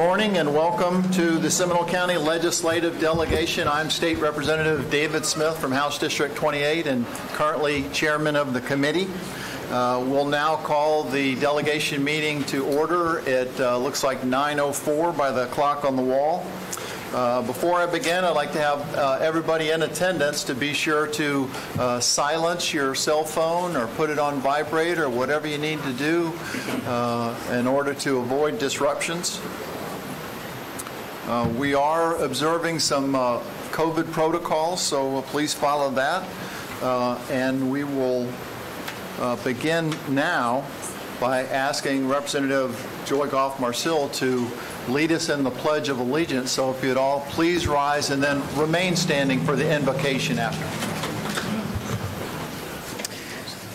Morning and welcome to the Seminole County Legislative Delegation. I'm State Representative David Smith from House District 28 and currently chairman of the committee. We'll now call the delegation meeting to order. It looks like 9:04 by the clock on the wall. Before I begin, I'd like to have everybody in attendance to be sure to silence your cell phone or put it on vibrate or whatever you need to do in order to avoid disruptions. We are observing some COVID protocols, so please follow that. And we will begin now by asking Representative Joy Goff-Marcil to lead us in the Pledge of Allegiance. So if you'd all please rise and then remain standing for the invocation after.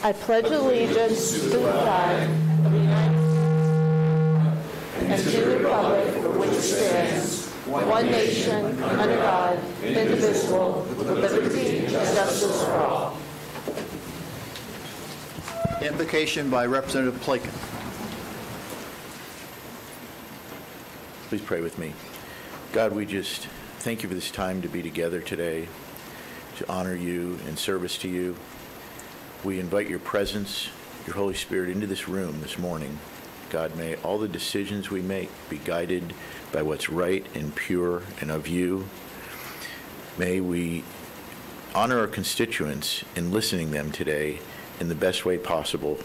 I pledge allegiance to the flag of the United States and to the republic for which it stands, one nation, under God, indivisible, with liberty and justice for all. Invocation by Representative Plakin. Please pray with me. God, we just thank you for this time to be together today, to honor you and service to you. We invite your presence, your Holy Spirit, into this room this morning. God, may all the decisions we make be guided by what's right and pure and of you. May we honor our constituents in listening to them today in the best way possible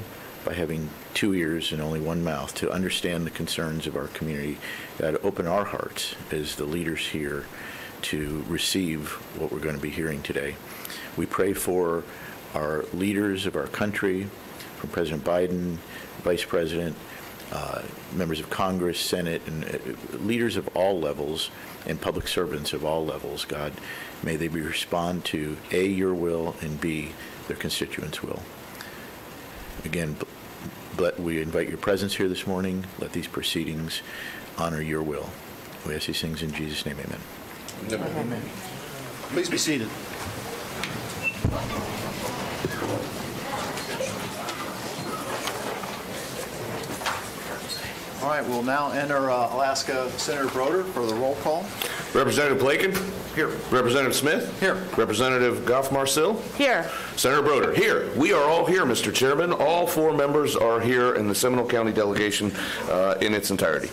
by having two ears and only one mouth to understand the concerns of our community. God, open our hearts as the leaders here to receive what we're going to be hearing today. We pray for our leaders of our country, from President Biden, Vice President, members of Congress, Senate, and leaders of all levels and public servants of all levels. God, may they respond to A, your will, and B, their constituents' will. Again, we invite your presence here this morning. Let these proceedings honor your will. We ask these things in Jesus' name, amen. Amen. Please be seated. All right, we'll now enter Alaska Senator Broder for the roll call. Representative Plakin? Here. Representative Smith? Here. Representative Goff-Marcil? Here. Senator Broder? Here. We are all here, Mr. Chairman. All four members are here in the Seminole County delegation in its entirety.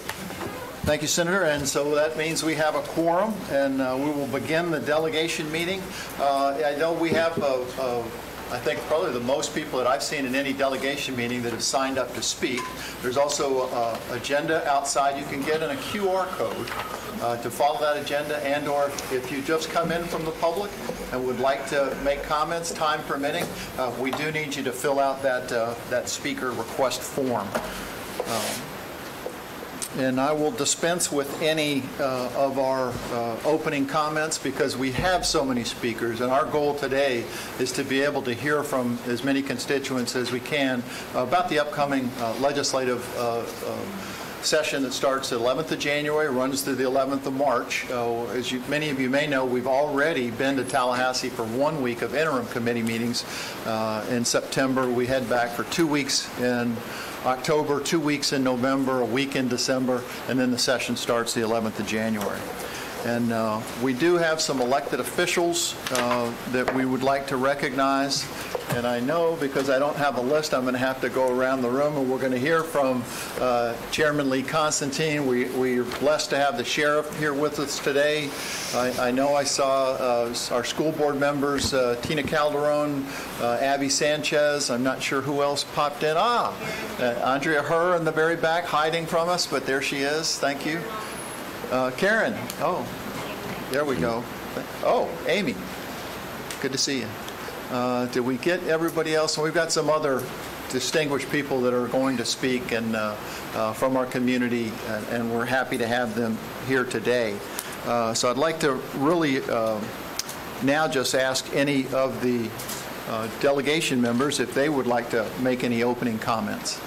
Thank you, Senator. And so that means we have a quorum, and we will begin the delegation meeting. I know we have I think probably the most people that I've seen in any delegation meeting that have signed up to speak. There's also an agenda outside you can get, and a QR code to follow that agenda, and or if you just come in from the public and would like to make comments, time permitting, we do need you to fill out that speaker request form. And I will dispense with any of our opening comments because we have so many speakers, and our goal today is to be able to hear from as many constituents as we can about the upcoming legislative session that starts the 11th of January, runs through the 11th of March. As many of you may know, we've already been to Tallahassee for 1 week of interim committee meetings. In September, we head back for 2 weeks in October, 2 weeks in November, a week in December, and then the session starts the 11th of January. And we do have some elected officials that we would like to recognize. And I know, because I don't have a list, I'm going to have to go around the room, and we're going to hear from Chairman Lee Constantine. We're blessed to have the sheriff here with us today. I know I saw our school board members, Tina Calderon, Abby Sanchez. I'm not sure who else popped in. Andrea Herr in the very back, hiding from us, but there she is. Thank you. Karen. Oh, there we go. Oh, Amy. Good to see you. Did we get everybody else? And we've got some other distinguished people that are going to speak and from our community, and we're happy to have them here today. So I'd like to really now just ask any of the delegation members if they would like to make any opening comments.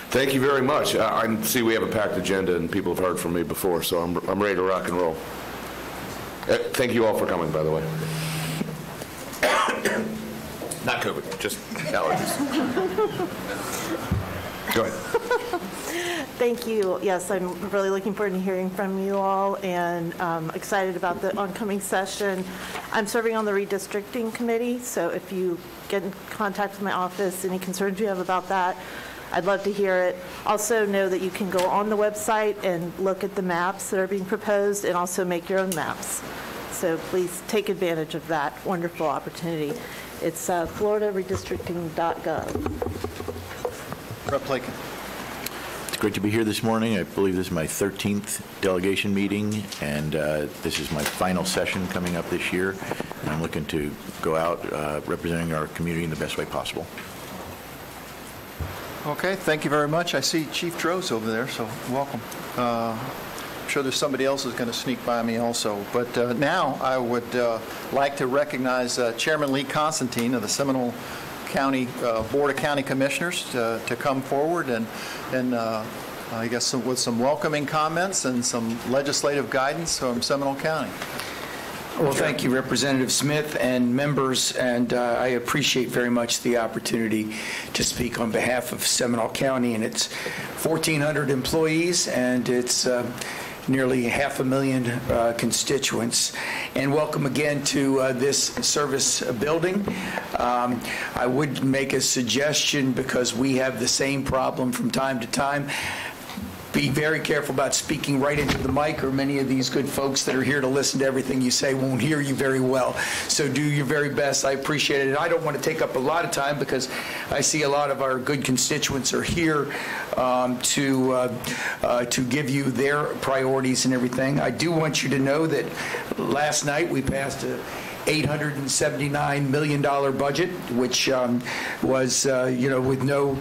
Thank you very much. I see we have a packed agenda, and people have heard from me before, so I'm ready to rock and roll. Thank you all for coming, by the way. Not COVID, just allergies. Go ahead. Thank you. Yes, I'm really looking forward to hearing from you all, and excited about the oncoming session. I'm serving on the redistricting committee, so if you get in contact with my office, any concerns you have about that, I'd love to hear it. Also know that you can go on the website and look at the maps that are being proposed and also make your own maps. So please take advantage of that wonderful opportunity. It's floridaredistricting.gov. Rep. Lakin. It's great to be here this morning. I believe this is my 13th delegation meeting, and this is my final session coming up this year. And I'm looking to go out representing our community in the best way possible. Okay, thank you very much. I see Chief Droz over there, so welcome. I'm sure there's somebody else who's going to sneak by me also. But now I would like to recognize Chairman Lee Constantine of the Seminole County Board of County Commissioners to come forward and I guess with some welcoming comments and some legislative guidance from Seminole County. Well, thank you, Representative Smith and members, and I appreciate very much the opportunity to speak on behalf of Seminole County and its 1,400 employees and its nearly 500,000 constituents. And welcome again to this service building. I would make a suggestion, because we have the same problem from time to time. Be very careful about speaking right into the mic, or many of these good folks that are here to listen to everything you say won't hear you very well. So do your very best. I appreciate it. I don't want to take up a lot of time, because I see a lot of our good constituents are here to give you their priorities and everything. I do want you to know that last night we passed a $879 million budget, which was, with no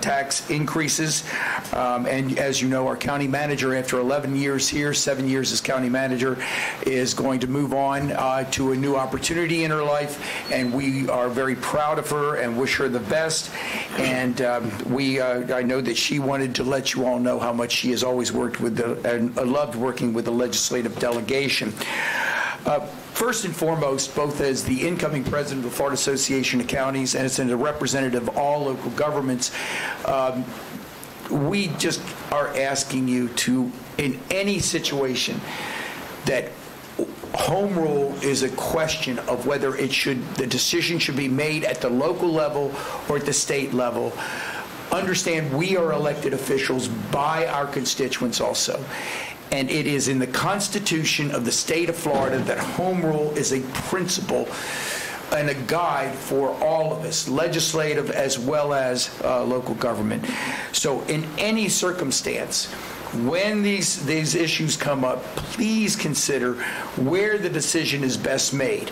tax increases. And as you know, our county manager, after 11 years here, 7 years as county manager, is going to move on to a new opportunity in her life. And we are very proud of her and wish her the best. And I know that she wanted to let you all know how much she has always worked with and loved working with the legislative delegation. First and foremost, both as the incoming president of the Florida Association of Counties and as a representative of all local governments, we just are asking you to, in any situation, that home rule is a question of whether the decision should be made at the local level or at the state level. Understand we are elected officials by our constituents also. And it is in the Constitution of the state of Florida that home rule is a principle and a guide for all of us, legislative as well as local government. So in any circumstance, when these issues come up, please consider where the decision is best made.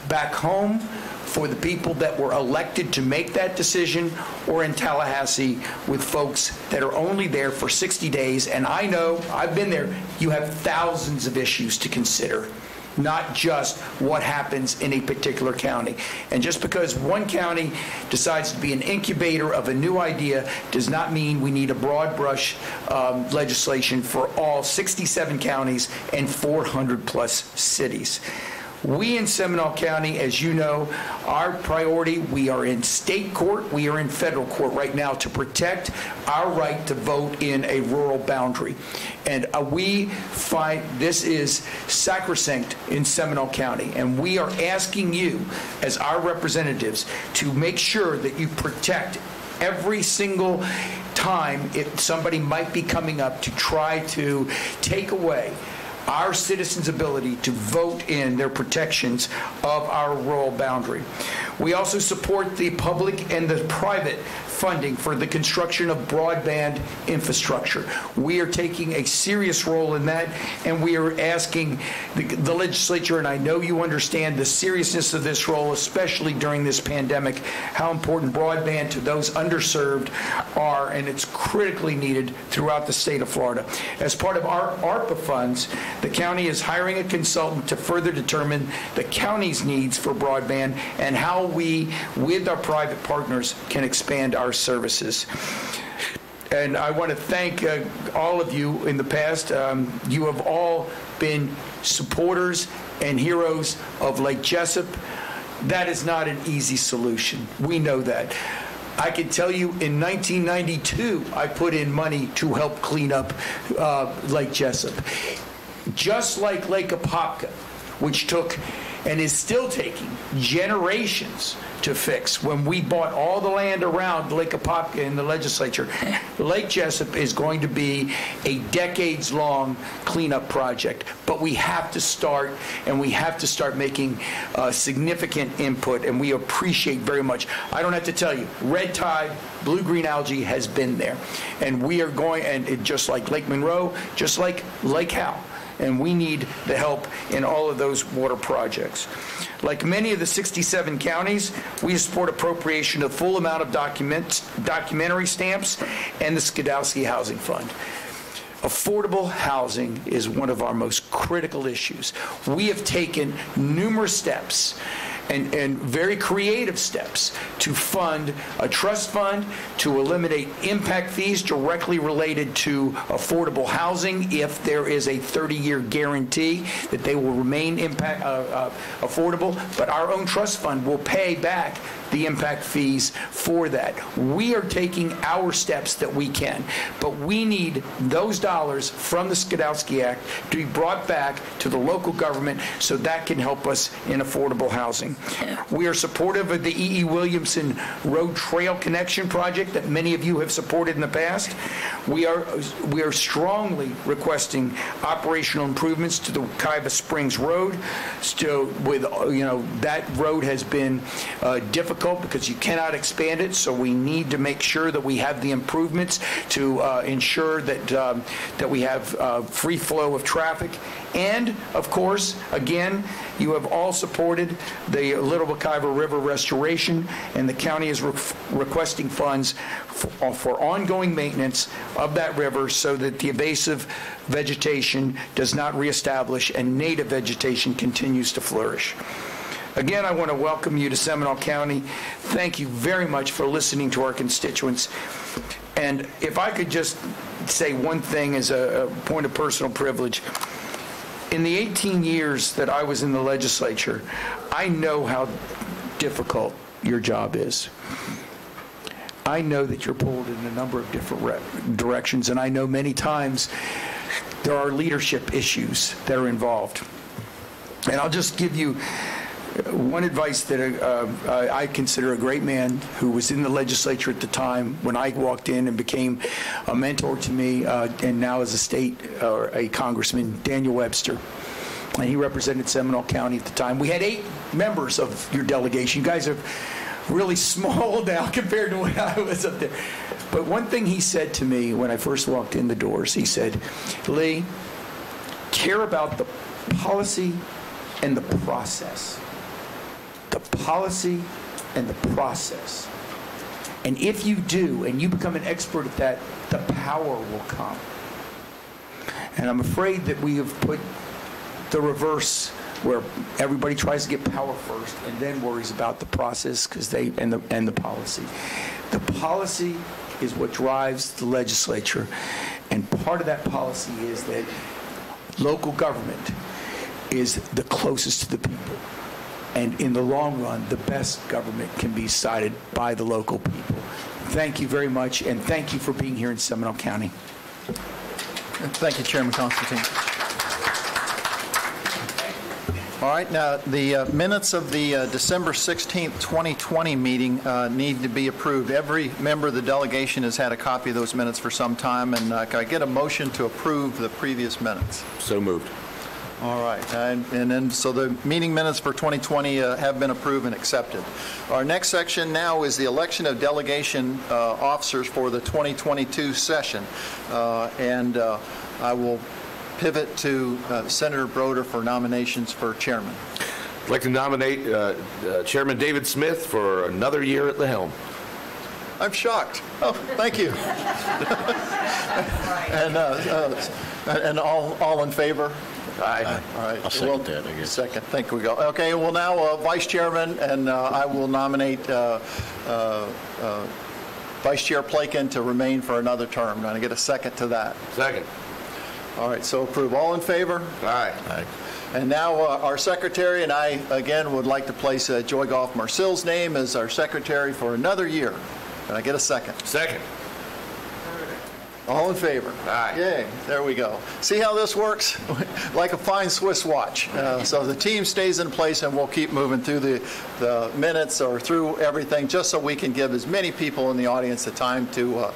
Back home, for the people that were elected to make that decision, or in Tallahassee with folks that are only there for 60 days. And I know, I've been there, you have thousands of issues to consider, not just what happens in a particular county. And just because one county decides to be an incubator of a new idea does not mean we need a broad brush legislation for all 67 counties and 400 plus cities. We in Seminole County, as you know, our priority, we are in state court, we are in federal court right now to protect our right to vote in a rural boundary. And we find this is sacrosanct in Seminole County. And we are asking you, as our representatives, to make sure that you protect every single time if somebody might be coming up to try to take away our citizens' ability to vote in their protections of our rural boundary. We also support the public and the private funding for the construction of broadband infrastructure. We are taking a serious role in that, and we are asking the legislature, and I know you understand the seriousness of this role, especially during this pandemic, how important broadband to those underserved are, and it's critically needed throughout the state of Florida. As part of our ARPA funds, the county is hiring a consultant to further determine the county's needs for broadband and how we, with our private partners, can expand our services. And I want to thank all of you in the past. You have all been supporters and heroes of Lake Jessup. That is not an easy solution. We know that. I can tell you in 1992, I put in money to help clean up Lake Jessup. Just like Lake Apopka, which took and is still taking generations to fix. When we bought all the land around Lake Apopka in the legislature, Lake Jessup is going to be a decades-long cleanup project. But we have to start, and we have to start making significant input, and we appreciate very much. I don't have to tell you, red tide, blue-green algae has been there. And we are going, and just like Lake Monroe, just like Lake Howe, and we need the help in all of those water projects. Like many of the 67 counties, we support appropriation of the full amount of documentary stamps and the Skidowski Housing Fund. Affordable housing is one of our most critical issues. We have taken numerous steps and very creative steps to fund a trust fund, to eliminate impact fees directly related to affordable housing if there is a 30-year guarantee that they will remain affordable, but our own trust fund will pay back the impact fees for that. We are taking our steps that we can, but we need those dollars from the Skidowski Act to be brought back to the local government so that can help us in affordable housing. We are supportive of the E.E. Williamson Road Trail Connection project that many of you have supported in the past. We are strongly requesting operational improvements to the Kaiva Springs Road. Still, with that road has been difficult because you cannot expand it, so we need to make sure that we have the improvements to ensure that we have free flow of traffic. And, of course, again, you have all supported the Little Aquifer River restoration, and the county is requesting funds for ongoing maintenance of that river so that the invasive vegetation does not reestablish and native vegetation continues to flourish. Again, I want to welcome you to Seminole County. Thank you very much for listening to our constituents. And if I could just say one thing as a point of personal privilege. In the 18 years that I was in the legislature, I know how difficult your job is. I know that you're pulled in a number of different directions, and I know many times there are leadership issues that are involved. And I'll just give you one advice that I consider a great man who was in the legislature at the time when I walked in and became a mentor to me, and now is a state or a congressman, Daniel Webster. And he represented Seminole County at the time. We had 8 members of your delegation. You guys are really small now compared to when I was up there. But one thing he said to me when I first walked in the doors, he said, Lee, care about the policy and the process. The policy and the process. And if you do, and you become an expert at that, the power will come. And I'm afraid that we have put the reverse, where everybody tries to get power first and then worries about the process and the policy. The policy is what drives the legislature, and part of that policy is that local government is the closest to the people. And in the long run, the best government can be decided by the local people. Thank you very much, and thank you for being here in Seminole County. Thank you, Chairman Constantine. All right, now the minutes of the December 16th, 2020 meeting need to be approved. Every member of the delegation has had a copy of those minutes for some time, and can I get a motion to approve the previous minutes? So moved. All right, and then so the meeting minutes for 2020 have been approved and accepted. Our next section now is the election of delegation officers for the 2022 session, and I will pivot to Senator Broder for nominations for chairman. I'd like to nominate Chairman David Smith for another year at the helm. I'm shocked. Oh, thank you. And all in favor? Aye. All right. I'll second that, I guess. Second. Think we go. Okay. Well, now Vice Chairman, and I will nominate Vice Chair Plakin to remain for another term. Going to get a second to that. Second. All right. So approve. All in favor? Aye. Aye. And now our secretary, and I again would like to place Joy Goff Marcil's name as our secretary for another year. Can I get a second? Second. All in favor? Aye. Yay, there we go. See how this works? Like a fine Swiss watch. So the team stays in place, and we'll keep moving through the minutes or through everything, just so we can give as many people in the audience the time to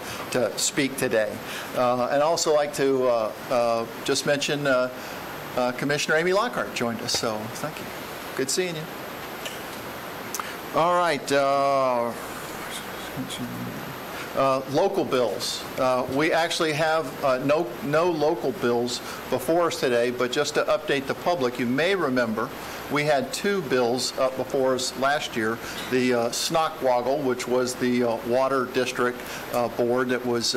speak today. And also like to just mention Commissioner Amy Lockhart joined us, so thank you. Good seeing you. All right. Local bills. We actually have no local bills before us today, but just to update the public, you may remember we had two bills up before us last year. The Snockwoggle, which was the water district board that was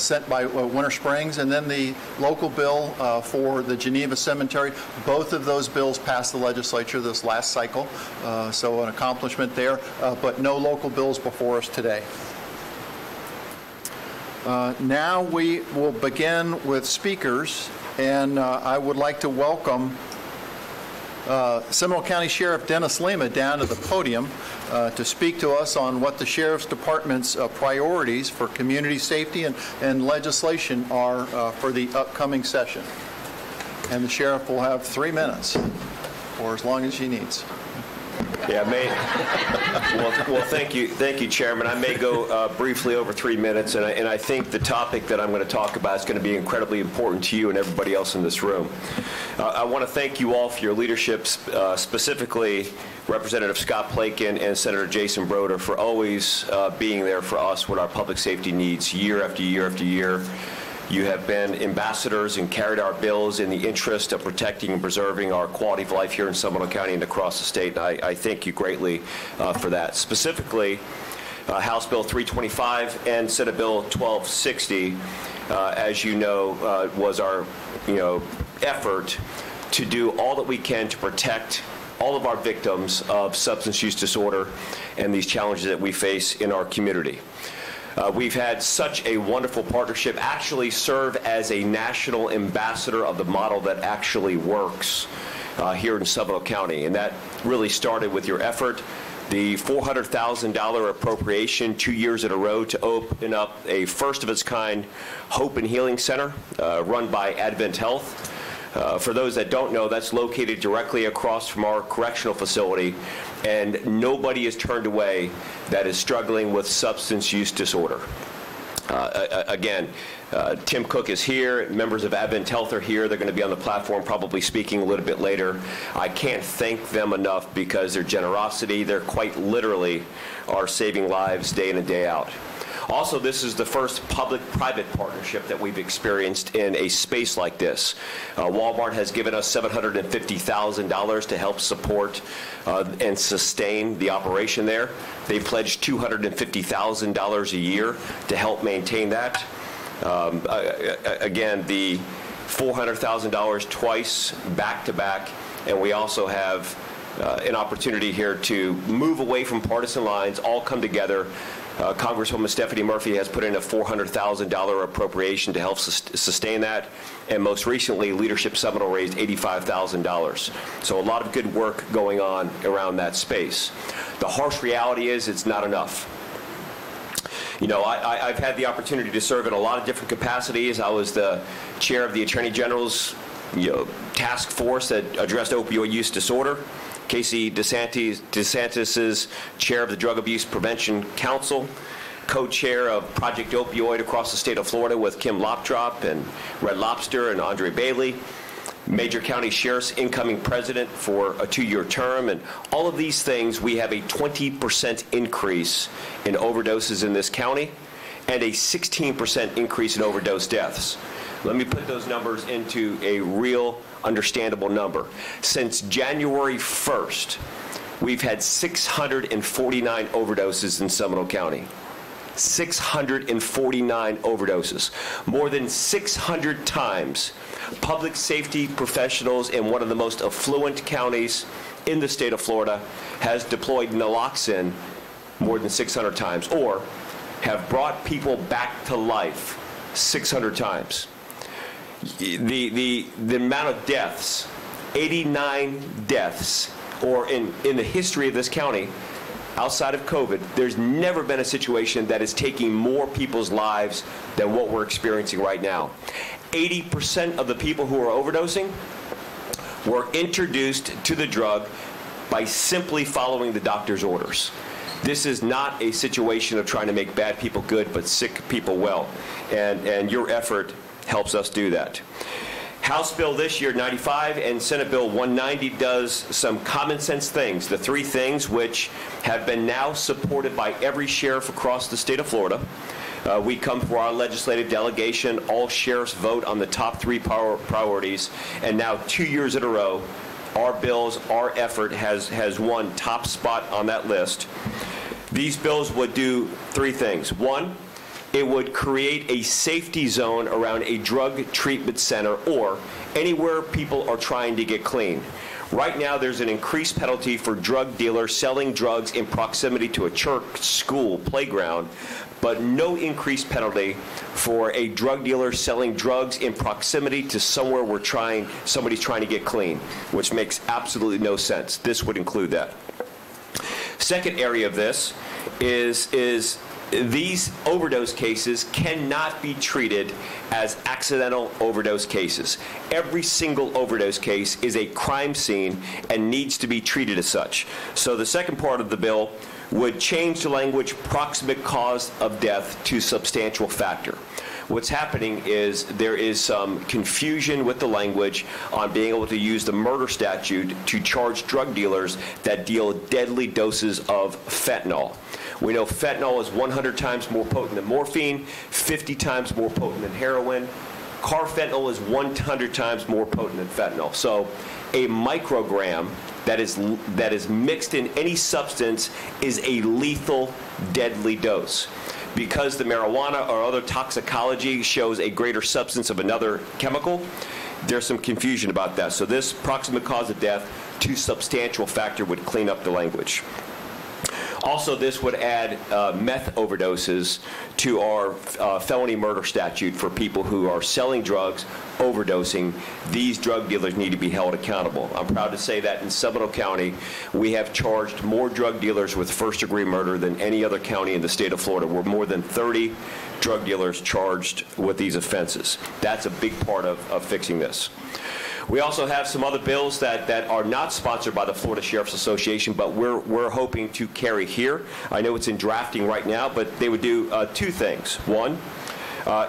sent by Winter Springs, and then the local bill for the Geneva Cemetery. Both of those bills passed the legislature this last cycle, so an accomplishment there, but no local bills before us today. Now we will begin with speakers, and I would like to welcome Seminole County Sheriff Dennis Lima down to the podium to speak to us on what the Sheriff's Department's priorities for community safety and legislation are for the upcoming session. And the Sheriff will have 3 minutes, or as long as he needs. Yeah, well, thank you, Chairman. I may go briefly over 3 minutes, and I think the topic that I'm going to talk about is going to be incredibly important to you and everybody else in this room. I want to thank you all for your leadership, specifically Representative Scott Plakin and Senator Jason Broder, for always being there for us with our public safety needs year after year after year. You have been ambassadors and carried our bills in the interest of protecting and preserving our quality of life here in Seminole County and across the state. I thank you greatly for that. Specifically, House Bill 325 and Senate Bill 1260, as you know, was our effort to do all that we can to protect all of our victims of substance use disorder and these challenges that we face in our community. We've had such a wonderful partnership, actually serve as a national ambassador of the model that actually works here in Seminole County. And that really started with your effort, the $400,000 appropriation 2 years in a row to open up a first-of-its-kind Hope and Healing Center run by Advent Health. For those that don't know, that's located directly across from our correctional facility, and nobody is turned away that is struggling with substance use disorder. Again, Tim Cook is here. Members of Advent Health are here. They're going to be on the platform probably speaking a little bit later. I can't thank them enough because their generosity, they're quite literally are saving lives day in and day out. Also, this is the first public-private partnership that we've experienced in a space like this. Walmart has given us $750,000 to help support and sustain the operation there. They pledged $250,000 a year to help maintain that. Again, the $400,000 twice, back-to-back, and we also have an opportunity here to move away from partisan lines, all come together. Congresswoman Stephanie Murphy has put in a $400,000 appropriation to help sustain that, and most recently, Leadership Seminole raised $85,000. So a lot of good work going on around that space. The harsh reality is it's not enough. You know, I've had the opportunity to serve in a lot of different capacities. I was the chair of the Attorney General's task force that addressed opioid use disorder. Casey DeSantis' chair of the Drug Abuse Prevention Council, co-chair of Project Opioid across the state of Florida with Kim Lopdrop and Red Lobster and Andre Bailey, Major County Sheriff's incoming president for a 2-year term, and all of these things, we have a 20% increase in overdoses in this county and a 16% increase in overdose deaths. Let me put those numbers into a real understandable number. Since January 1st, we've had 649 overdoses in Seminole County. 649 overdoses. More than 600 times public safety professionals in one of the most affluent counties in the state of Florida has deployed naloxone more than 600 times, or have brought people back to life 600 times. The amount of deaths, 89 deaths, or in the history of this county, outside of COVID, there's never been a situation that is taking more people's lives than what we're experiencing right now. 80% of the people who are overdosing were introduced to the drug by simply following the doctor's orders. This is not a situation of trying to make bad people good, but sick people well. And your effort helps us do that. House Bill this year, 95, and Senate Bill 190 does some common sense things. The three things which have been now supported by every sheriff across the state of Florida. We come for our legislative delegation. All sheriffs vote on the top three priorities. And now 2 years in a row, our bills, our effort has won top spot on that list. These bills would do three things. One, it would create a safety zone around a drug treatment center or anywhere people are trying to get clean. Right now, there's an increased penalty for drug dealers selling drugs in proximity to a church, school, playground, but no increased penalty for a drug dealer selling drugs in proximity to somewhere somebody's trying to get clean, which makes absolutely no sense. This would include that. Second area of this is these overdose cases cannot be treated as accidental overdose cases. Every single overdose case is a crime scene and needs to be treated as such. So the second part of the bill would change the language proximate cause of death to substantial factor. What's happening is there is some confusion with the language on being able to use the murder statute to charge drug dealers that deal deadly doses of fentanyl. We know fentanyl is 100 times more potent than morphine, 50 times more potent than heroin. Carfentanil is 100 times more potent than fentanyl. So a microgram that is mixed in any substance is a lethal, deadly dose. Because the marijuana or other toxicology shows a greater substance of another chemical, there's some confusion about that. So this proximate cause of death to substantial factor would clean up the language. Also, this would add meth overdoses to our felony murder statute for people who are selling drugs, overdosing. These drug dealers need to be held accountable. I'm proud to say that in Seminole County, we have charged more drug dealers with first-degree murder than any other county in the state of Florida. We're more than 30 drug dealers charged with these offenses. That's a big part of fixing this. We also have some other bills that are not sponsored by the Florida Sheriff's Association, but we're hoping to carry here. I know it's in drafting right now, but they would do two things. One,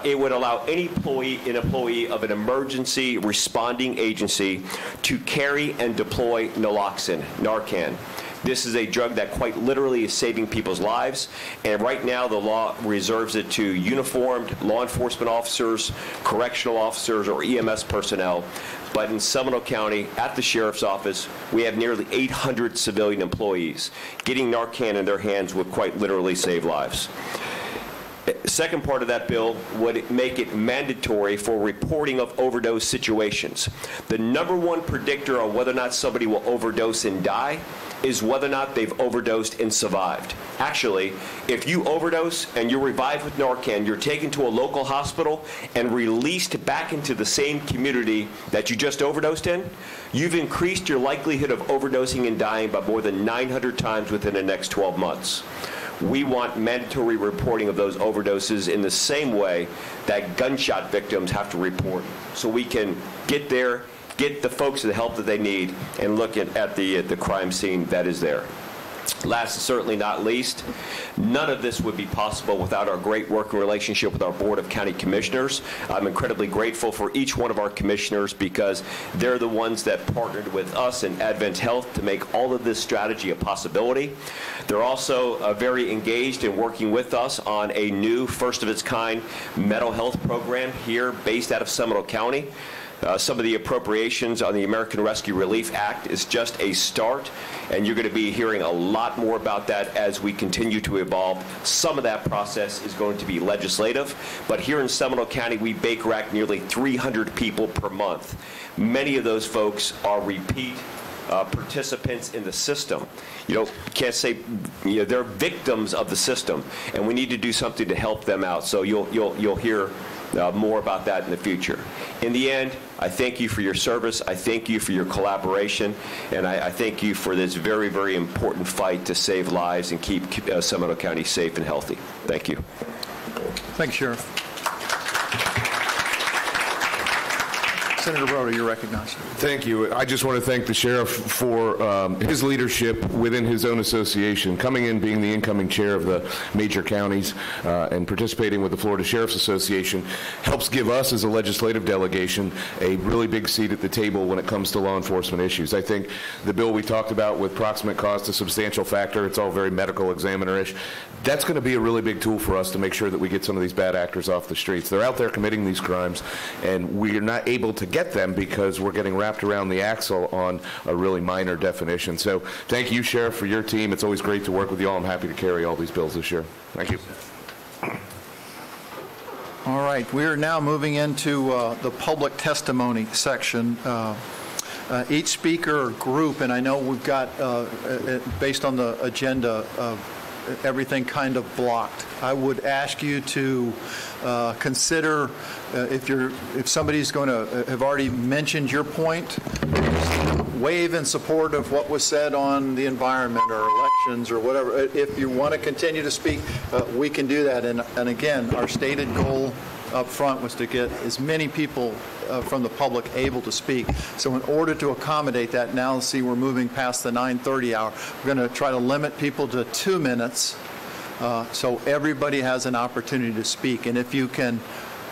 it would allow any employee of an emergency responding agency to carry and deploy naloxone, Narcan. This is a drug that quite literally is saving people's lives, and right now the law reserves it to uniformed law enforcement officers, correctional officers, or EMS personnel. But in Seminole County, at the Sheriff's Office, we have nearly 800 civilian employees. Getting Narcan in their hands would quite literally save lives. Second part of that bill would make it mandatory for reporting of overdose situations. The number one predictor on whether or not somebody will overdose and die is whether or not they've overdosed and survived. Actually, if you overdose and you're revived with Narcan, you're taken to a local hospital and released back into the same community that you just overdosed in, you've increased your likelihood of overdosing and dying by more than 900 times within the next 12 months. We want mandatory reporting of those overdoses in the same way that gunshot victims have to report, so we can get there, get the folks the help that they need, and look at the crime scene that is there. Last and certainly not least, none of this would be possible without our great working relationship with our Board of County Commissioners. I'm incredibly grateful for each one of our commissioners because they're the ones that partnered with us and Advent Health to make all of this strategy a possibility. They're also very engaged in working with us on a new first-of-its-kind mental health program here based out of Seminole County. Some of the appropriations on the American Rescue Relief Act is just a start, and you're going to be hearing a lot more about that as we continue to evolve. Some of that process is going to be legislative, but here in Seminole County, we bake rack nearly 300 people per month. Many of those folks are repeat participants in the system. Can't say, they're victims of the system, and we need to do something to help them out. So you'll hear more about that in the future. In the end, I thank you for your service. I thank you for your collaboration, and I thank you for this very, very important fight to save lives and keep Seminole County safe and healthy. Thank you. Thank you, Sheriff. Senator Broder, you're recognized. Thank you. I just want to thank the sheriff for his leadership within his own association, coming in, being the incoming chair of the major counties, and participating with the Florida Sheriff's Association helps give us as a legislative delegation a really big seat at the table when it comes to law enforcement issues. I think the bill we talked about with proximate cause to substantial factor, it's all very medical examiner-ish. That's going to be a really big tool for us to make sure that we get some of these bad actors off the streets. They're out there committing these crimes, and we're not able to get them because we're getting wrapped around the axle on a really minor definition. So thank you, Sheriff, for your team. It's always great to work with you all. I'm happy to carry all these bills this year. Thank you. All right, we are now moving into the public testimony section. Each speaker or group, and I know we've got, based on the agenda, everything kind of blocked. I would ask you to consider if somebody's going to have already mentioned your point, wave in support of what was said on the environment or elections or whatever. If you want to continue to speak, we can do that. And again, our stated goal up front was to get as many people from the public able to speak. So in order to accommodate that, now see we're moving past the 9:30 hour. We're going to try to limit people to 2 minutes so everybody has an opportunity to speak. And if you can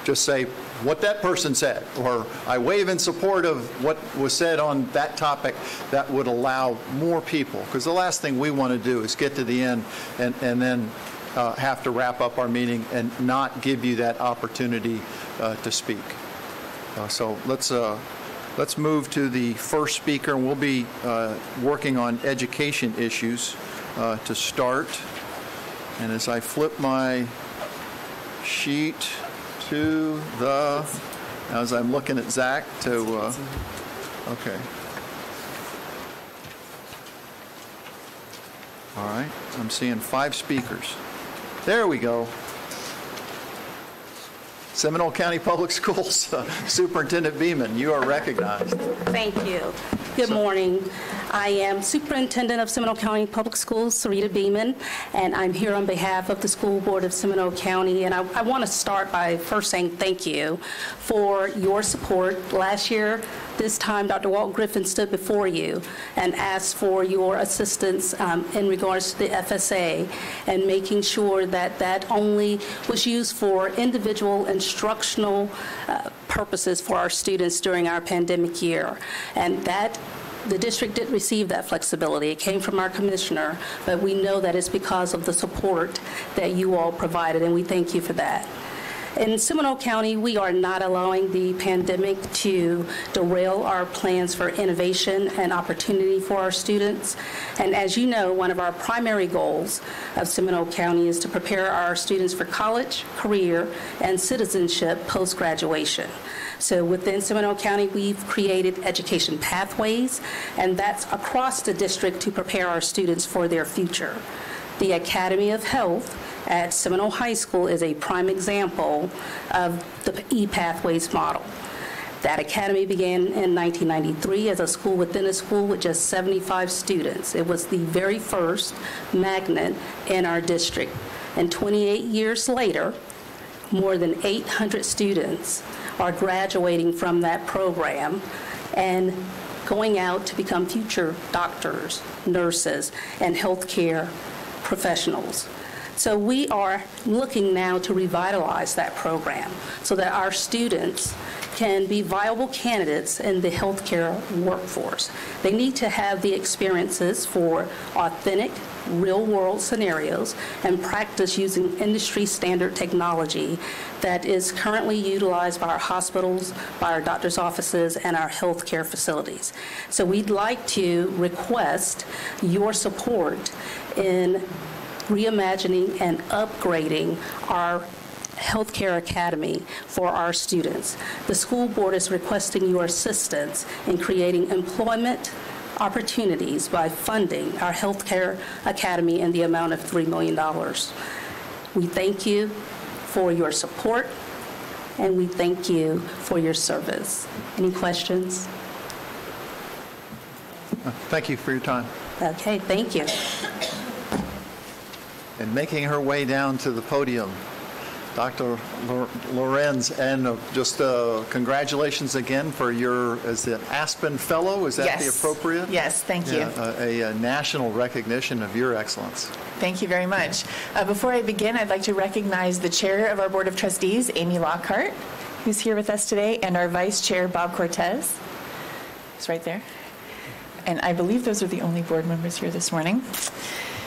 just say what that person said, or I wave in support of what was said on that topic, that would allow more people. Because the last thing we want to do is get to the end and then have to wrap up our meeting and not give you that opportunity to speak. So let's move to the first speaker, and we'll be working on education issues to start. And as I flip my sheet to as I'm looking at Zach to, okay. All right, I'm seeing 5 speakers. There we go. Seminole County Public Schools, Superintendent Beeman, you are recognized. Thank you. Good morning. I am Superintendent of Seminole County Public Schools, Sarita Beeman, and I'm here on behalf of the School Board of Seminole County. And I want to start by first saying thank you for your support. Last year, this time, Dr. Walt Griffin stood before you and asked for your assistance in regards to the FSA and making sure that that only was used for individual instructional purposes for our students during our pandemic year. And that the district did receive that flexibility. It came from our commissioner, but we know that it's because of the support that you all provided, and we thank you for that. In Seminole County, we are not allowing the pandemic to derail our plans for innovation and opportunity for our students. And as you know, one of our primary goals of Seminole County is to prepare our students for college, career, and citizenship post-graduation. So within Seminole County, we've created education pathways, and that's across the district to prepare our students for their future. The Academy of Health at Seminole High School is a prime example of the e-pathways model. That academy began in 1993 as a school within a school with just 75 students. It was the very first magnet in our district. And 28 years later, more than 800 students are graduating from that program and going out to become future doctors, nurses, and healthcare professionals. So we are looking now to revitalize that program so that our students can be viable candidates in the healthcare workforce. They need to have the experiences for authentic, real-world scenarios and practice using industry-standard technology that is currently utilized by our hospitals, by our doctors' offices, and our healthcare facilities. So we'd like to request your support in reimagining and upgrading our healthcare academy for our students. The school board is requesting your assistance in creating employment opportunities by funding our healthcare academy in the amount of $3 million. We thank you for your support. and we thank you for your service. Any questions? Thank you for your time. Okay, thank you. And making her way down to the podium, Dr. Lorenz, and just congratulations again for your, as the Aspen Fellow, is that Yes. the appropriate? Yes, thank you. A national recognition of your excellence. Thank you very much. Before I begin, I'd like to recognize the Chair of our Board of Trustees, Amy Lockhart, who's here with us today, and our Vice Chair, Bob Cortez. He's right there. And I believe those are the only board members here this morning.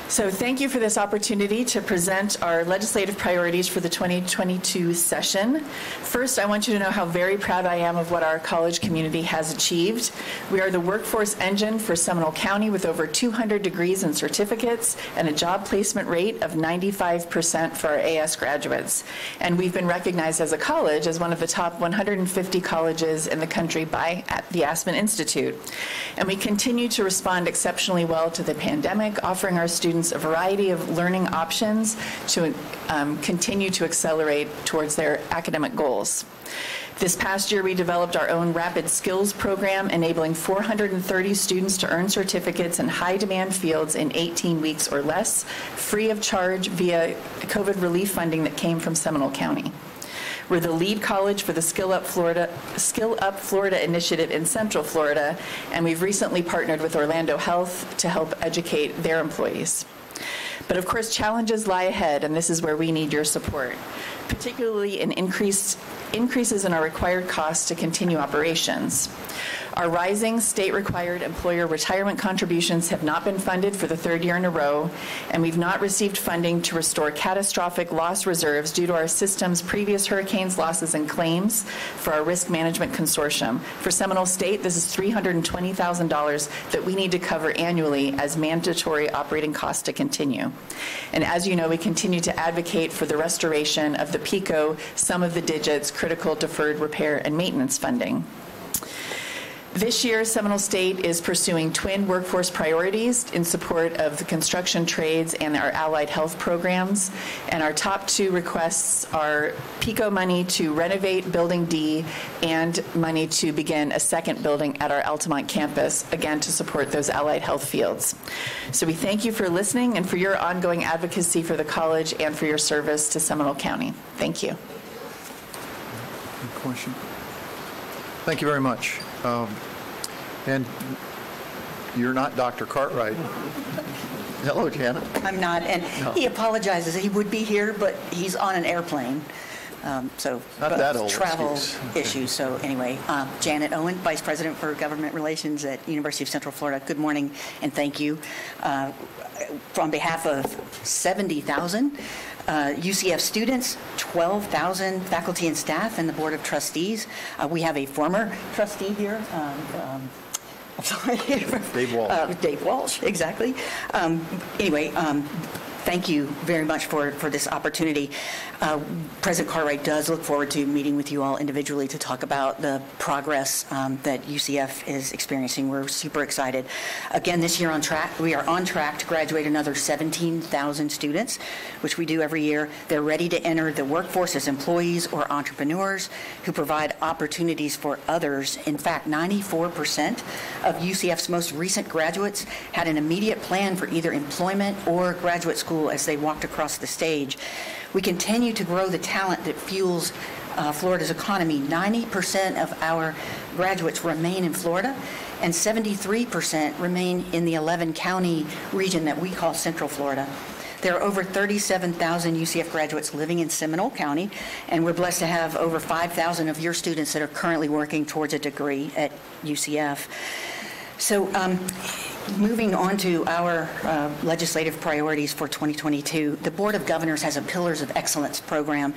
So thank you for this opportunity to present our legislative priorities for the 2022 session. First, I want you to know how very proud I am of what our college community has achieved. We are the workforce engine for Seminole County with over 200 degrees and certificates and a job placement rate of 95% for our AS graduates. And we've been recognized as a college as one of the top 150 colleges in the country by the Aspen Institute. And we continue to respond exceptionally well to the pandemic, offering our students a variety of learning options to continue to accelerate towards their academic goals. This past year, we developed our own rapid skills program, enabling 430 students to earn certificates in high-demand fields in 18 weeks or less, free of charge via COVID relief funding that came from Seminole County. We're the lead college for the Skill Up Florida initiative in Central Florida, and we've recently partnered with Orlando Health to help educate their employees. But of course, challenges lie ahead, and this is where we need your support, particularly in increases in our required costs to continue operations. Our rising state-required employer retirement contributions have not been funded for the third year in a row, and we've not received funding to restore catastrophic loss reserves due to our system's previous hurricanes, losses, and claims for our risk management consortium. For Seminole State, this is $320,000 that we need to cover annually as mandatory operating costs to continue. And as you know, we continue to advocate for the restoration of the PICO, sum of the digits, critical deferred repair and maintenance funding. This year, Seminole State is pursuing twin workforce priorities in support of the construction trades and our allied health programs. And our top two requests are PICO money to renovate Building D and money to begin a second building at our Altamont campus, again, to support those allied health fields. So we thank you for listening and for your ongoing advocacy for the college and for your service to Seminole County. Thank you. Any question? Thank you very much. And you're not Dr. Cartwright. Hello, Janet. I'm not, and he apologizes. He would be here, but he's on an airplane. So Not that old travel excuse. issues. So anyway, Janet Owen, Vice President for Government Relations at University of Central Florida. Good morning, and thank you. On behalf of 70,000 UCF students, 12,000 faculty and staff, and the Board of Trustees, we have a former trustee here. I'm sorry. Dave Walsh. Dave Walsh, exactly. Anyway, thank you very much for this opportunity. President Cartwright does look forward to meeting with you all individually to talk about the progress that UCF is experiencing. We're super excited. Again, this year we are on track to graduate another 17,000 students, which we do every year. They're ready to enter the workforce as employees or entrepreneurs who provide opportunities for others. In fact, 94% of UCF's most recent graduates had an immediate plan for either employment or graduate school as they walked across the stage. We continue to grow the talent that fuels Florida's economy. 90% of our graduates remain in Florida, and 73% remain in the 11-county region that we call Central Florida. There are over 37,000 UCF graduates living in Seminole County, and we're blessed to have over 5,000 of your students that are currently working towards a degree at UCF. So moving on to our legislative priorities for 2022, the Board of Governors has a Pillars of Excellence program,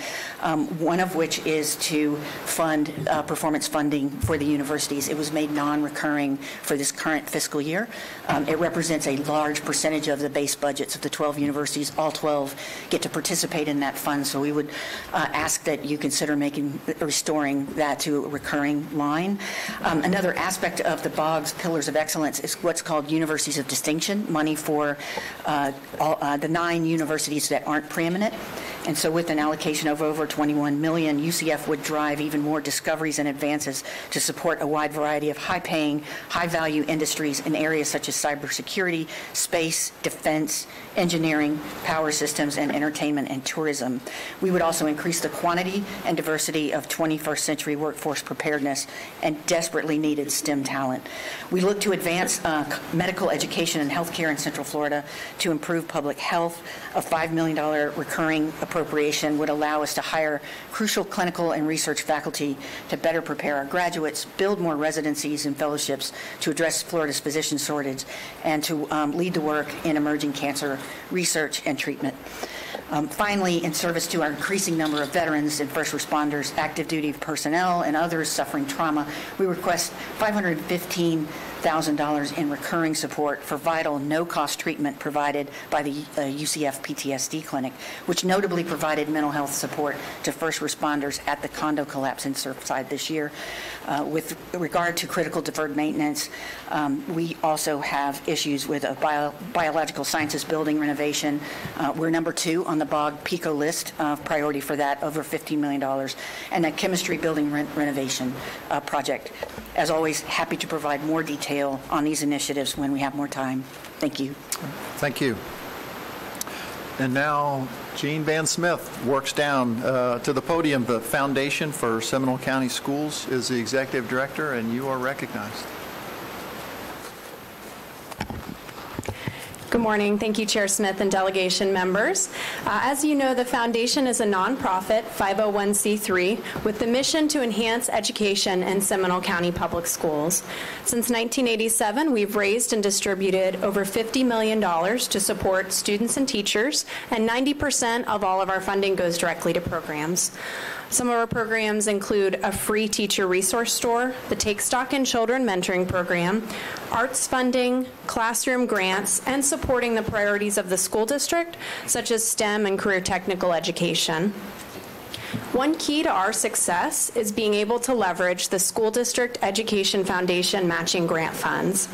one of which is to fund performance funding for the universities. It was made non-recurring for this current fiscal year. It represents a large percentage of the base budgets of the 12 universities. All 12 get to participate in that fund, so we would ask that you consider restoring that to a recurring line. Another aspect of the BOG's Pillars of Excellence is what's called Universities of Distinction, money for the 9 universities that aren't preeminent. And so with an allocation of over $21 million, UCF would drive even more discoveries and advances to support a wide variety of high-paying, high-value industries in areas such as cybersecurity, space, defense, engineering, power systems, and entertainment and tourism. We would also increase the quantity and diversity of 21st century workforce preparedness and desperately needed STEM talent. We look to advance medical education and healthcare in Central Florida to improve public health. A $5 million recurring appropriation would allow us to hire crucial clinical and research faculty to better prepare our graduates, build more residencies and fellowships to address Florida's physician shortage, and to lead the work in emerging cancer research and treatment. Finally, in service to our increasing number of veterans and first responders, active duty personnel, and others suffering trauma, we request $515,000 in recurring support for vital, no-cost treatment provided by the UCF PTSD Clinic, which notably provided mental health support to first responders at the condo collapse in Surfside this year. With regard to critical deferred maintenance, we also have issues with a biological sciences building renovation. We're number 2 on the BOG PICO list of priority for that, over $15 million, and a chemistry building renovation project. As always, happy to provide more detail on these initiatives when we have more time. Thank you. Thank you. And now Jean Van Smith works down to the podium. The Foundation for Seminole County Schools is the Executive Director, and you are recognized. Good morning. Thank you, Chair Smith and delegation members. As you know, the Foundation is a nonprofit 501c3 with the mission to enhance education in Seminole County Public Schools. Since 1987, we've raised and distributed over $50 million to support students and teachers, and 90% of all of our funding goes directly to programs. Some of our programs include a free teacher resource store, the Take Stock in Children mentoring program, arts funding, classroom grants, and supporting the priorities of the school district, such as STEM and career technical education. One key to our success is being able to leverage the School District Education Foundation matching grant funds.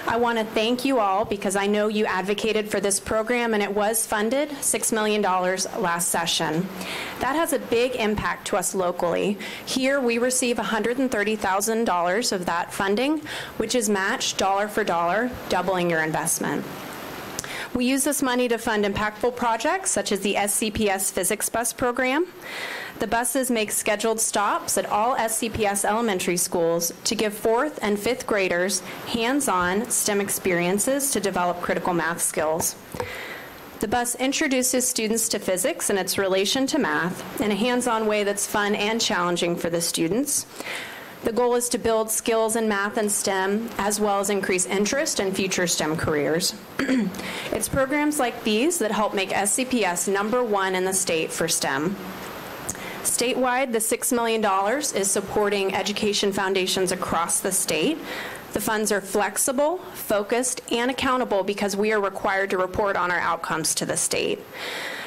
I want to thank you all because I know you advocated for this program and it was funded $6 million last session. That has a big impact to us locally. Here we receive $130,000 of that funding, which is matched dollar for dollar, doubling your investment. We use this money to fund impactful projects such as the SCPS Physics Bus program. The buses make scheduled stops at all SCPS elementary schools to give 4th and 5th graders hands-on STEM experiences to develop critical math skills. The bus introduces students to physics and its relation to math in a hands-on way that's fun and challenging for the students. The goal is to build skills in math and STEM, as well as increase interest in future STEM careers. It's programs like these that help make SCPS #1 in the state for STEM. Statewide, the $6 million is supporting education foundations across the state. The funds are flexible, focused, and accountable because we are required to report on our outcomes to the state.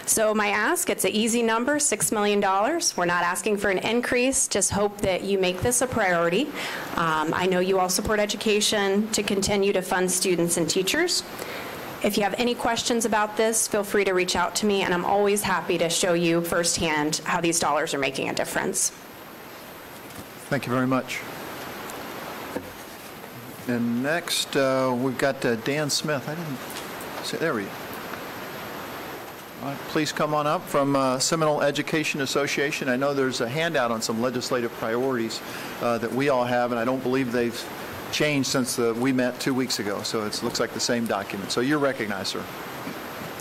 So my ask, it's an easy number, $6 million. We're not asking for an increase, just hope that you make this a priority. I know you all support education to continue to fund students and teachers. If you have any questions about this, feel free to reach out to me, and I'm always happy to show you firsthand how these dollars are making a difference. Thank you very much. And next, we've got Dan Smith. I didn't see, there we go. All right, please come on up from Seminole Education Association. I know there's a handout on some legislative priorities that we all have, and I don't believe they've changed since we met 2 weeks ago, so it looks like the same document. So you're recognized, sir.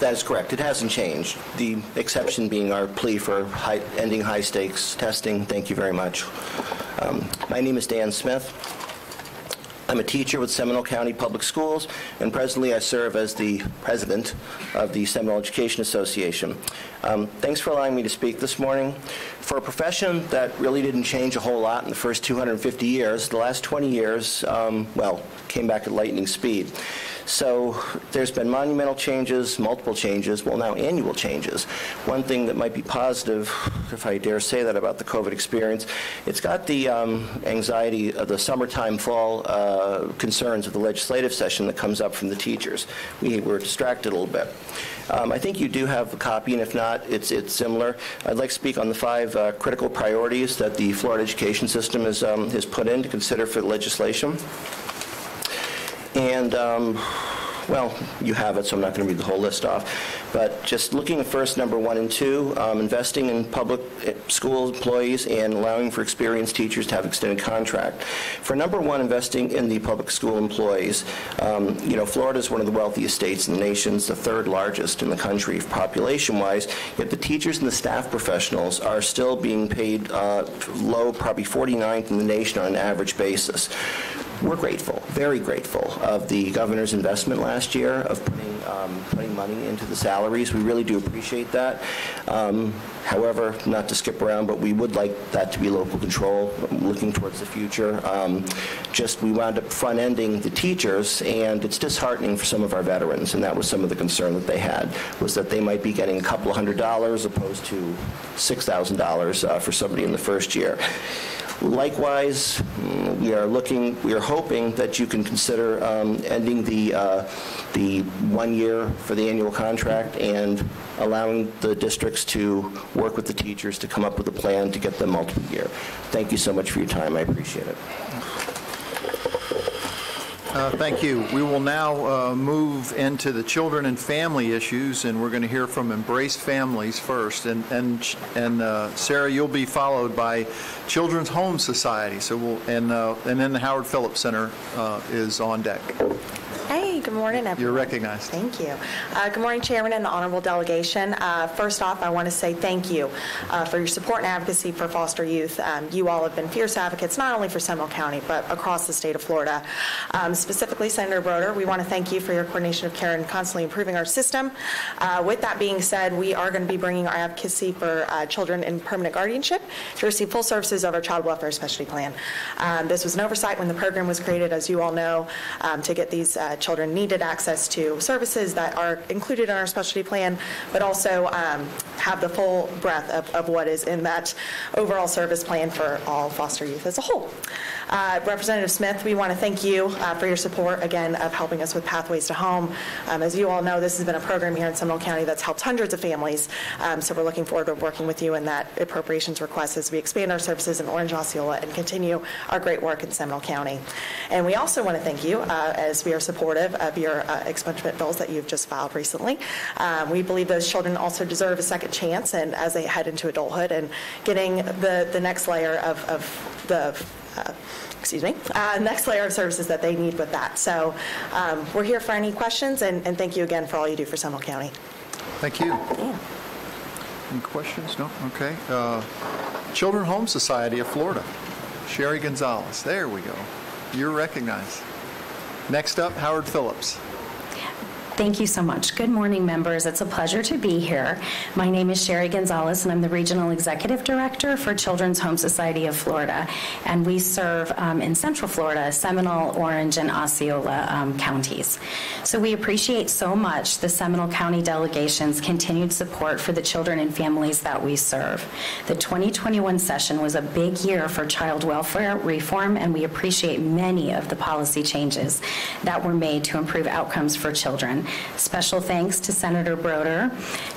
That is correct. It hasn't changed. The exception being our plea for ending high-stakes testing. Thank you very much. My name is Dan Smith. I'm a teacher with Seminole County Public Schools, and presently I serve as the president of the Seminole Education Association. Thanks for allowing me to speak this morning. For a profession that really didn't change a whole lot in the first 250 years, the last 20 years, well, came back at lightning speed. So there's been monumental changes, multiple changes, well, now annual changes. One thing that might be positive, if I dare say that about the COVID experience, it's got the anxiety of the summertime, fall concerns of the legislative session that comes up from the teachers. We were distracted a little bit. I think you do have a copy, and if not, it's similar. I'd like to speak on the 5 critical priorities that the Florida education system has put in to consider for legislation. And, well, you have it, so I'm not going to read the whole list off. But just looking at first, number 1 and 2, investing in public school employees and allowing for experienced teachers to have extended contract. For number 1, investing in the public school employees, Florida is one of the wealthiest states in the nation, it's the 3rd largest in the country population-wise, yet the teachers and the staff professionals are still being paid low, probably 49th in the nation on an average basis. We're grateful, very grateful, of the governor's investment last year of putting money into the salaries. We really do appreciate that. However, not to skip around, but we would like that to be local control, looking towards the future. We wound up front-ending the teachers, and it's disheartening for some of our veterans, and that was some of the concern that they had, was that they might be getting a couple of $100 opposed to $6,000 for somebody in the first year. Likewise, we are hoping that you can consider ending the 1 year for the annual contract and allowing the districts to work with the teachers to come up with a plan to get them multiple year. Thank you so much for your time. I appreciate it. Thank you. We will now move into the children and family issues, and we're going to hear from Embrace Families first. And Sarah, you'll be followed by Children's Home Society. So and then the Howard Phillips Center is on deck. Hey, good morning, everyone. You're recognized. Thank you. Good morning, Chairman and the Honorable Delegation. First off, I want to say thank you for your support and advocacy for foster youth. You all have been fierce advocates, not only for Seminole County, but across the state of Florida. Specifically, Senator Broder, we want to thank you for your coordination of care and constantly improving our system. With that being said, we are going to be bringing our advocacy for children in permanent guardianship to receive full services of our Child Welfare Specialty Plan. This was an oversight when the program was created, as you all know, to get these children needed access to services that are included in our specialty plan, but also have the full breadth of what is in that overall service plan for all foster youth as a whole. Representative Smith, we want to thank you for your support, again, of helping us with Pathways to Home. As you all know, this has been a program here in Seminole County that's helped hundreds of families, so we're looking forward to working with you in that appropriations request as we expand our services in Orange, Osceola, and continue our great work in Seminole County. And we also want to thank you, as we are supportive of your expungement bills that you've just filed recently. We believe those children also deserve a second chance, and as they head into adulthood and getting the next layer of the next layer of services that they need with that. So we're here for any questions, and thank you again for all you do for Seminole County. Thank you. Yeah. Any questions? No? Okay. Children Home Society of Florida. Sherry Gonzalez. There we go. You're recognized. Next up, Howard Phillips. Thank you so much. Good morning, members. It's a pleasure to be here. My name is Sherry Gonzalez, and I'm the Regional Executive Director for Children's Home Society of Florida. And we serve in Central Florida, Seminole, Orange, and Osceola counties. So we appreciate so much the Seminole County delegation's continued support for the children and families that we serve. The 2021 session was a big year for child welfare reform, and we appreciate many of the policy changes that were made to improve outcomes for children. Special thanks to Senator Broder,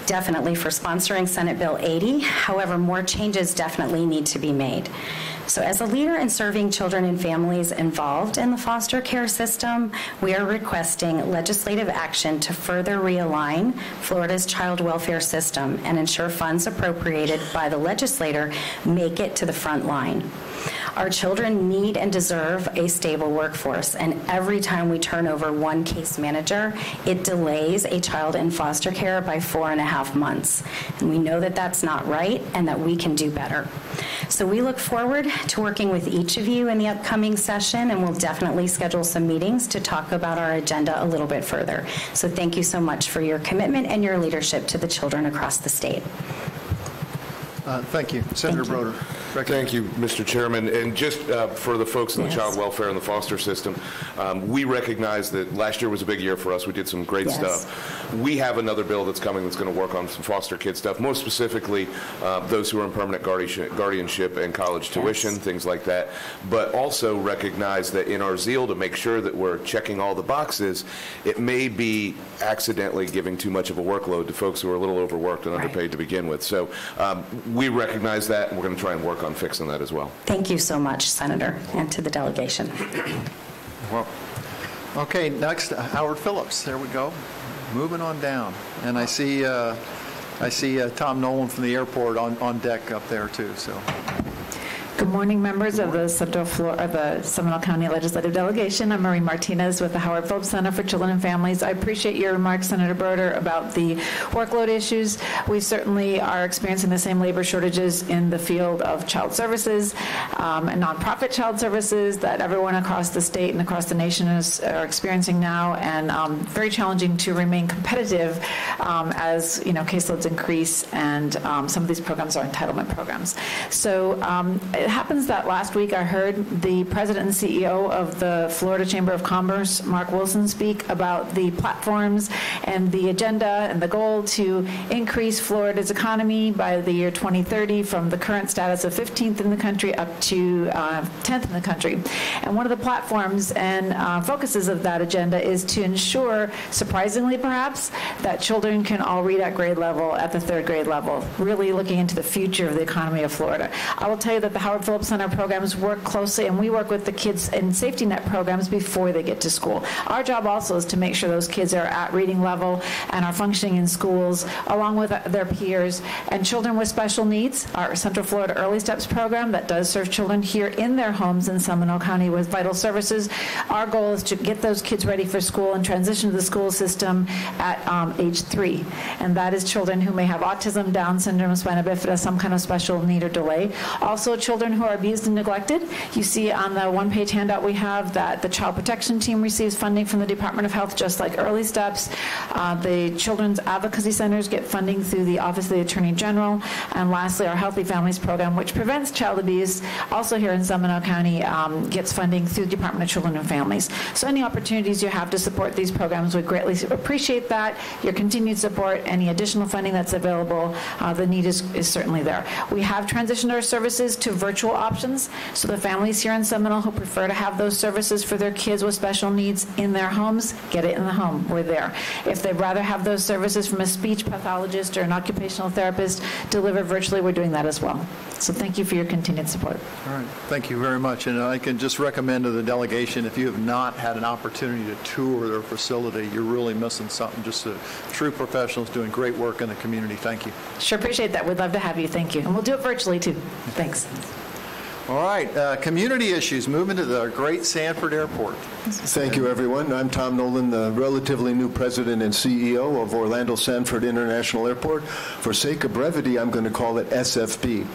definitely for sponsoring Senate Bill 80. However, more changes definitely need to be made. So as a leader in serving children and families involved in the foster care system, we are requesting legislative action to further realign Florida's child welfare system and ensure funds appropriated by the legislator make it to the front line. Our children need and deserve a stable workforce, and every time we turn over one case manager, it delays a child in foster care by 4.5 months. And we know that that's not right and that we can do better. So we look forward to working with each of you in the upcoming session, and we'll definitely schedule some meetings to talk about our agenda a little bit further. So thank you so much for your commitment and your leadership to the children across the state. Thank you. Senator Broder. Thank you, Mr. Chairman. And just for the folks in the child welfare and the foster system, we recognize that last year was a big year for us. We did some great stuff. We have another bill that's coming that's going to work on some foster kid stuff, most specifically those who are in permanent guardianship and college tuition, things like that. But also recognize that in our zeal to make sure that we're checking all the boxes, it may be accidentally giving too much of a workload to folks who are a little overworked and underpaid to begin with. So we recognize that, and we're going to try and work on fixing that as well. Thank you so much, Senator, and to the delegation. Well, okay, next, Howard Phillips. There we go. Moving on down. And I see Tom Nolan from the airport on deck up there, too. So. Good morning, members of the Seminole County Legislative Delegation. I'm Marie Martinez with the Howard Phillips Center for Children and Families. I appreciate your remarks, Senator Broder, about the workload issues. We certainly are experiencing the same labor shortages in the field of child services and nonprofit child services that everyone across the state and across the nation are experiencing now, and very challenging to remain competitive as caseloads increase, and some of these programs are entitlement programs. So it happens that last week I heard the president and CEO of the Florida Chamber of Commerce, Mark Wilson, speak about the platforms and the agenda and the goal to increase Florida's economy by the year 2030 from the current status of 15th in the country up to 10th in the country. And one of the platforms and focuses of that agenda is to ensure, surprisingly perhaps, that children can all read at grade level at the 3rd grade level, really looking into the future of the economy of Florida. I will tell you that the Howard Phillips Center programs work closely, and we work with the kids in safety net programs before they get to school. Our job also is to make sure those kids are at reading level and are functioning in schools along with their peers. And children with special needs, our Central Florida Early Steps program that does serve children here in their homes in Seminole County with vital services. Our goal is to get those kids ready for school and transition to the school system at age 3. And that is children who may have autism, Down syndrome, spina bifida, some kind of special need or delay. Also children who are abused and neglected. You see on the one-page handout we have that the Child Protection Team receives funding from the Department of Health, just like Early Steps. The Children's Advocacy Centers get funding through the Office of the Attorney General. And lastly, our Healthy Families program, which prevents child abuse, also here in Seminole County, gets funding through the Department of Children and Families. So any opportunities you have to support these programs, we greatly appreciate that. Your continued support, any additional funding that's available, the need is certainly there. We have transitioned our services to virtual options, so the families here in Seminole who prefer to have those services for their kids with special needs in their homes, get it in the home. We're there. If they'd rather have those services from a speech pathologist or an occupational therapist delivered virtually, we're doing that as well. So thank you for your continued support. All right. Thank you very much. And I can just recommend to the delegation, if you have not had an opportunity to tour their facility, you're really missing something. Just true professionals doing great work in the community. Thank you. Sure, appreciate that. We'd love to have you. Thank you. And we'll do it virtually, too. Thanks. All right, community issues, moving to the great Sanford Airport. Thank you, everyone. I'm Tom Nolan, the relatively new president and CEO of Orlando Sanford International Airport. For sake of brevity, I'm going to call it SFB.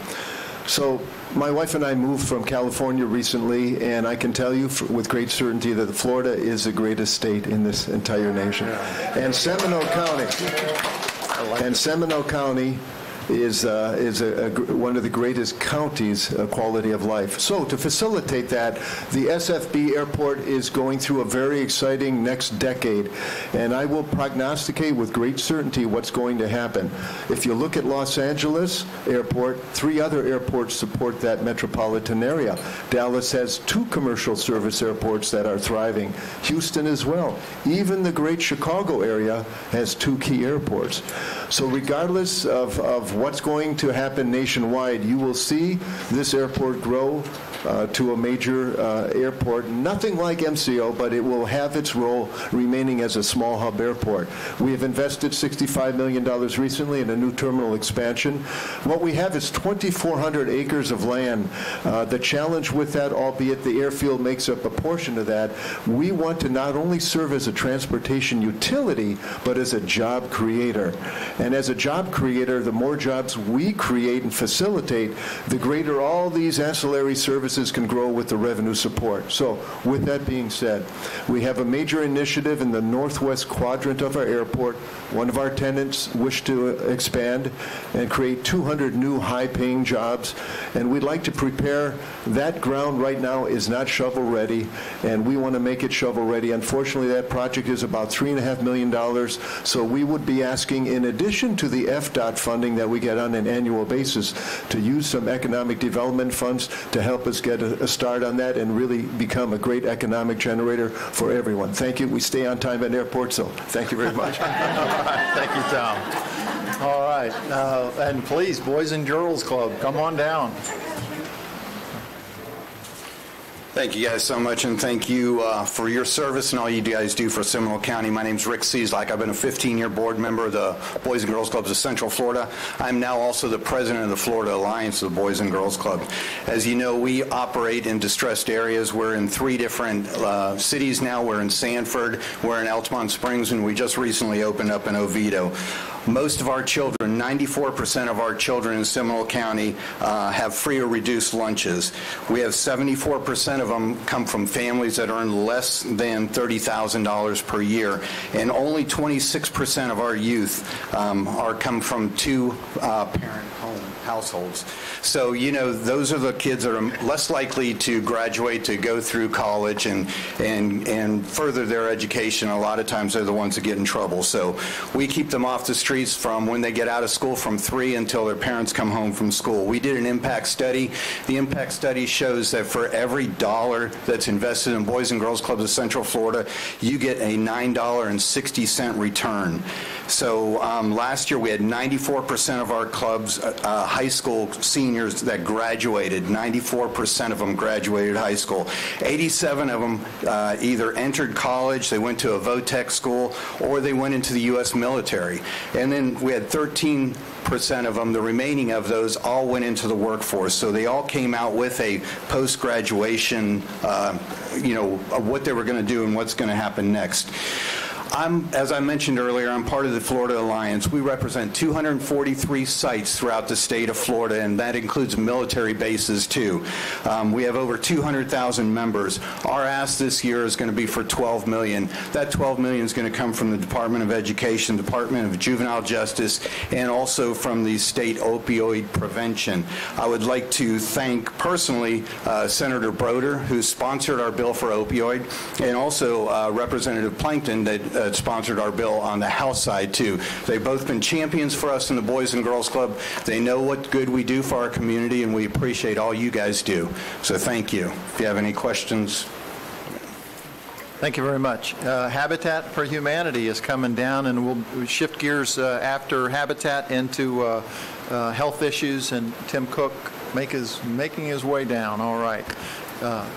So my wife and I moved from California recently, and I can tell you with great certainty that Florida is the greatest state in this entire nation. And Seminole County is one of the greatest counties quality of life. So to facilitate that, the SFB airport is going through a very exciting next decade, and I will prognosticate with great certainty what's going to happen. If you look at Los Angeles Airport, 3 other airports support that metropolitan area. Dallas has 2 commercial service airports that are thriving. Houston as well. Even the great Chicago area has 2 key airports. So regardless of what's going to happen nationwide, you will see this airport grow to a major airport. Nothing like MCO, but it will have its role remaining as a small hub airport. We have invested $65 million recently in a new terminal expansion. What we have is 2,400 acres of land. The challenge with that, albeit the airfield makes up a portion of that, we want to not only serve as a transportation utility, but as a job creator. And as a job creator, the more jobs we create and facilitate, the greater all these ancillary services services can grow with the revenue support. So with that being said, we have a major initiative in the northwest quadrant of our airport. One of our tenants wish to expand and create 200 new high-paying jobs, and we'd like to prepare. That ground right now is not shovel-ready, and we want to make it shovel-ready. Unfortunately, that project is about $3.5 million, so we would be asking, in addition to the FDOT funding that we get on an annual basis, to use some economic development funds to help us get a start on that and really become a great economic generator for everyone. Thank you. We stay on time at airport, so thank you very much. Thank you, Tom. All right. And please, Boys and Girls Club, come on down. Thank you guys so much, and thank you for your service and all you guys do for Seminole County. My name's Rick Cieslak. I've been a 15-year board member of the Boys and Girls Clubs of Central Florida. I'm now also the president of the Florida Alliance of the Boys and Girls Club. As you know, we operate in distressed areas. We're in 3 different cities now. We're in Sanford, we're in Altamont Springs, and we just recently opened up in Oviedo. Most of our children, 94% of our children in Seminole County have free or reduced lunches. We have 74% of them come from families that earn less than $30,000 per year, and only 26% of our youth come from 2-parent households. So, you know, those are the kids that are less likely to graduate, to go through college and further their education. A lot of times they're the ones that get in trouble. So we keep them off the streets from when they get out of school from 3 until their parents come home from school. We did an impact study. The impact study shows that for every dollar that's invested in Boys and Girls Clubs of Central Florida, you get a $9.60 return. So last year we had 94% of our clubs, high school seniors that graduated. 94% of them graduated high school. 87 of them either entered college, they went to a VOTEC school, or they went into the U.S. military. And then we had 13% of them, the remaining of those, all went into the workforce. So they all came out with a post-graduation, of what they were going to do and what's going to happen next. As I mentioned earlier, I'm part of the Florida Alliance. We represent 243 sites throughout the state of Florida, and that includes military bases too. We have over 200,000 members. Our ask this year is going to be for $12 million. That $12 million is going to come from the Department of Education, Department of Juvenile Justice, and also from the state opioid prevention. I would like to thank personally Senator Broder, who sponsored our bill for opioid, and also Representative Plankton that sponsored our bill on the House side too. They've both been champions for us in the Boys and Girls Club. They know what good we do for our community, and we appreciate all you guys do. So thank you. If you have any questions. Thank you very much. Habitat for Humanity is coming down, and we'll shift gears after Habitat into health issues, and Tim Cook making his way down. All right.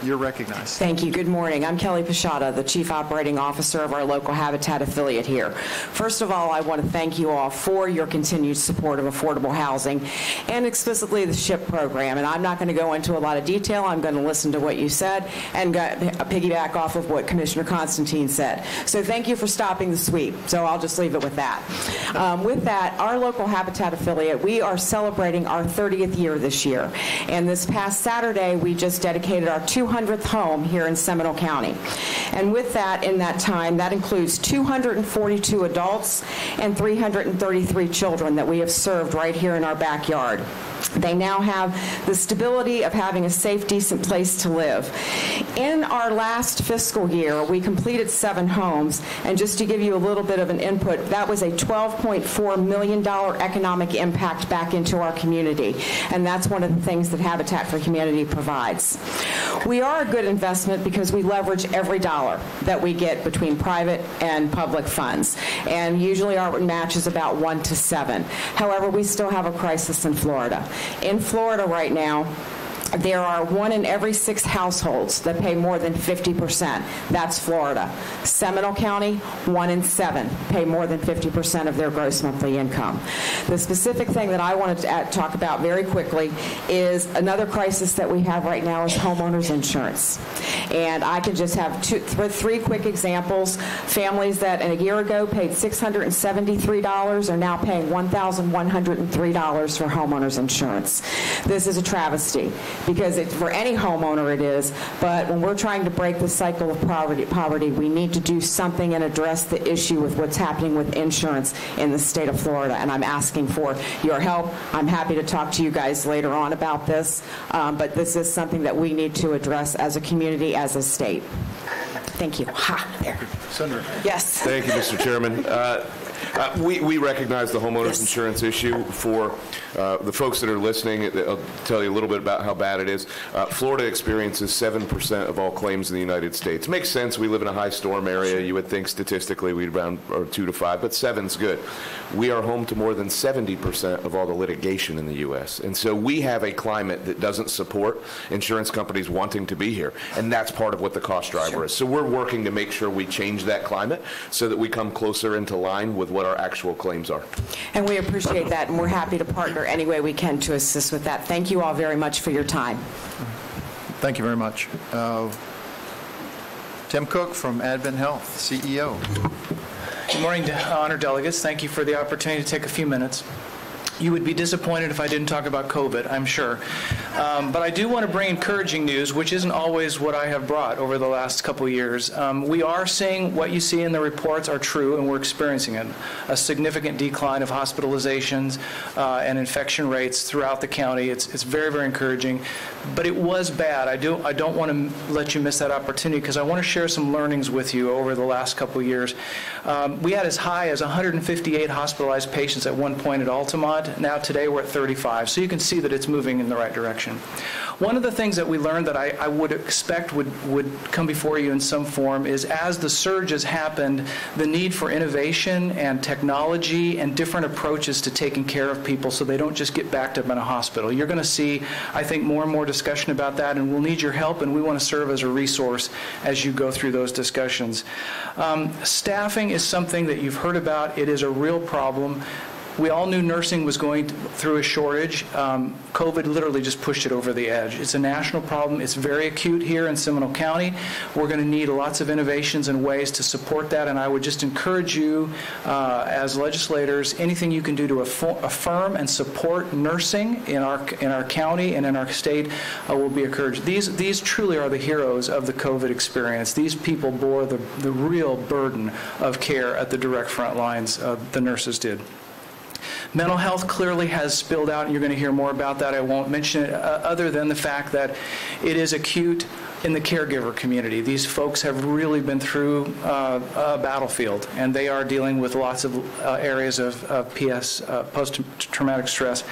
You're recognized. Thank you. Good morning. I'm Kelly Pashada, the Chief Operating Officer of our local Habitat affiliate here. First of all, I want to thank you all for your continued support of affordable housing and explicitly the SHIP program. And I'm not going to go into a lot of detail. I'm going to listen to what you said and piggyback off of what Commissioner Constantine said. So thank you for stopping the sweep. So I'll just leave it with that. With that, our local Habitat affiliate, we are celebrating our 30th year this year. And this past Saturday, we just dedicated our 200th home here in Seminole County. And with that, in that time, that includes 242 adults and 333 children that we have served right here in our backyard. They now have the stability of having a safe, decent place to live. In our last fiscal year, we completed 7 homes, and just to give you a little bit of an input, that was a $12.4 million economic impact back into our community, and that's one of the things that Habitat for Humanity provides. We are a good investment because we leverage every dollar that we get between private and public funds, and usually our match is about 1 to 7. However, we still have a crisis in Florida. In Florida right now, there are 1 in every 6 households that pay more than 50%. That's Florida. Seminole County, 1 in 7 pay more than 50% of their gross monthly income. The specific thing that I wanted to talk about very quickly is another crisis that we have right now is homeowners insurance. And I can just have 3 quick examples. Families that a year ago paid $673 are now paying $1,103 for homeowners insurance. This is a travesty. because for any homeowner it is, but when we're trying to break the cycle of poverty, we need to do something and address the issue with what's happening with insurance in the state of Florida, and I'm asking for your help. I'm happy to talk to you guys later on about this, but this is something that we need to address as a community, as a state. Thank you. There. Senator. Yes. Thank you, Mr. Chairman. We recognize the homeowners insurance issue. For the folks that are listening, I'll tell you a little bit about how bad it is. Florida experiences 7% of all claims in the United States. Makes sense. We live in a high storm area. You would think statistically we'd around 2 to 5, but 7's good. We are home to more than 70% of all the litigation in the U.S. And so we have a climate that doesn't support insurance companies wanting to be here. And that's part of what the cost driver is. So we're working to make sure we change that climate so that we come closer into line with what our actual claims are. And we appreciate that, and we're happy to partner any way we can to assist with that. Thank you all very much for your time. Thank you very much. Tim Cook from Advent Health, CEO. Good morning, honored delegates. Thank you for the opportunity to take a few minutes. You would be disappointed if I didn't talk about COVID, I'm sure. But I do want to bring encouraging news, which isn't always what I have brought over the last couple of years. We are seeing what you see in the reports are true, and we're experiencing it. A significant decline of hospitalizations and infection rates throughout the county. It's very, very encouraging. But it was bad. I don't want to let you miss that opportunity because I want to share some learnings with you over the last couple of years. We had as high as 158 hospitalized patients at one point at Altamont. Now today we're at 35, so you can see that it's moving in the right direction. One of the things that we learned that I would expect would come before you in some form is as the surge has happened, the need for innovation and technology and different approaches to taking care of people so they don't just get backed up in a hospital. You're going to see, I think, more and more discussion about that, and we'll need your help, and we want to serve as a resource as you go through those discussions. Staffing is something that you've heard about. It is a real problem. We all knew nursing was going through a shortage. COVID literally just pushed it over the edge. It's a national problem. It's very acute here in Seminole County. We're going to need lots of innovations and ways to support that, and I would just encourage you as legislators, anything you can do to affirm and support nursing in our county and in our state will be encouraged. These truly are the heroes of the COVID experience. These people bore the real burden of care at the direct front lines. The nurses did. Mental health clearly has spilled out, and you're going to hear more about that. I won't mention it other than the fact that it is acute in the caregiver community. These folks have really been through a battlefield, and they are dealing with lots of areas of PS, post-traumatic stress.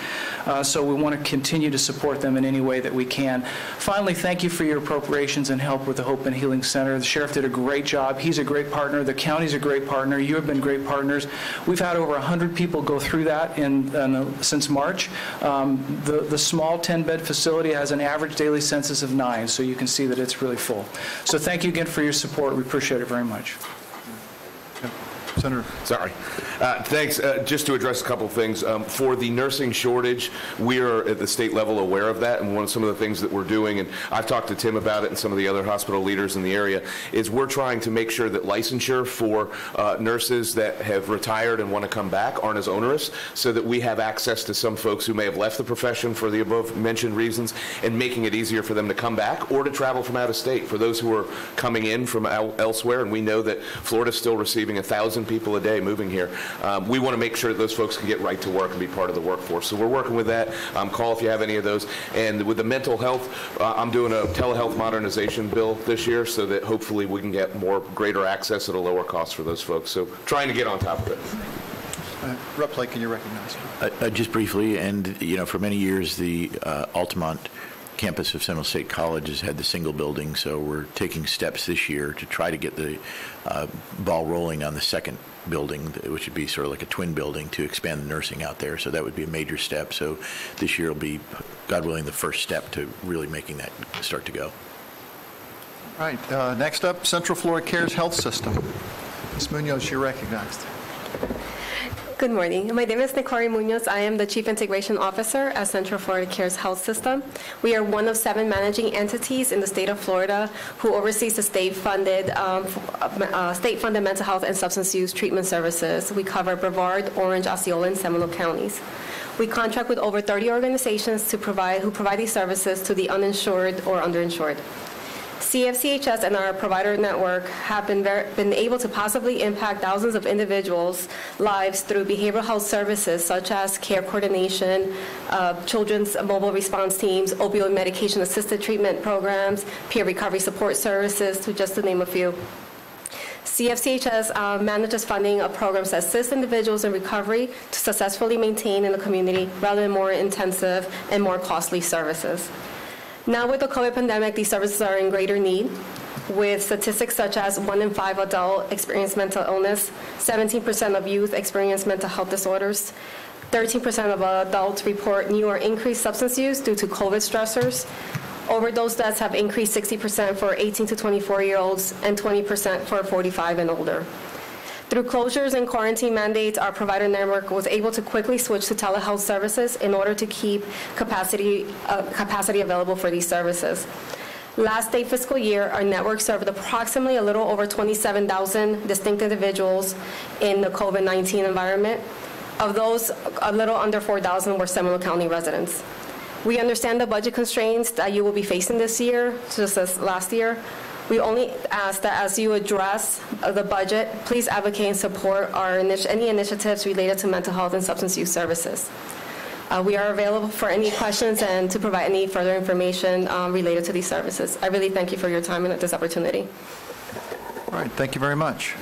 So we want to continue to support them in any way that we can. Finally, thank you for your appropriations and help with the Hope and Healing Center. The sheriff did a great job. He's a great partner. The county's a great partner. You have been great partners. We've had over 100 people go through that since March. The small 10-bed facility has an average daily census of 9, so you can see that it's really full. So thank you again for your support. We appreciate it very much. Senator. Sorry. Thanks. Just to address a couple of things. For the nursing shortage, we are at the state level aware of that, and some of the things that we're doing, and I've talked to Tim about it and some of the other hospital leaders in the area, is we're trying to make sure that licensure for nurses that have retired and want to come back aren't as onerous, so that we have access to some folks who may have left the profession for the above mentioned reasons, and making it easier for them to come back or to travel from out of state. For those who are coming in from elsewhere, and we know that Florida's still receiving 1,000 people a day moving here, we want to make sure that those folks can get right to work and be part of the workforce. So we're working with that. Call if you have any of those. And with the mental health, I'm doing a telehealth modernization bill this year so that hopefully we can get greater access at a lower cost for those folks. So trying to get on top of it. Rep. Plake, can you recognize? Just briefly, and for many years the Altamont campus of Seminole State College has had the single building, so we're taking steps this year to try to get the ball rolling on the second building, which would be sort of like a twin building, to expand the nursing out there. So that would be a major step. So this year will be, God willing, the first step to really making that start to go. All right. Next up, Central Florida Cares Health System. Ms. Munoz, you're recognized. Good morning. My name is Nicori Munoz. I am the Chief Integration Officer at Central Florida Cares Health System. We are one of 7 managing entities in the state of Florida who oversees the state-funded mental health and substance use treatment services. We cover Brevard, Orange, Osceola, and Seminole counties. We contract with over 30 organizations who provide these services to the uninsured or underinsured. CFCHS and our provider network have been able to positively impact thousands of individuals' lives through behavioral health services such as care coordination, children's mobile response teams, opioid medication-assisted treatment programs, peer recovery support services, to name a few. CFCHS manages funding of programs that assist individuals in recovery to successfully maintain in the community rather than more intensive and more costly services. Now with the COVID pandemic, these services are in greater need, with statistics such as 1 in 5 adults experience mental illness, 17% of youth experience mental health disorders, 13% of adults report new or increased substance use due to COVID stressors. Overdose deaths have increased 60% for 18 to 24-year-olds and 20% for 45 and older. Through closures and quarantine mandates, our provider network was able to quickly switch to telehealth services in order to keep capacity available for these services. Last state fiscal year, our network served approximately a little over 27,000 distinct individuals in the COVID-19 environment. Of those, a little under 4,000 were Seminole County residents. We understand the budget constraints that you will be facing this year, just as last year. We only ask that as you address the budget, please advocate and support any initiatives related to mental health and substance use services. We are available for any questions and to provide any further information related to these services. I really thank you for your time and this opportunity. All right, thank you very much.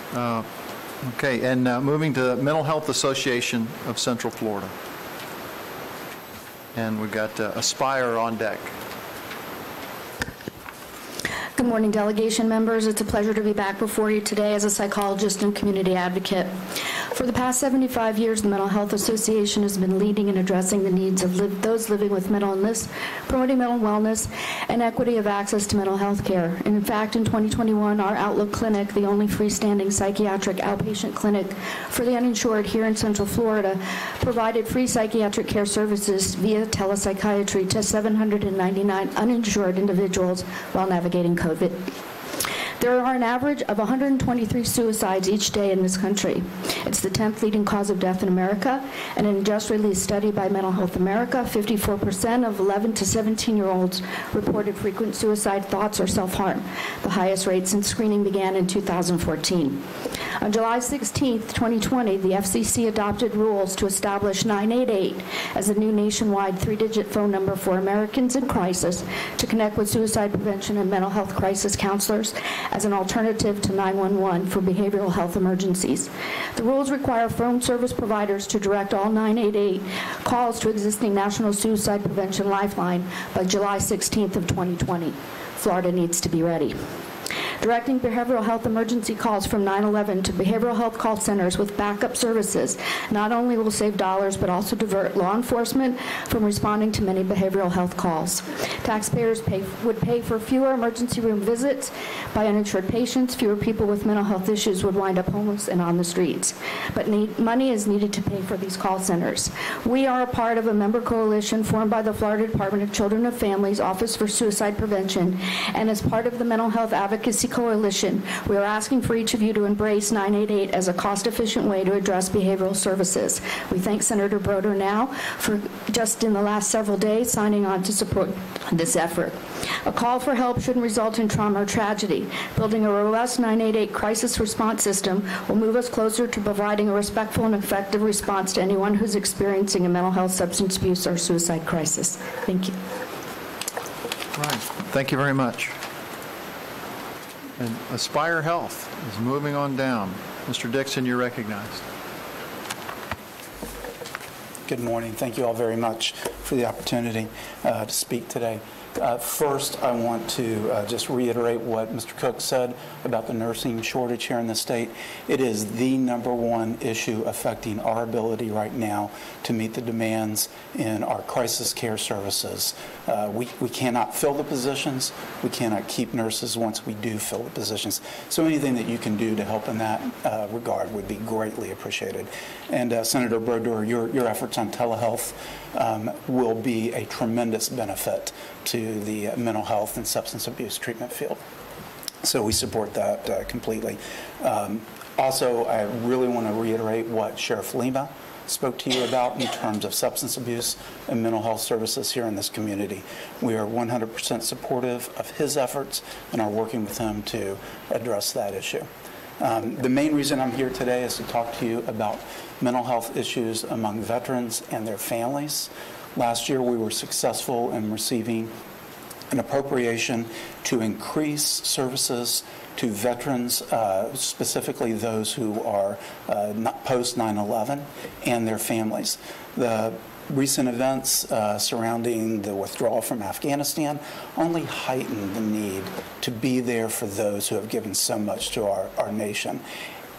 Okay, and moving to the Mental Health Association of Central Florida. And we've got Aspire on deck. Good morning, delegation members. It's a pleasure to be back before you today as a psychologist and community advocate. For the past 75 years, the Mental Health Association has been leading in addressing the needs of those living with mental illness, promoting mental wellness, and equity of access to mental health care. And in fact, in 2021, our Outlook Clinic, the only freestanding psychiatric outpatient clinic for the uninsured here in Central Florida, provided free psychiatric care services via telepsychiatry to 799 uninsured individuals while navigating COVID. There are an average of 123 suicides each day in this country. It's the 10th leading cause of death in America, and in a just-released study by Mental Health America, 54% of 11 to 17-year-olds reported frequent suicide thoughts or self-harm, the highest rate since screening began in 2014. On July 16, 2020, the FCC adopted rules to establish 988 as a new nationwide 3-digit phone number for Americans in crisis to connect with suicide prevention and mental health crisis counselors as an alternative to 911 for behavioral health emergencies. The rules require phone service providers to direct all 988 calls to existing National Suicide Prevention Lifeline by July 16th of 2020. Florida needs to be ready. Directing behavioral health emergency calls from 911 to behavioral health call centers with backup services not only will save dollars, but also divert law enforcement from responding to many behavioral health calls. Taxpayers would pay for fewer emergency room visits by uninsured patients. Fewer people with mental health issues would wind up homeless and on the streets. But money is needed to pay for these call centers. We are a part of a member coalition formed by the Florida Department of Children and Families Office for Suicide Prevention, and as part of the Mental Health Advocacy Coalition, we are asking for each of you to embrace 988 as a cost-efficient way to address behavioral services. We thank Senator Broder now for just in the last several days signing on to support this effort. A call for help shouldn't result in trauma or tragedy. Building a robust 988 crisis response system will move us closer to providing a respectful and effective response to anyone who's experiencing a mental health, substance abuse, or suicide crisis. Thank you. All right. Thank you very much. And Aspire Health is moving on down. Mr. Dixon, you're recognized. Good morning. Thank you all very much for the opportunity to speak today. First, I want to just reiterate what Mr. Cook said about the nursing shortage here in the state. It is the #1 issue affecting our ability right now to meet the demands in our crisis care services. We cannot fill the positions. We cannot keep nurses once we do fill the positions. So anything that you can do to help in that regard would be greatly appreciated. And Senator Brodeur, your efforts on telehealth will be a tremendous benefit to the mental health and substance abuse treatment field. So we support that completely. Also, I really want to reiterate what Sheriff Lima spoke to you about in terms of substance abuse and mental health services here in this community. We are 100% supportive of his efforts and are working with him to address that issue. The main reason I'm here today is to talk to you about mental health issues among veterans and their families. Last year, we were successful in receiving an appropriation to increase services to veterans, specifically those who are post 9/11 and their families. The recent events surrounding the withdrawal from Afghanistan only heighten the need to be there for those who have given so much to our nation.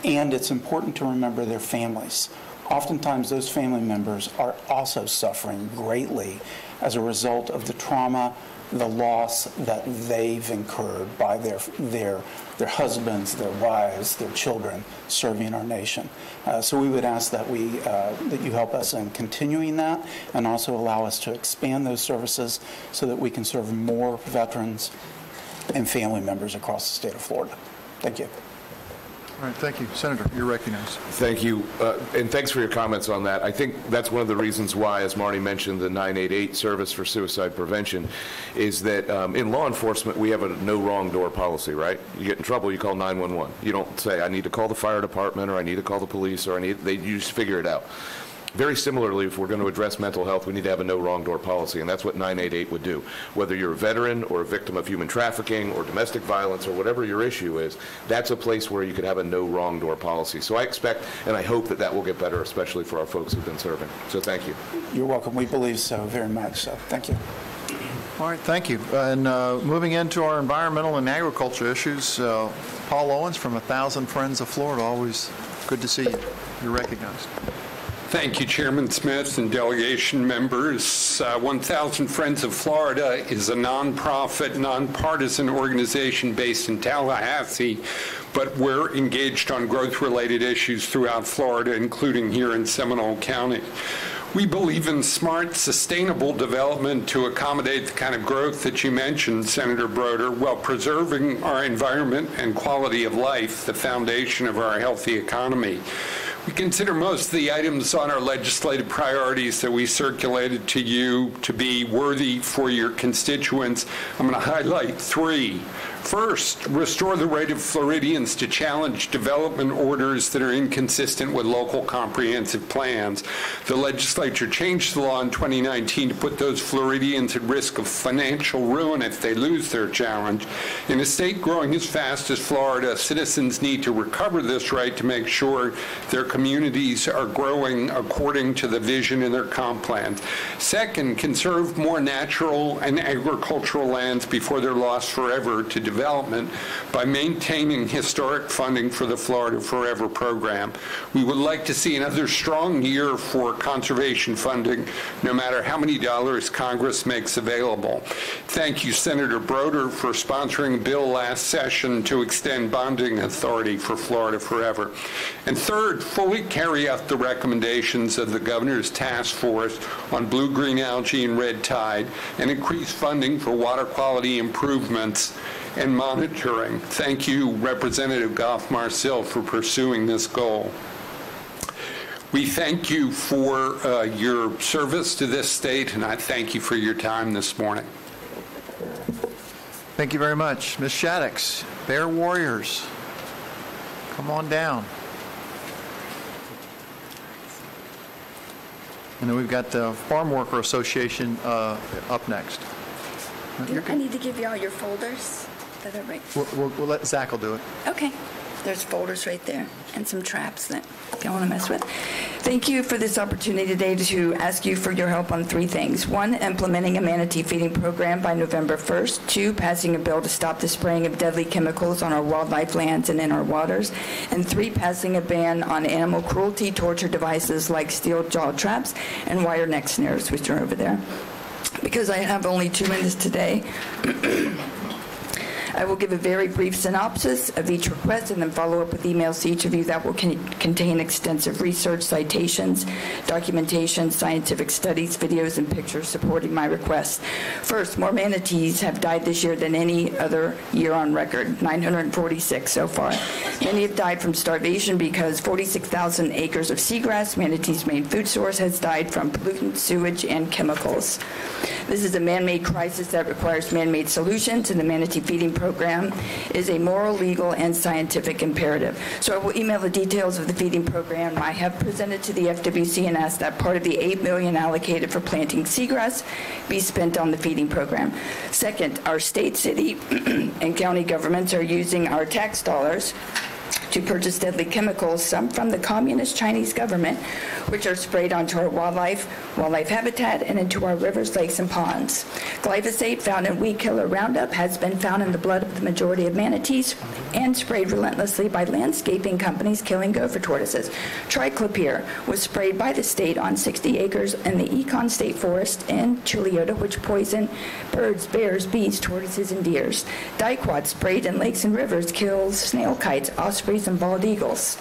And it's important to remember their families. Oftentimes, those family members are also suffering greatly as a result of the trauma, the loss that they've incurred by their husbands, their wives, their children serving our nation. So we would ask that that you help us in continuing that and also allow us to expand those services so that we can serve more veterans and family members across the state of Florida. Thank you. All right, thank you. Senator, you're recognized. Thank you, and thanks for your comments on that. I think that's one of the reasons why, as Marty mentioned, the 988 service for suicide prevention is that in law enforcement, we have a no wrong door policy, right? You get in trouble, you call 911. You don't say, I need to call the fire department, or I need to call the police, or you just figure it out. Very similarly, if we're going to address mental health, we need to have a no wrong door policy, and that's what 988 would do. Whether you're a veteran or a victim of human trafficking or domestic violence or whatever your issue is, that's a place where you could have a no wrong door policy. So I expect and I hope that that will get better, especially for our folks who've been serving. So thank you. You're welcome. We believe so very much. So thank you. All right, thank you. And moving into our environmental and agriculture issues, Paul Owens from 1,000 Friends of Florida. Always good to see you. You're recognized. Thank you, Chairman Smith and delegation members. 1,000 Friends of Florida is a nonprofit, nonpartisan organization based in Tallahassee, but we're engaged on growth-related issues throughout Florida, including here in Seminole County. We believe in smart, sustainable development to accommodate the kind of growth that you mentioned, Senator Broder, while preserving our environment and quality of life, the foundation of our healthy economy. We consider most of the items on our legislative priorities that we circulated to you to be worthy for your constituents. I'm going to highlight three. First, restore the right of Floridians to challenge development orders that are inconsistent with local comprehensive plans. The legislature changed the law in 2019 to put those Floridians at risk of financial ruin if they lose their challenge. In a state growing as fast as Florida, citizens need to recover this right to make sure their communities are growing according to the vision in their comp plans. Second, conserve more natural and agricultural lands before they're lost forever to development by maintaining historic funding for the Florida Forever program. We would like to see another strong year for conservation funding, no matter how many dollars Congress makes available. Thank you, Senator Broder, for sponsoring a bill last session to extend bonding authority for Florida Forever. And third, fully carry out the recommendations of the Governor's Task Force on blue-green algae and red tide and increase funding for water quality improvements and monitoring. Thank you, Representative Goff-Marcil, for pursuing this goal. We thank you for your service to this state, and I thank you for your time this morning. Thank you very much. Ms. Shaddix, Bear Warriors, come on down. And then we've got the Farmworker Association up next. I need to give you all your folders that are right. We'll let Zach will do it. Okay. There's folders right there and some traps that you don't want to mess with. Thank you for this opportunity today to ask you for your help on three things. One, implementing a manatee feeding program by November 1st. Two, passing a bill to stop the spraying of deadly chemicals on our wildlife lands and in our waters. And three, passing a ban on animal cruelty torture devices like steel jaw traps and wire neck snares, which are over there. Because I have only 2 minutes today, I will give a very brief synopsis of each request and then follow up with emails to each of you that will contain extensive research, citations, documentation, scientific studies, videos, and pictures supporting my request. First, more manatees have died this year than any other year on record, 946 so far. Many have died from starvation because 46,000 acres of seagrass, manatees' main food source, has died from pollutants, sewage, and chemicals. This is a man-made crisis that requires man-made solutions, and the manatee feeding program is a moral, legal, and scientific imperative. So I will email the details of the feeding program I have presented to the FWC and ask that part of the $8 million allocated for planting seagrass be spent on the feeding program. Second, our state, city, and county governments are using our tax dollars to purchase deadly chemicals, some from the communist Chinese government, which are sprayed onto our wildlife habitat, and into our rivers, lakes, and ponds. Glyphosate, found in weed killer Roundup, has been found in the blood of the majority of manatees and sprayed relentlessly by landscaping companies killing gopher tortoises. Triclopyr was sprayed by the state on 60 acres in the Econ State Forest in Chiliota, which poison birds, bears, bees, tortoises, and deers. Diquat, sprayed in lakes and rivers, kills snail kites, ospreys, and bald eagles.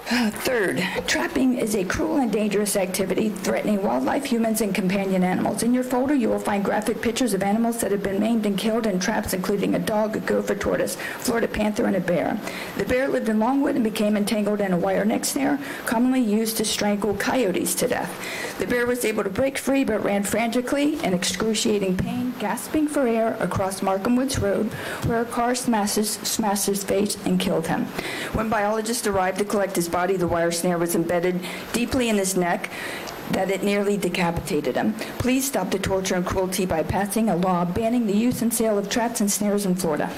Third, trapping is a cruel and dangerous activity threatening wildlife, humans, and companion animals. In your folder, you will find graphic pictures of animals that have been maimed and killed in traps, including a dog, a gopher tortoise, Florida panther, and a bear. The bear lived in Longwood and became entangled in a wire neck snare, commonly used to strangle coyotes to death. The bear was able to break free but ran frantically in excruciating pain, gasping for air across Markham Woods Road, where a car smashed his face and killed him. When biologists arrived to collect his body, the wire snare was embedded deeply in his neck that it nearly decapitated him. Please stop the torture and cruelty by passing a law banning the use and sale of traps and snares in Florida.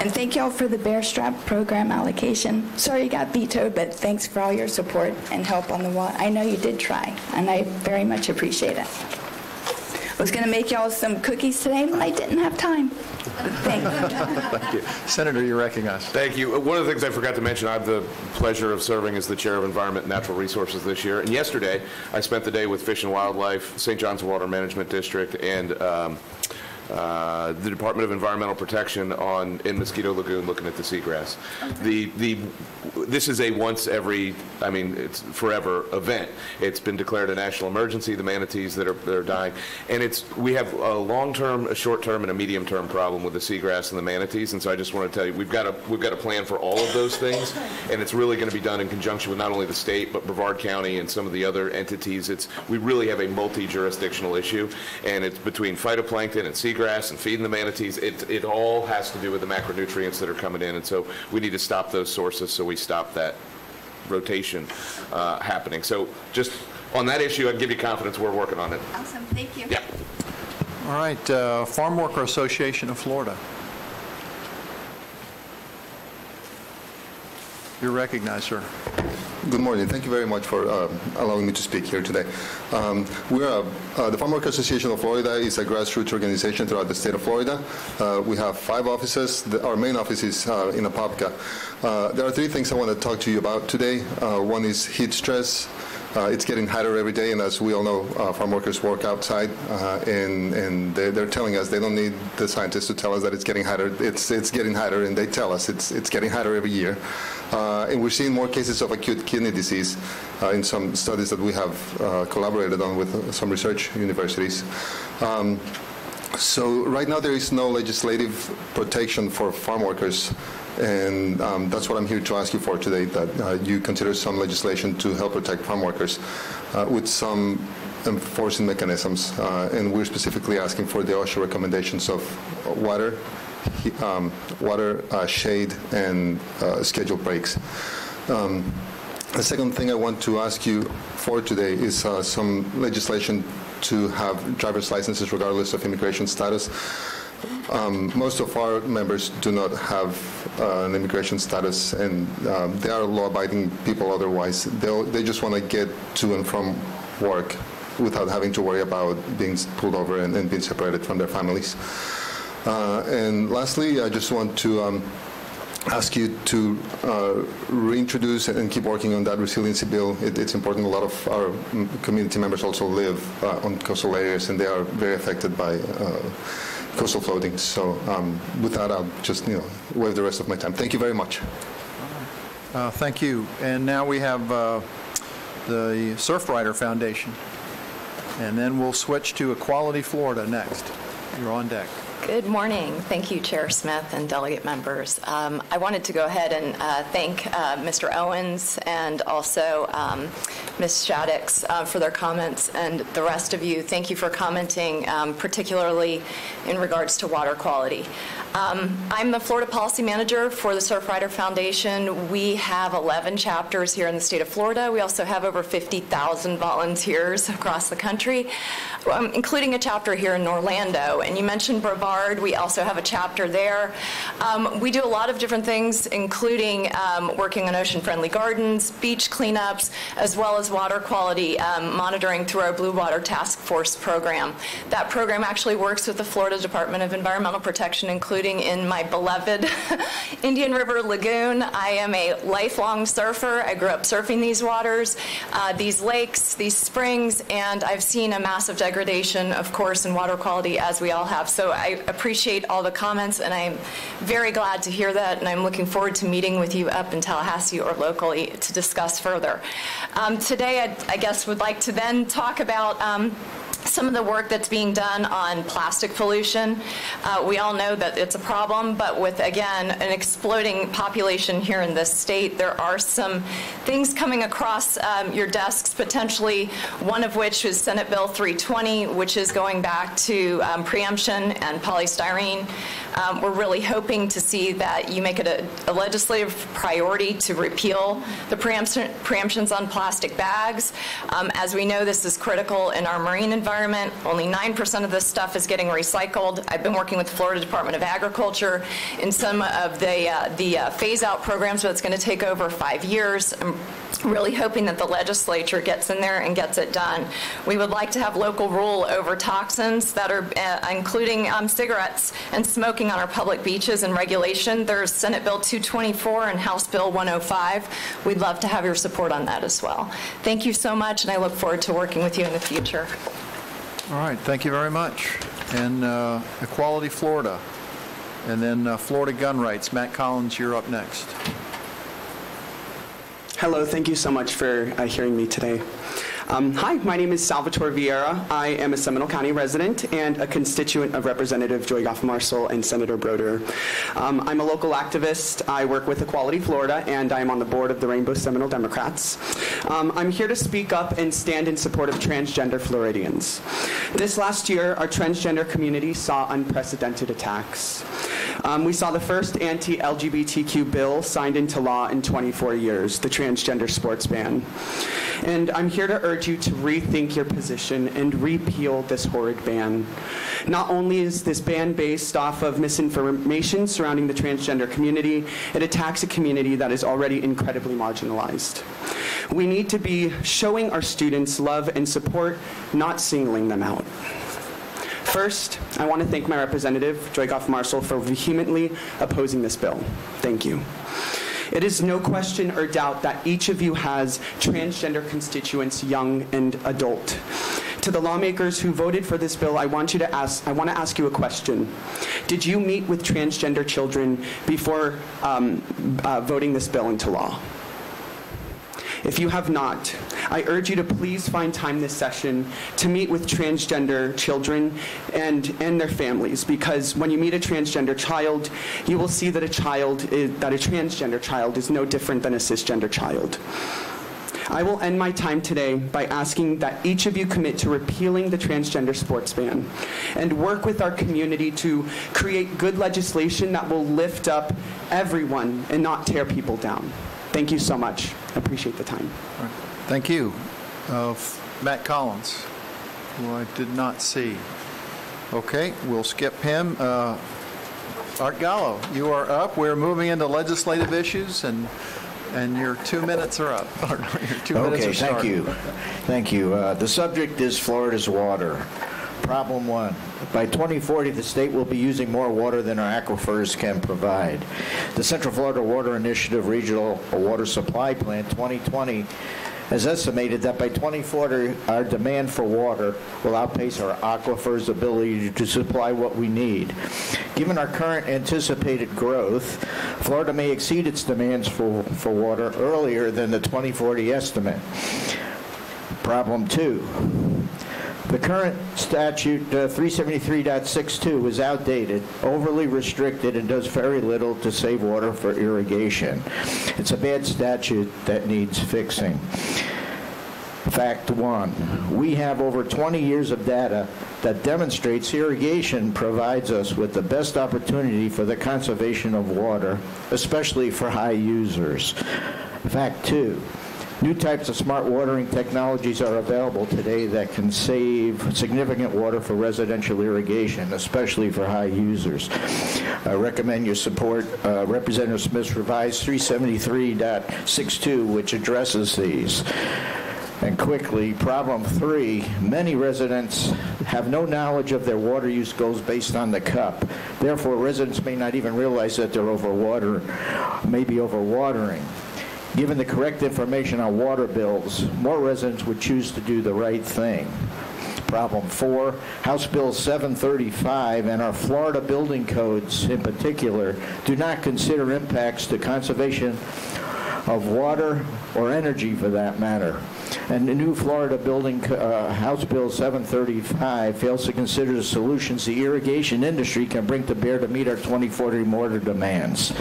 And thank y'all for the bear strap program allocation. Sorry you got vetoed, but thanks for all your support and help on the wall. I know you did try, and I very much appreciate it. I was going to make y'all some cookies today, but I didn't have time. Thank you. Thank you. Senator, you're recognized. Thank you. One of the things I forgot to mention, I have the pleasure of serving as the Chair of Environment and Natural Resources this year. And yesterday, I spent the day with Fish and Wildlife, St. John's Water Management District, and the Department of Environmental Protection in Mosquito Lagoon looking at the seagrass. This is a once every, it's forever event. It's been declared a national emergency, the manatees that are dying. And we have a long-term, a short-term, and a medium-term problem with the seagrass and the manatees. And so I just want to tell you, we've got a plan for all of those things. And it's really going to be done in conjunction with not only the state, but Brevard County and some of the other entities. We really have a multi-jurisdictional issue. And it's between phytoplankton and seagrass and feeding the manatees. It all has to do with the macronutrients that are coming in, and so we need to stop those sources so we stop that rotation happening. So just on that issue, I can give you confidence we're working on it. Awesome. Thank you. Yeah. All right. Farmworker Association of Florida. You're recognized, sir. Good morning. Thank you very much for allowing me to speak here today. The Farmworker Association of Florida is a grassroots organization throughout the state of Florida. We have 5 offices. Our main office is in Apopka. There are 3 things I want to talk to you about today. One is heat stress. It's getting hotter every day, and as we all know, farm workers work outside, and they're telling us they don't need the scientists to tell us that it's getting hotter. It's getting hotter, and they tell us it's getting hotter every year. And we're seeing more cases of acute kidney disease in some studies that we have collaborated on with some research universities. So right now there is no legislative protection for farm workers, and that's what I'm here to ask you for today, that you consider some legislation to help protect farm workers with some enforcing mechanisms. And we're specifically asking for the OSHA recommendations of water, shade, and scheduled breaks. The second thing I want to ask you for today is some legislation to have driver's licenses regardless of immigration status. Most of our members do not have an immigration status, and they are law-abiding people otherwise. They just want to get to and from work without having to worry about being pulled over and being separated from their families. And lastly, I just want to ask you to reintroduce and keep working on that resiliency bill. It's important. A lot of our community members also live on coastal areas, and they are very affected by coastal flooding. So with that, I'll just waive the rest of my time. Thank you very much. Thank you. And now we have the Surfrider Foundation. And then we'll switch to Equality Florida next. You're on deck. Good morning. Thank you, Chair Smith and delegate members. I wanted to go ahead and thank Mr. Owens and also Ms. Shaddix for their comments, and the rest of you, thank you for commenting, particularly in regards to water quality. I'm the Florida Policy Manager for the Surfrider Foundation. We have 11 chapters here in the state of Florida. We also have over 50,000 volunteers across the country, including a chapter here in Orlando. And you mentioned Brevard. We also have a chapter there. We do a lot of different things, including working on ocean-friendly gardens, beach cleanups, as well as water quality monitoring through our Blue Water Task Force program. That program actually works with the Florida Department of Environmental Protection, including in my beloved Indian River Lagoon. I am a lifelong surfer. I grew up surfing these waters, these lakes, these springs, and I've seen a massive degradation, of course, in water quality, as we all have. So I appreciate all the comments, and I'm very glad to hear that, and I'm looking forward to meeting with you up in Tallahassee or locally to discuss further. Today, I guess would like to then talk about some of the work that's being done on plastic pollution. We all know that it's a problem, but with, again, an exploding population here in this state, there are some things coming across your desks, potentially one of which is Senate Bill 320, which is going back to preemption and polystyrene. We're really hoping to see that you make it a legislative priority to repeal the preemptions on plastic bags. As we know, this is critical in our marine environment. Only 9% of this stuff is getting recycled. I've been working with the Florida Department of Agriculture in some of the phase-out programs, but it's going to take over 5 years. I'm really hoping that the legislature gets in there and gets it done. We would like to have local rule over toxins that are including cigarettes and smoking on our public beaches and regulation. There's Senate Bill 224 and House Bill 105. We'd love to have your support on that as well. Thank you so much, and I look forward to working with you in the future. All right, thank you very much. And Equality Florida, and then Florida Gun Rights. Matt Collins, you're up next. Hello, thank you so much for hearing me today. Hi, my name is Salvatore Vieira. I am a Seminole County resident and a constituent of Representative Joy Goff-Marcel and Senator Broder. I'm a local activist. I work with Equality Florida, and I am on the board of the Rainbow Seminole Democrats. I'm here to speak up and stand in support of transgender Floridians. This last year, our transgender community saw unprecedented attacks. We saw the first anti-LGBTQ bill signed into law in 24 years, the transgender sports ban. And I'm here to urge you to rethink your position and repeal this horrid ban. Not only is this ban based off of misinformation surrounding the transgender community, it attacks a community that is already incredibly marginalized. We need to be showing our students love and support, not singling them out. First, I want to thank my representative, Joy Goff-Marcel, for vehemently opposing this bill. Thank you. It is no question or doubt that each of you has transgender constituents, young and adult. To the lawmakers who voted for this bill, I want to ask you a question. Did you meet with transgender children before voting this bill into law? If you have not, I urge you to please find time this session to meet with transgender children and their families, because when you meet a transgender child, you will see that a transgender child is no different than a cisgender child. I will end my time today by asking that each of you commit to repealing the transgender sports ban and work with our community to create good legislation that will lift up everyone and not tear people down. Thank you so much. I appreciate the time. Thank you. Matt Collins, who I did not see. Okay, we'll skip him. Art Gallo, you are up. We're moving into legislative issues, and your 2 minutes are up. Your 2 minutes are starting. Thank you. The subject is Florida's water. Problem 1. By 2040, the state will be using more water than our aquifers can provide. The Central Florida Water Initiative Regional Water Supply Plan 2020 has estimated that by 2040, our demand for water will outpace our aquifers' ability to supply what we need. Given our current anticipated growth, Florida may exceed its demands for water earlier than the 2040 estimate. Problem 2. The current statute 373.62 is outdated, overly restricted, and does very little to save water for irrigation. It's a bad statute that needs fixing. Fact 1, we have over 20 years of data that demonstrates irrigation provides us with the best opportunity for the conservation of water, especially for high users. Fact 2, new types of smart watering technologies are available today that can save significant water for residential irrigation, especially for high users. I recommend you support Representative Smith's revised 373.62, which addresses these. And quickly, problem 3, many residents have no knowledge of their water use goals based on the cup. Therefore, residents may not even realize that they're maybe overwatering. Given the correct information on water bills, more residents would choose to do the right thing. Problem 4, House Bill 735 and our Florida building codes in particular do not consider impacts to conservation of water or energy for that matter. And the new Florida building House Bill 735 fails to consider the solutions the irrigation industry can bring to bear to meet our 2040 water demands.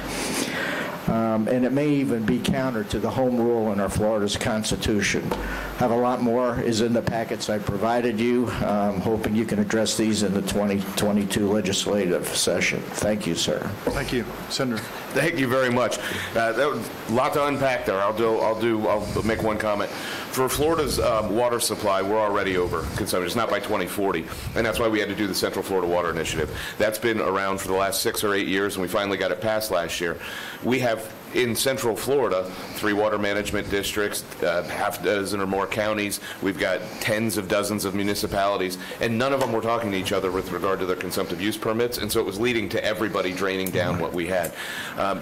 And it may even be counter to the home rule in our Florida's Constitution. Have a lot more is in the packets I provided you. Hoping you can address these in the 2022 legislative session. Thank you, sir. Thank you, Senator. Thank you very much. That was a lot to unpack there. I'll make one comment. For Florida's water supply, we're already over consumption. It's not by 2040, and that's why we had to do the Central Florida Water Initiative. That's been around for the last 6 or 8 years, and we finally got it passed last year. We have in Central Florida 3 water management districts, half a dozen or more counties. We've got tens of dozens of municipalities, and none of them were talking to each other with regard to their consumptive use permits, and so it was leading to everybody draining down what we had.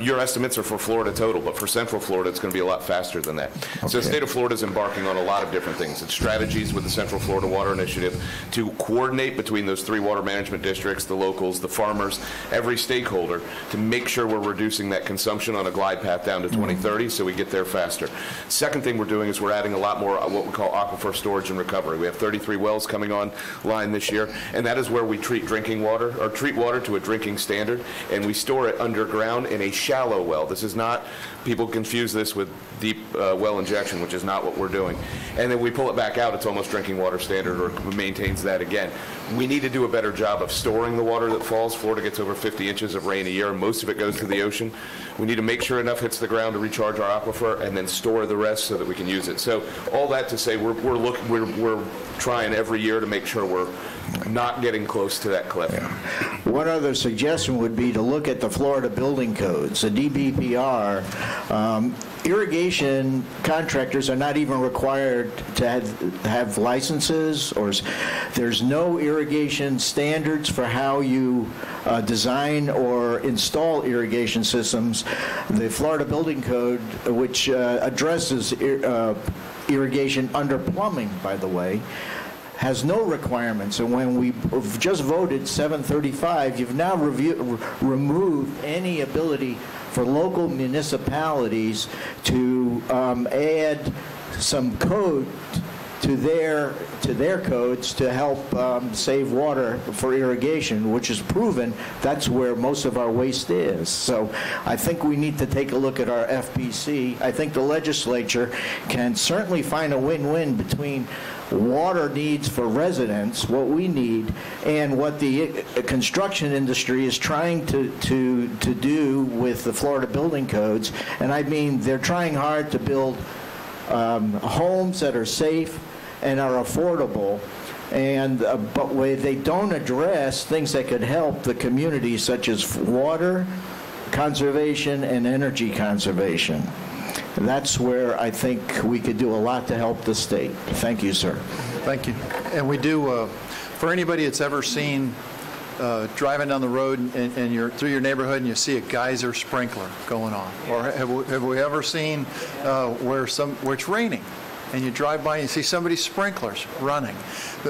Your estimates are for Florida total, but for Central Florida, it's going to be a lot faster than that. Okay. So the state of Florida is embarking on a lot of different things. It's strategies with the Central Florida Water Initiative to coordinate between those 3 water management districts, the locals, the farmers, every stakeholder, to make sure we're reducing that consumption on a glide path down to 2030 so we get there faster. Second thing we're doing is we're adding a lot more what we call aquifer storage and recovery. We have 33 wells coming online this year, and that is where we treat drinking water, or treat water to a drinking standard, and we store it underground in a shallow well. This is not, people confuse this with deep well injection, which is not what we're doing. And then we pull it back out, it's almost drinking water standard, or maintains that again. We need to do a better job of storing the water that falls. Florida gets over 50 inches of rain a year, and most of it goes to the ocean. We need to make sure enough hits the ground to recharge our aquifer, and then store the rest so that we can use it. So all that to say, we're trying every year to make sure we're not getting close to that cliff. Yeah. One other suggestion would be to look at the Florida building codes, the DBPR. Irrigation contractors are not even required to have licenses, or there's no irrigation standards for how you design or install irrigation systems. The Florida Building Code, which addresses irrigation under plumbing, by the way, has no requirements. And when we just voted 735, you've now removed any ability for local municipalities to add some code to their codes to help save water for irrigation, which is proven that's where most of our waste is. So I think we need to take a look at our FPC. I think the legislature can certainly find a win-win between water needs for residents, what we need, and what the construction industry is trying to do with the Florida building codes. And I mean, they're trying hard to build homes that are safe and are affordable, and but they don't address things that could help the community, such as water conservation and energy conservation. And that's where I think we could do a lot to help the state. Thank you, sir. Thank you. And we do For anybody that's ever seen driving down the road and you're through your neighborhood and you see a geyser sprinkler going on, or have we ever seen where it's raining and you drive by and you see somebody's sprinklers running?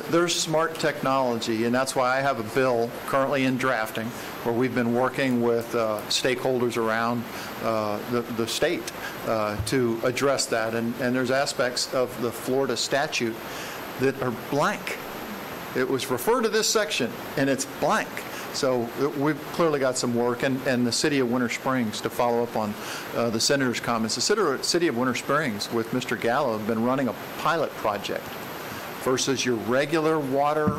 There's smart technology, and that's why I have a bill currently in drafting where we've been working with stakeholders around the state to address that. And there's aspects of the Florida statute that are blank. It was referred to this section, and it's blank. So we've clearly got some work, and the City of Winter Springs, to follow up on the Senator's comments, the City of Winter Springs with Mr. Gallo have been running a pilot project versus your regular water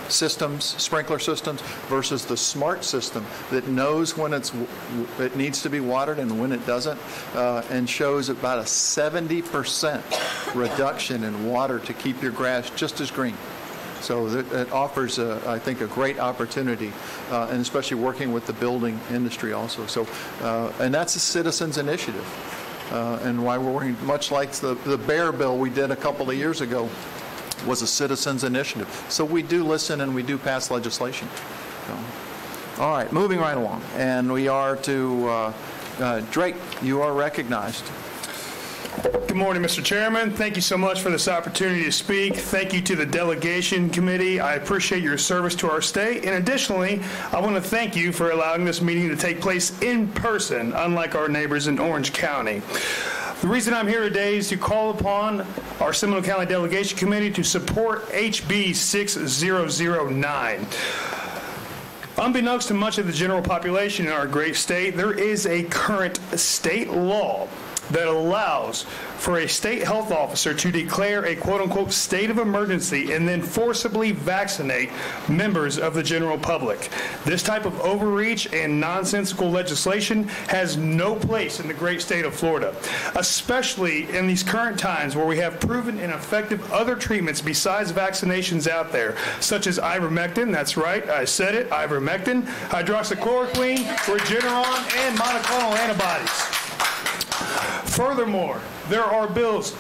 systems, sprinkler systems, versus the smart system that knows when it needs to be watered and when it doesn't, and shows about a 70% reduction in water to keep your grass just as green. So it offers, I think, a great opportunity, and especially working with the building industry also. So, and that's a citizens initiative. And why we're working, much like the Bear bill we did a couple of years ago, was a citizens initiative. So we do listen and we do pass legislation. So, all right, moving right along. And we are to Drake, you are recognized. Good morning, Mr. Chairman. Thank you so much for this opportunity to speak. Thank you to the delegation committee. I appreciate your service to our state. And additionally, I want to thank you for allowing this meeting to take place in person, unlike our neighbors in Orange County. The reason I'm here today is to call upon our Seminole County Delegation Committee to support HB 6009. Unbeknownst to much of the general population in our great state, there is a current state law that allows for a state health officer to declare a quote-unquote state of emergency and then forcibly vaccinate members of the general public. This type of overreach and nonsensical legislation has no place in the great state of Florida, especially in these current times where we have proven and effective other treatments besides vaccinations out there, such as ivermectin, that's right, I said it, ivermectin, hydroxychloroquine, Regeneron, and monoclonal antibodies. Furthermore, there are bills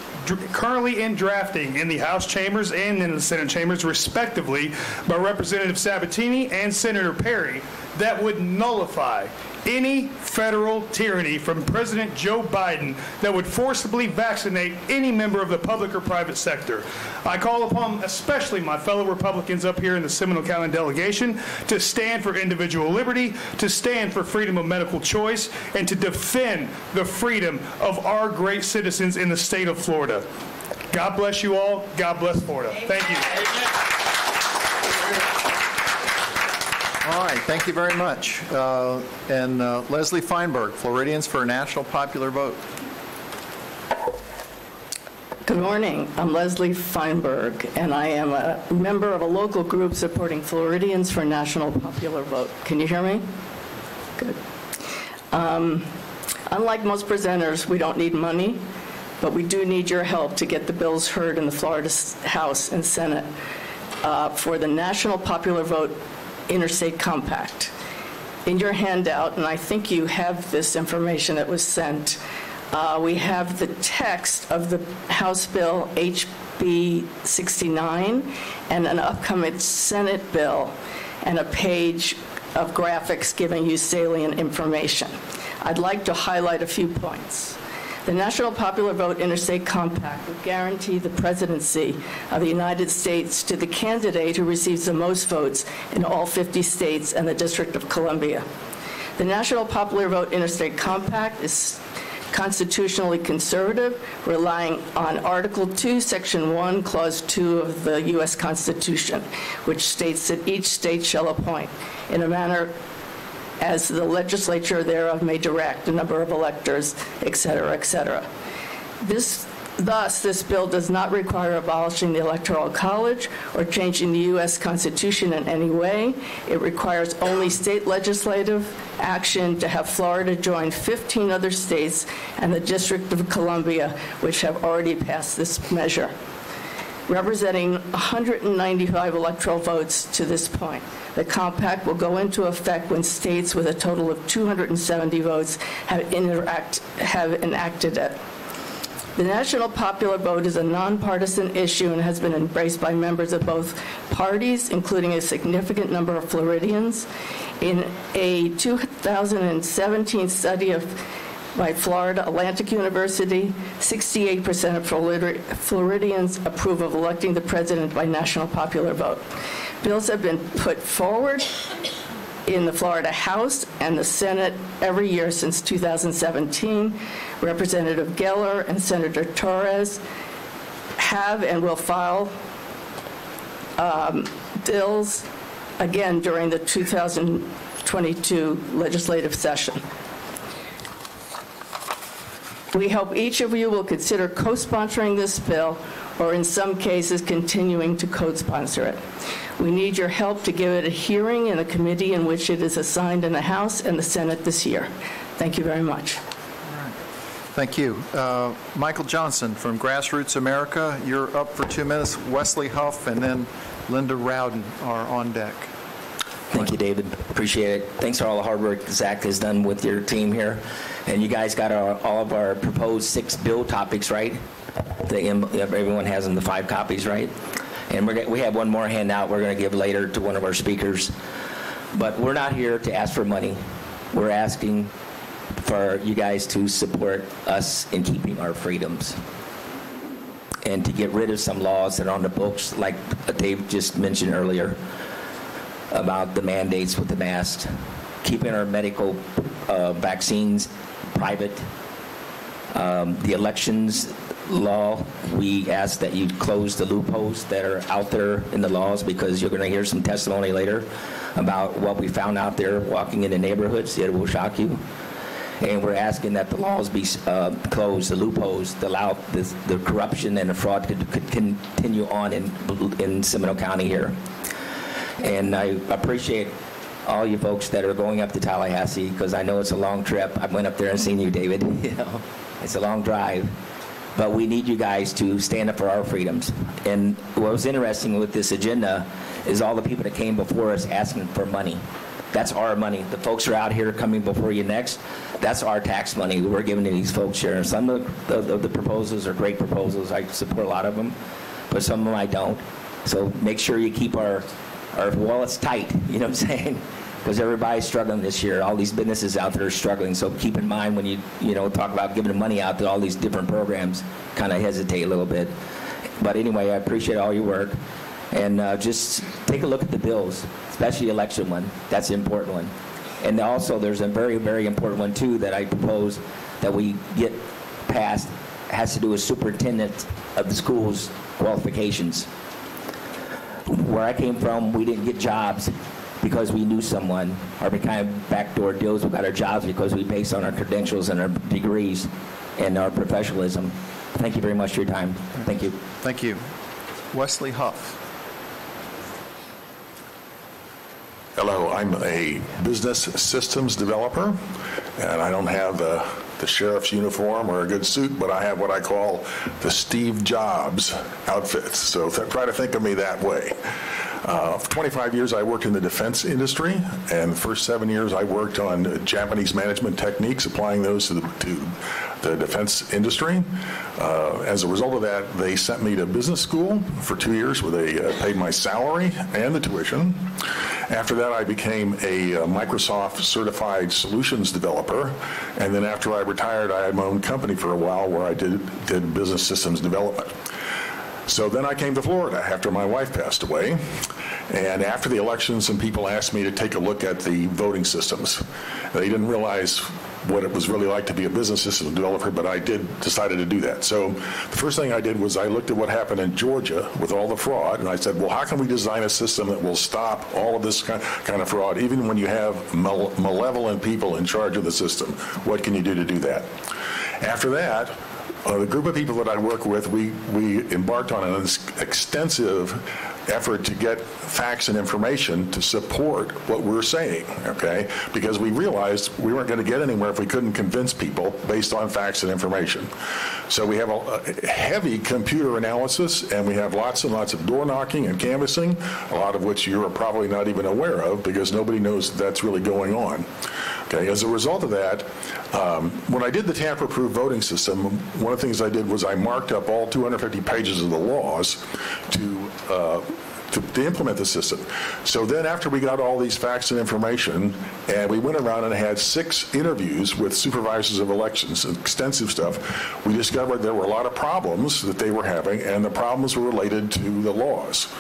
currently in drafting in the House chambers and in the Senate chambers, respectively, by Representative Sabatini and Senator Perry that would nullify any federal tyranny from President Joe Biden that would forcibly vaccinate any member of the public or private sector. I call upon especially my fellow Republicans up here in the Seminole County delegation to stand for individual liberty, to stand for freedom of medical choice, and to defend the freedom of our great citizens in the state of Florida. God bless you all. God bless Florida. Thank you. All right, thank you very much. And Leslie Feinberg, Floridians for a National Popular Vote. Good morning. I'm Leslie Feinberg, and I am a member of a local group supporting Floridians for National Popular Vote. Can you hear me? Good. Unlike most presenters, we don't need money, but we do need your help to get the bills heard in the Florida House and Senate for the National Popular Vote Interstate Compact. In your handout, and I think you have this information that was sent, we have the text of the House Bill HB 69 and an upcoming Senate bill and a page of graphics giving you salient information. I'd like to highlight a few points. The National Popular Vote Interstate Compact would guarantee the presidency of the United States to the candidate who receives the most votes in all 50 states and the District of Columbia. The National Popular Vote Interstate Compact is constitutionally conservative, relying on Article 2, Section 1, Clause 2 of the U.S. Constitution, which states that each state shall appoint in a manner as the legislature thereof may direct the number of electors, et cetera, et cetera. Thus, this bill does not require abolishing the Electoral College or changing the U.S. Constitution in any way. It requires only state legislative action to have Florida join 15 other states and the District of Columbia, which have already passed this measure, representing 195 electoral votes to this point. The compact will go into effect when states with a total of 270 votes have enacted it. The national popular vote is a nonpartisan issue and has been embraced by members of both parties, including a significant number of Floridians. In a 2017 study by Florida Atlantic University, 68% of Floridians approve of electing the president by national popular vote. Bills have been put forward in the Florida House and the Senate every year since 2017. Representative Geller and Senator Torres have and will file bills again during the 2022 legislative session. We hope each of you will consider co-sponsoring this bill, or in some cases, continuing to co-sponsor it. We need your help to give it a hearing in a committee in which it is assigned in the House and the Senate this year. Thank you very much. Thank you. Michael Johnson from Grassroots America, you're up for 2 minutes. Wesley Huff and then Linda Rowden are on deck. Thank you, David. Appreciate it. Thanks for all the hard work Zach has done with your team here. And you guys got all of our proposed 6 bill topics right. Everyone has them, the 5 copies, right? And we have one more handout we're going to give later to one of our speakers. But we're not here to ask for money. We're asking for you guys to support us in keeping our freedoms and to get rid of some laws that are on the books, like Dave just mentioned earlier, about the mandates with the masks, keeping our medical vaccines private. The elections law, we ask that you close the loopholes that are out there in the laws, because you're going to hear some testimony later about what we found out there walking in the neighborhoods. It will shock you. And we're asking that the laws be closed, the loopholes, to allow the corruption and the fraud to continue on in Seminole County here. And I appreciate all you folks that are going up to Tallahassee, because I know it's a long trip. I went up there and seen you, David. You know, it's a long drive. But we need you guys to stand up for our freedoms. And what was interesting with this agenda is all the people that came before us asking for money. That's our money. The folks are out here coming before you next. That's our tax money we're giving to these folks here. And some of the proposals are great proposals. I support a lot of them, but some of them I don't. So make sure you keep our wallets tight, you know what I'm saying? Because everybody's struggling this year. All these businesses out there are struggling. So keep in mind when you talk about giving the money out to all these different programs, kind of hesitate a little bit. But anyway, I appreciate all your work. And just take a look at the bills, especially the election one. That's the important one. And also there's a very, very important one too that I propose that we get passed. It has to do with superintendent of the schools qualifications. Where I came from, we didn't get jobs because we knew someone, or we kind of backdoor deals. We got our jobs because we based on our credentials and our degrees and our professionalism. Thank you very much for your time. Thank you. Thank you. Wesley Huff. Hello, I'm a business systems developer, and I don't have the sheriff's uniform or a good suit, but I have what I call the Steve Jobs outfits. So try to think of me that way. For 25 years, I worked in the defense industry, and the first 7 years I worked on Japanese management techniques, applying those to the defense industry. As a result of that, they sent me to business school for 2 years, where they paid my salary and the tuition. After that, I became a Microsoft certified solutions developer, and then after I retired, I had my own company for a while where I did business systems development. So then I came to Florida after my wife passed away, and after the election, some people asked me to take a look at the voting systems. They didn't realize what it was really like to be a business system developer, but I decided to do that. So the first thing I did was I looked at what happened in Georgia with all the fraud, and I said, well, how can we design a system that will stop all of this kind of fraud, even when you have malevolent people in charge of the system? What can you do to do that? After that, the group of people that I work with, we embarked on an extensive effort to get facts and information to support what we're saying, okay? Because we realized we weren't going to get anywhere if we couldn't convince people based on facts and information. So we have a heavy computer analysis, and we have lots and lots of door knocking and canvassing, a lot of which you're probably not even aware of because nobody knows that's really going on. Okay, as a result of that, when I did the tamper-proof voting system, one of the things I did was I marked up all 250 pages of the laws to implement the system. So then after we got all these facts and information, and we went around and had 6 interviews with supervisors of elections, extensive stuff, we discovered there were a lot of problems that they were having, and the problems were related to the laws.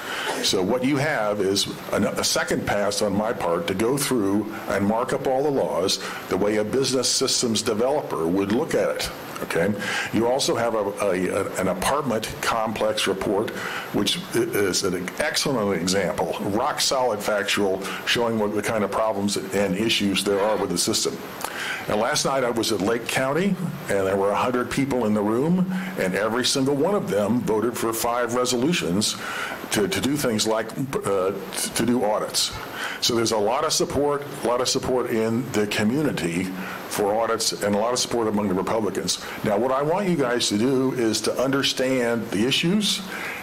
So what you have is a second pass on my part to go through and mark up all the laws the way a business systems developer would look at it. Okay. You also have an apartment complex report, which is an excellent example, rock solid factual, showing what the kind of problems and issues there are with the system. And last night I was at Lake County, and there were 100 people in the room, and every single one of them voted for 5 resolutions to do things like to do audits. So there's a lot of support in the community for audits, and a lot of support among the Republicans. Now, what I want you guys to do is to understand the issues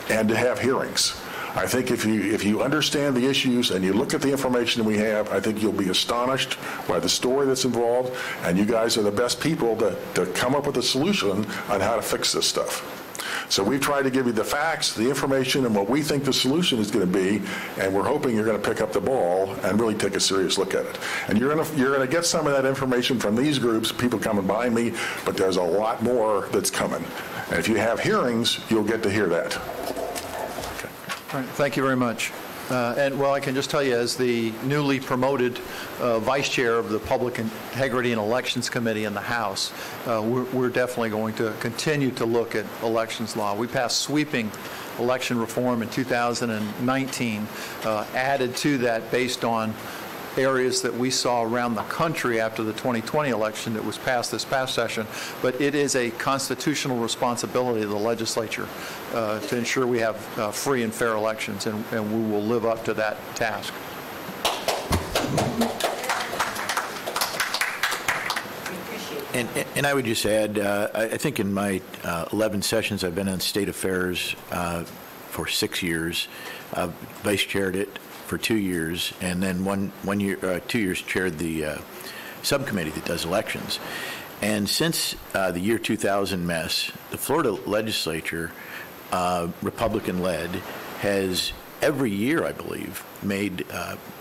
and to have hearings. I think if you understand the issues and you look at the information we have, I think you'll be astonished by the story that's involved, and you guys are the best people to come up with a solution on how to fix this stuff. So we've tried to give you the facts, the information, and what we think the solution is going to be, and we're hoping you're going to pick up the ball and really take a serious look at it. And you're going to get some of that information from these groups, people coming behind me, but there's a lot more that's coming. And if you have hearings, you'll get to hear that. Okay. All right. Thank you very much. And, well, I can just tell you, as the newly promoted vice chair of the Public Integrity and Elections Committee in the House, we're definitely going to continue to look at elections law. We passed sweeping election reform in 2019, added to that based on areas that we saw around the country after the 2020 election that was passed this past session. But it is a constitutional responsibility of the legislature to ensure we have free and fair elections, and we will live up to that task. And I would just add, I think in my 11 sessions I've been on state affairs for 6 years, vice chaired it for 2 years, and then 2 years chaired the subcommittee that does elections. And since the year 2000 mess, the Florida legislature, Republican-led, has every year, I believe, made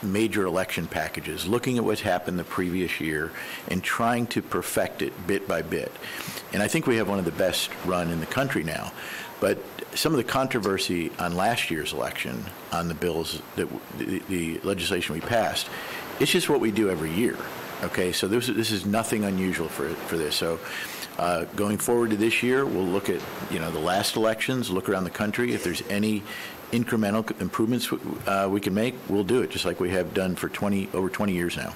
major election packages, looking at what's happened the previous year and trying to perfect it bit by bit. And I think we have one of the best run in the country now. But some of the controversy on last year's election on the bills, that the legislation we passed, it's just what we do every year. Okay, so this is nothing unusual for this. So going forward to this year, we'll look at the last elections, look around the country. If there's any incremental improvements we can make, we'll do it, just like we have done for over 20 years now.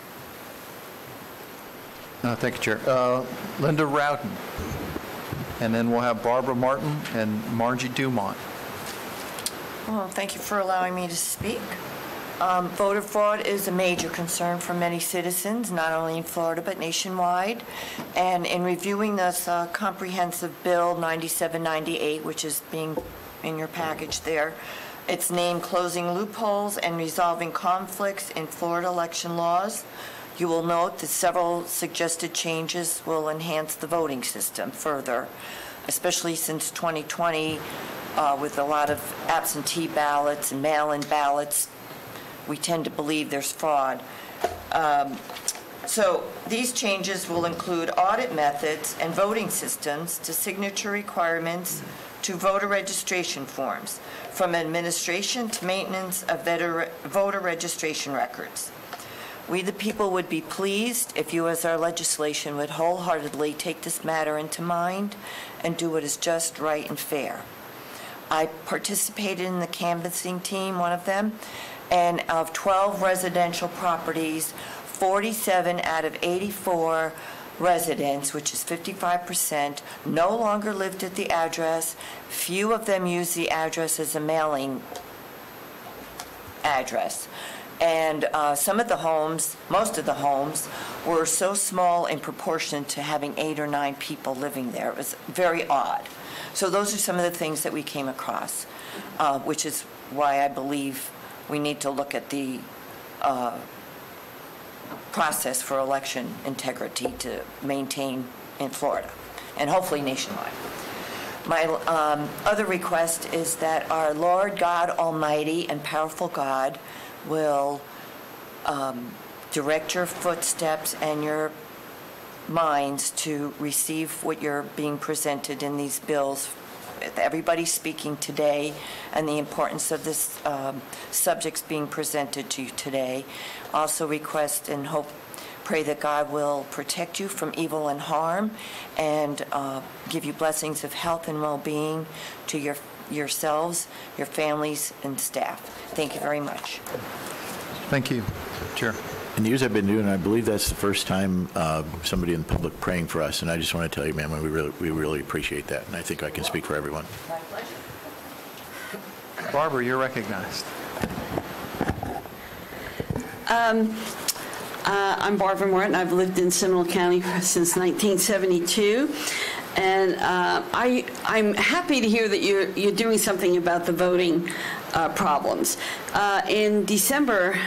Thank you, Chair. Linda Rowden. And then we'll have Barbara Martin and Margie Dumont. Well, thank you for allowing me to speak. Voter fraud is a major concern for many citizens, not only in Florida but nationwide. And in reviewing this comprehensive bill 9798, which is being in your package there, it's named Closing Loopholes and Resolving Conflicts in Florida Election Laws. You will note that several suggested changes will enhance the voting system further, especially since 2020, with a lot of absentee ballots and mail-in ballots. We tend to believe there's fraud. So these changes will include audit methods and voting systems to signature requirements to voter registration forms, from administration to maintenance of voter registration records. We, the people, would be pleased if you, as our legislation, would wholeheartedly take this matter into mind and do what is just, right, and fair. I participated in the canvassing team, one of them, and of 12 residential properties, 47 out of 84 residents, which is 55%, no longer lived at the address. Few of them used the address as a mailing address. And some of the homes, most of the homes, were so small in proportion to having 8 or 9 people living there. It was very odd. So those are some of the things that we came across, which is why I believe we need to look at the process for election integrity to maintain in Florida, and hopefully nationwide. My other request is that our Lord God Almighty and powerful God will direct your footsteps and your minds to receive what you're being presented in these bills. Everybody speaking today and the importance of this subjects being presented to you today. Also request and hope, pray that God will protect you from evil and harm and give you blessings of health and well-being to yourselves, your families, and staff. Thank you very much. Thank you, Chair. In the years I've been doing, I believe that's the first time somebody in the public praying for us, and I just want to tell you, ma'am, we really appreciate that, and I think I can speak for everyone. My pleasure. Barbara, you're recognized. I'm Barbara Morton. I've lived in Seminole County since 1972. And I'm happy to hear that you're doing something about the voting problems. In December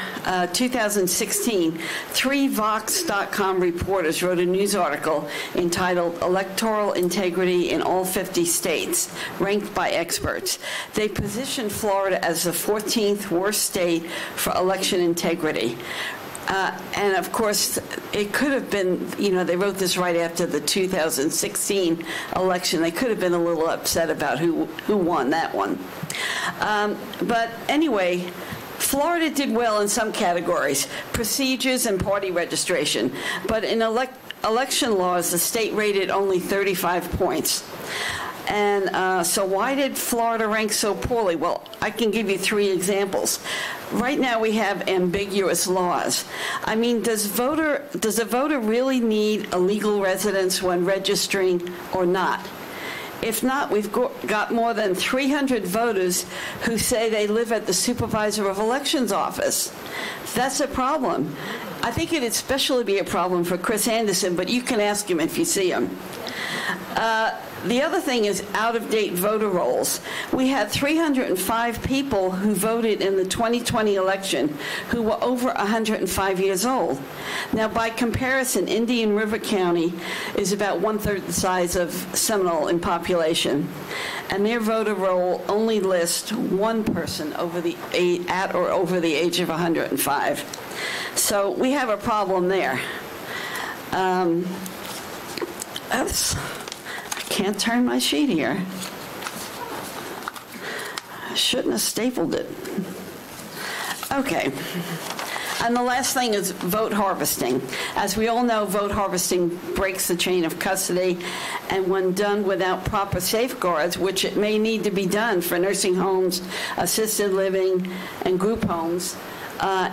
2016, 3 Vox.com reporters wrote a news article entitled Electoral Integrity in All 50 States, Ranked by Experts. They positioned Florida as the 14th worst state for election integrity. And of course, it could have been, they wrote this right after the 2016 election. They could have been a little upset about who won that one. But anyway, Florida did well in some categories, procedures and party registration. But in election laws, the state rated only 35 points. And so why did Florida rank so poorly? Well, I can give you 3 examples. Right now we have ambiguous laws. I mean, does a voter really need a legal residence when registering or not? If not, we've got more than 300 voters who say they live at the Supervisor of Elections office. That's a problem. I think it'd especially be a problem for Chris Anderson, but you can ask him if you see him. The other thing is out-of-date voter rolls. We had 305 people who voted in the 2020 election who were over 105 years old. Now, by comparison, Indian River County is about 1/3 the size of Seminole in population, and their voter roll only lists 1 person at or over the age of 105. So we have a problem there. Can't turn my sheet here. I shouldn't have stapled it. Okay. And the last thing is vote harvesting. As we all know, vote harvesting breaks the chain of custody, and when done without proper safeguards, which it may need to be done for nursing homes, assisted living, and group homes,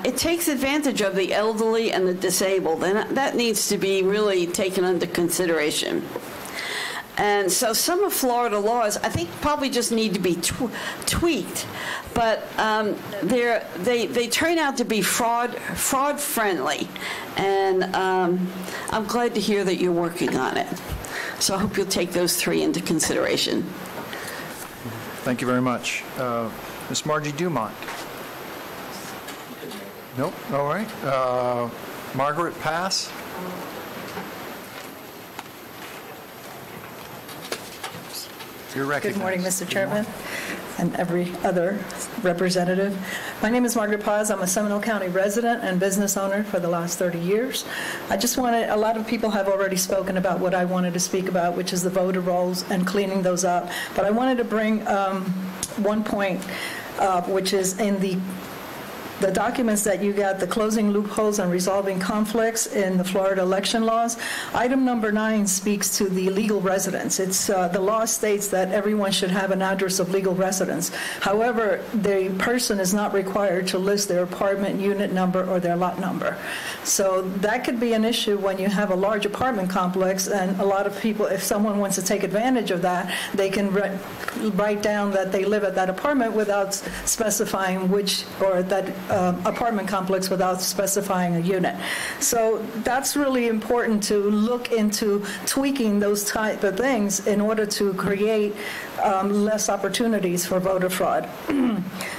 it takes advantage of the elderly and the disabled, and that needs to be really taken under consideration. And so some of Florida laws, I think, probably just need to be tweaked, but they turn out to be fraud-friendly, and I'm glad to hear that you're working on it. So I hope you'll take those 3 into consideration. Thank you very much. Ms. Margie Dumont. Nope. All right. Margaret Pass. You're recognized. Good morning, Mr. Chairman, and every other representative. My name is Margaret Paz. I'm a Seminole County resident and business owner for the last 30 years. A lot of people have already spoken about what I wanted to speak about, which is the voter rolls and cleaning those up. But I wanted to bring one point up, which is in the documents that you got, the closing loopholes and resolving conflicts in the Florida election laws. Item number 9 speaks to the legal residence. It's the law states that everyone should have an address of legal residence. However, the person is not required to list their apartment unit number or their lot number. So that could be an issue when you have a large apartment complex, and a lot of people, if someone wants to take advantage of that, they can write down that they live at that apartment without specifying which, or that apartment complex without specifying a unit. So that's really important to look into tweaking those type of things in order to create less opportunities for voter fraud.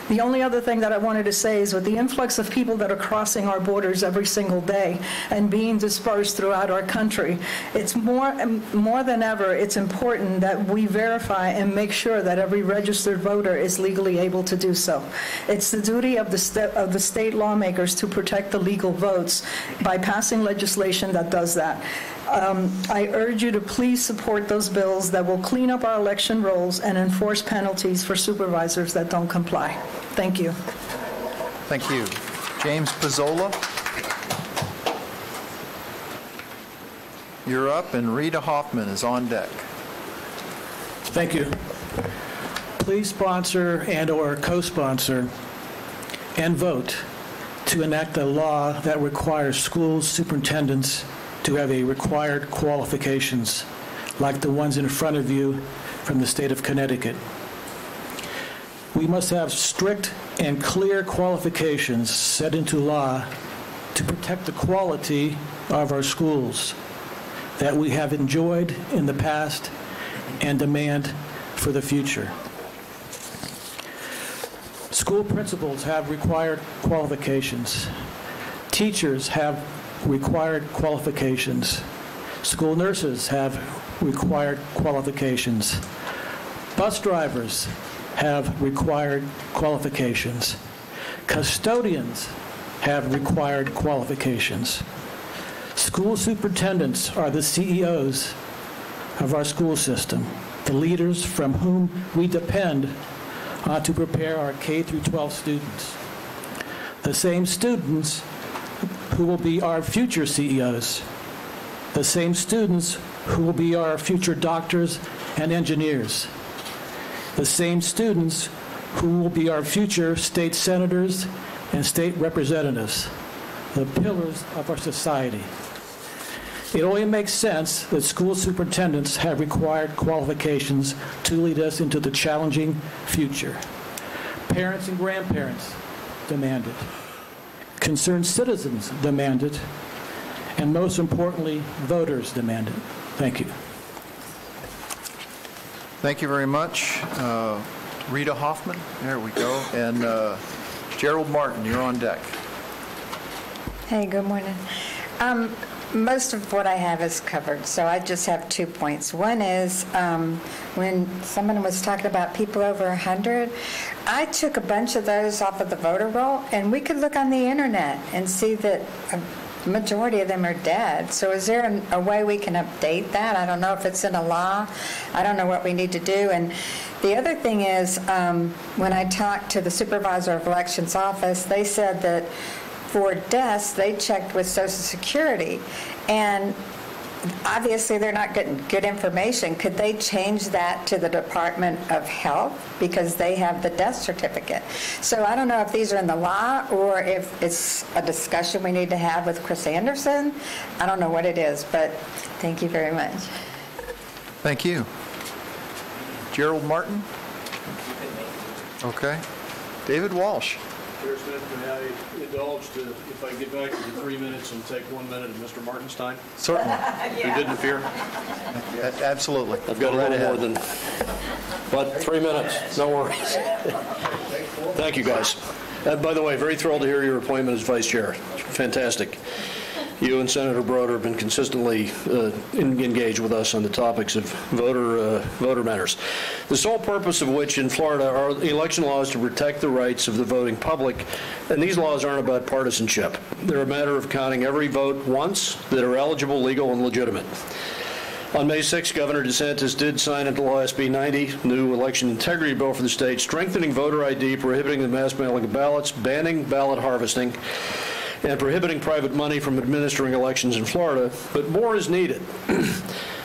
The only other thing that I wanted to say is with the influx of people that are crossing our borders every single day and being dispersed throughout our country, it's more than ever, it's important that we verify and make sure that every registered voter is legally able to do so. It's the duty of the state lawmakers to protect the legal votes by passing legislation that does that. I urge you to please support those bills that will clean up our election rolls and enforce penalties for supervisors that don't comply. Thank you. Thank you. James Pizzola. You're up, and Rita Hoffman is on deck. Thank you. Please sponsor and/or co-sponsor and vote to enact a law that requires school superintendents to have a required qualifications like the ones in front of you from the state of Connecticut. We must have strict and clear qualifications set into law to protect the quality of our schools that we have enjoyed in the past and demand for the future. School principals have required qualifications. Teachers have required qualifications. School nurses have required qualifications. Bus drivers have required qualifications. Custodians have required qualifications. School superintendents are the CEOs of our school system, the leaders from whom we depend to prepare our K through 12 students. The same students who will be our future CEOs, the same students who will be our future doctors and engineers, the same students who will be our future state senators and state representatives, the pillars of our society. It only makes sense that school superintendents have required qualifications to lead us into the challenging future. Parents and grandparents demand it. Concerned citizens demand it. And most importantly, voters demand it. Thank you. Thank you very much. Rita Hoffman, there we go. And Gerald Martin, you're on deck. Hey, good morning. Most of what I have is covered, so I just have 2 points. One is when someone was talking about people over 100, I took a bunch of those off of the voter roll, and we could look on the internet and see that a majority of them are dead. So is there a way we can update that? I don't know if it's in a law. I don't know what we need to do. And the other thing is when I talked to the supervisor of elections office, they said that for deaths, they checked with Social Security, and obviously they're not getting good information. Could they change that to the Department of Health because they have the death certificate? So I don't know if these are in the law or if it's a discussion we need to have with Chris Anderson. I don't know what it is, but thank you very much. Thank you. Gerald Martin? Okay. David Walsh. Chair Smith, may I indulge to, if I get back to the 3 minutes and take 1 minute of Mr. Martin's time? Certainly. You didn't fear? Absolutely. I've got a little more than, but 3 minutes, no worries. Thank you, guys. By the way, very thrilled to hear your appointment as vice chair. Fantastic. You and Senator Broder have been consistently engaged with us on the topics of voter matters. The sole purpose of which in Florida are election laws to protect the rights of the voting public, and these laws aren't about partisanship. They're a matter of counting every vote once that are eligible, legal, and legitimate. On May 6, Governor DeSantis did sign into law SB 90, new election integrity bill for the state, strengthening voter ID, prohibiting the mass mailing of ballots, banning ballot harvesting, and prohibiting private money from administering elections in Florida, but more is needed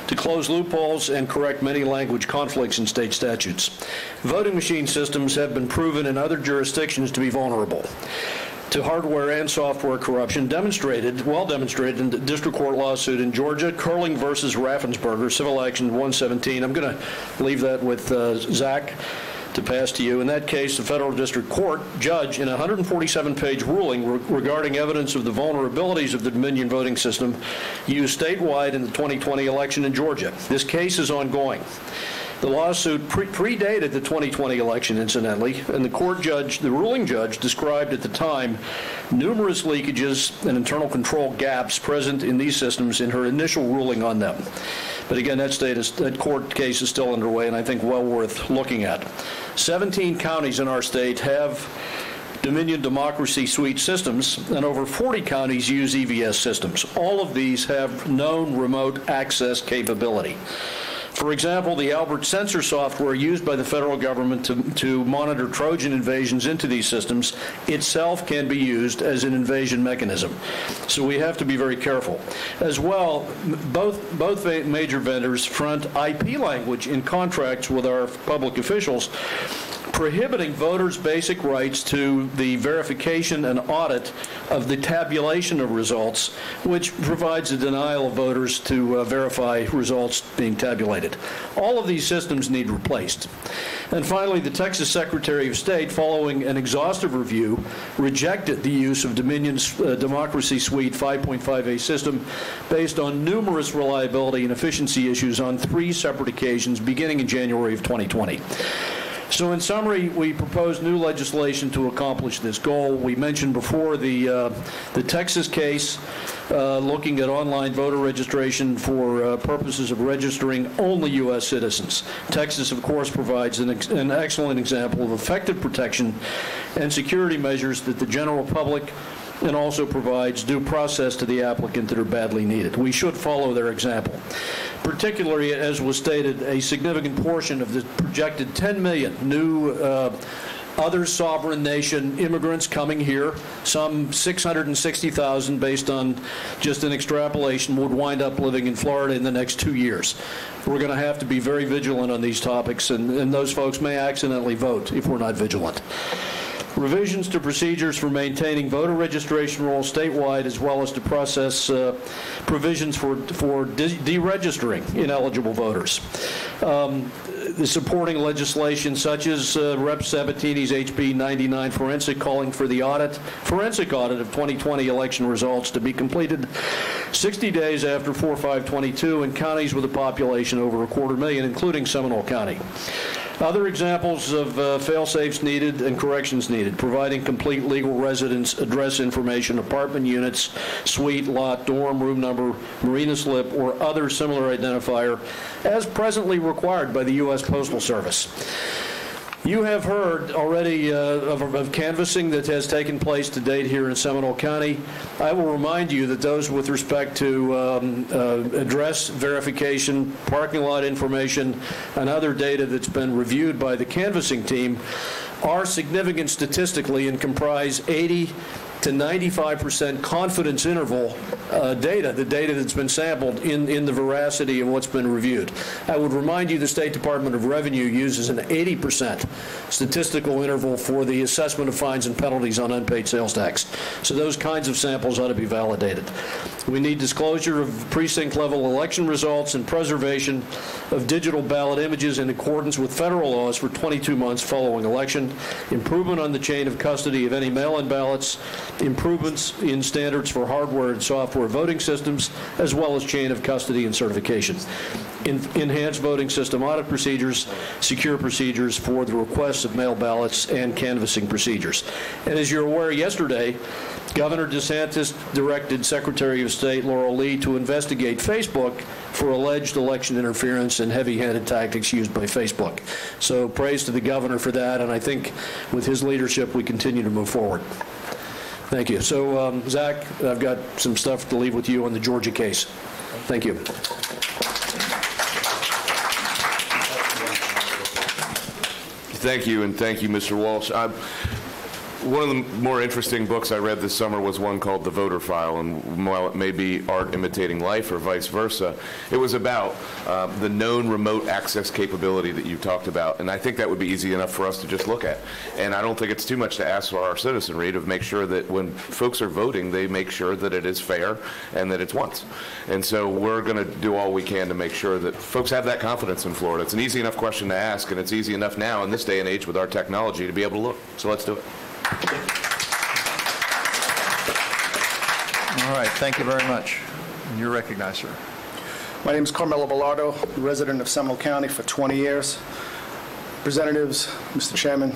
to close loopholes and correct many language conflicts in state statutes. Voting machine systems have been proven in other jurisdictions to be vulnerable to hardware and software corruption, well demonstrated in the district court lawsuit in Georgia, Curling versus Raffensperger, Civil Action 117. I'm going to leave that with Zach to pass to you. In that case, the federal district court judge, in a 147-page ruling regarding evidence of the vulnerabilities of the Dominion voting system, used statewide in the 2020 election in Georgia. This case is ongoing. The lawsuit predated the 2020 election, incidentally, and the ruling judge described at the time numerous leakages and internal control gaps present in these systems in her initial ruling on them. But again, that court case is still underway, and I think well worth looking at. 17 counties in our state have Dominion Democracy Suite systems, and over 40 counties use EVS systems. All of these have known remote access capability. For example, the Albert sensor software used by the federal government to monitor Trojan invasions into these systems itself can be used as an invasion mechanism. So we have to be very careful. As well, both major vendors front IP language in contracts with our public officials, prohibiting voters' basic rights to the verification and audit of the tabulation of results, which provides a denial of voters to verify results being tabulated. All of these systems need replaced. And finally, the Texas Secretary of State, following an exhaustive review, rejected the use of Dominion's Democracy Suite 5.5A system based on numerous reliability and efficiency issues on 3 separate occasions beginning in January of 2020. So in summary, we propose new legislation to accomplish this goal. We mentioned before the Texas case looking at online voter registration for purposes of registering only U.S. citizens. Texas, of course, provides an excellent example of effective protection and security measures that the general public and also provides due process to the applicant that are badly needed. We should follow their example. Particularly, as was stated, a significant portion of the projected 10 million new other sovereign nation immigrants coming here, some 660,000 based on just an extrapolation, would wind up living in Florida in the next 2 years. We're going to have to be very vigilant on these topics, and those folks may accidentally vote if we're not vigilant. Revisions to procedures for maintaining voter registration rolls statewide, as well as to process provisions for deregistering ineligible voters. The supporting legislation, such as Rep. Sabatini's HB 99 forensic, calling for the forensic audit of 2020 election results to be completed 60 days after 4/5/22 in counties with a population over 250,000, including Seminole County. Other examples of fail-safes needed and corrections needed: providing complete legal residence address information, apartment units, suite, lot, dorm, room number, marina slip, or other similar identifier as presently required by the U.S. Postal Service. You have heard already of canvassing that has taken place to date here in Seminole County. I will remind you that those with respect to address verification, parking lot information, and other data that's been reviewed by the canvassing team are significant statistically and comprise 80 to 95% confidence interval data, the data that's been sampled in the veracity of what's been reviewed. I would remind you the State Department of Revenue uses an 80% statistical interval for the assessment of fines and penalties on unpaid sales tax. So those kinds of samples ought to be validated. We need disclosure of precinct-level election results and preservation of digital ballot images in accordance with federal laws for 22 months following election, improvement on the chain of custody of any mail-in ballots, improvements in standards for hardware and software voting systems, as well as chain of custody and certification. Enhanced voting system audit procedures, secure procedures for the requests of mail ballots, and canvassing procedures. And as you're aware, yesterday, Governor DeSantis directed Secretary of State Laurel Lee to investigate Facebook for alleged election interference and heavy-handed tactics used by Facebook. So praise to the governor for that, and I think with his leadership we continue to move forward. Thank you. So, Zach, I've got some stuff to leave with you on the Georgia case. Thank you. Thank you, and thank you, Mr. Walsh. One of the more interesting books I read this summer was one called The Voter File, and while it may be art imitating life or vice versa, it was about the known remote access capability that you talked about, and I think that would be easy enough for us to just look at. And I don't think it's too much to ask for our citizenry to make sure that when folks are voting, they make sure that it is fair and that it's once. And so we're going to do all we can to make sure that folks have that confidence in Florida. It's an easy enough question to ask, and it's easy enough now in this day and age with our technology to be able to look. So let's do it. All right, thank you very much. You're recognized, sir. My name is Carmelo Velardo, resident of Seminole County for 20 years. Representatives, Mr. Chairman,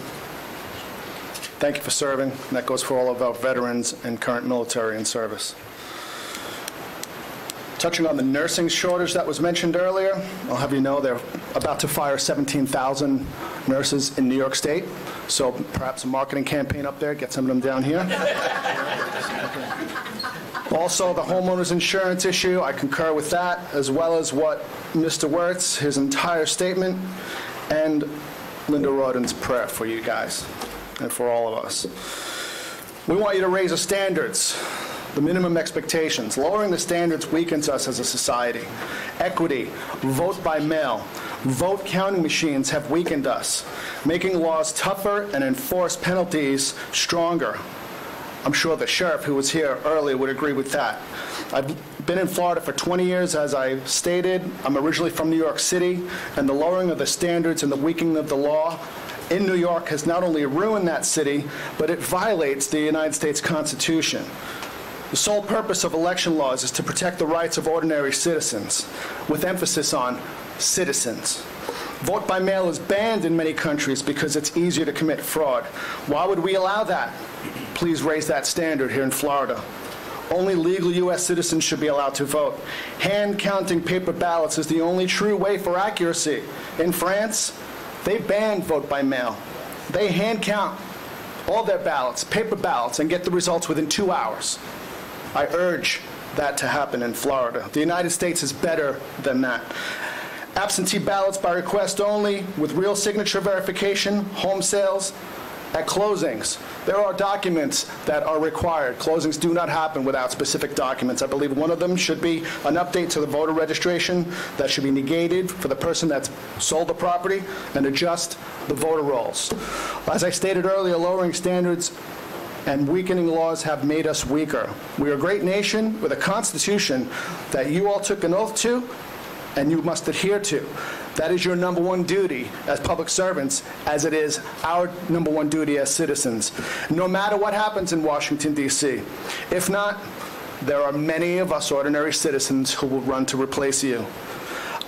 thank you for serving, and that goes for all of our veterans and current military in service. Touching on the nursing shortage that was mentioned earlier, I'll have you know they're about to fire 17,000 nurses in New York State, so perhaps a marketing campaign up there, get some of them down here. Also, the homeowners insurance issue, I concur with that, as well as what Mr. Wirtz, his entire statement, and Linda Rodden's prayer for you guys and for all of us. We want you to raise the standards, the minimum expectations. Lowering the standards weakens us as a society. Equity, vote by mail, vote counting machines have weakened us, making laws tougher and enforced penalties stronger. I'm sure the sheriff who was here earlier would agree with that. I've been in Florida for 20 years, as I stated. I'm originally from New York City, and the lowering of the standards and the weakening of the law in New York has not only ruined that city, but it violates the United States Constitution. The sole purpose of election laws is to protect the rights of ordinary citizens, with emphasis on citizens. Vote by mail is banned in many countries because it's easier to commit fraud. Why would we allow that? Please raise that standard here in Florida. Only legal U.S. citizens should be allowed to vote. Hand-counting paper ballots is the only true way for accuracy. In France, they banned vote by mail. They hand-count all their ballots, paper ballots, and get the results within 2 hours. I urge that to happen in Florida. The United States is better than that. Absentee ballots by request only, with real signature verification, home sales, at closings. There are documents that are required. Closings do not happen without specific documents. I believe one of them should be an update to the voter registration that should be negated for the person that's sold the property and adjust the voter rolls. As I stated earlier, lowering standards and weakening laws have made us weaker. We are a great nation with a constitution that you all took an oath to and you must adhere to. That is your number one duty as public servants, as it is our number one duty as citizens, no matter what happens in Washington, D.C. If not, there are many of us ordinary citizens who will run to replace you.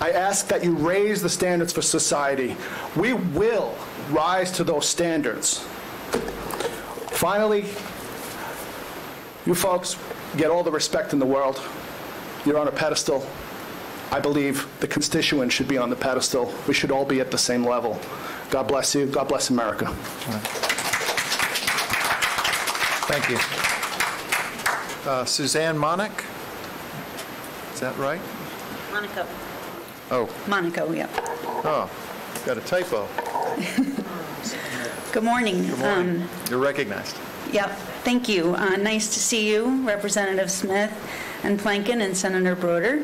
I ask that you raise the standards for society. We will rise to those standards. Finally, you folks get all the respect in the world. You're on a pedestal. I believe the constituents should be on the pedestal. We should all be at the same level. God bless you. God bless America. Thank you. Suzanne Monick? Is that right? Monaco. Oh. Monaco, yeah. Oh, got a typo. Good morning. Good morning. You're recognized. Yep. Thank you. Nice to see you, Representative Smith and Plankin and Senator Broder.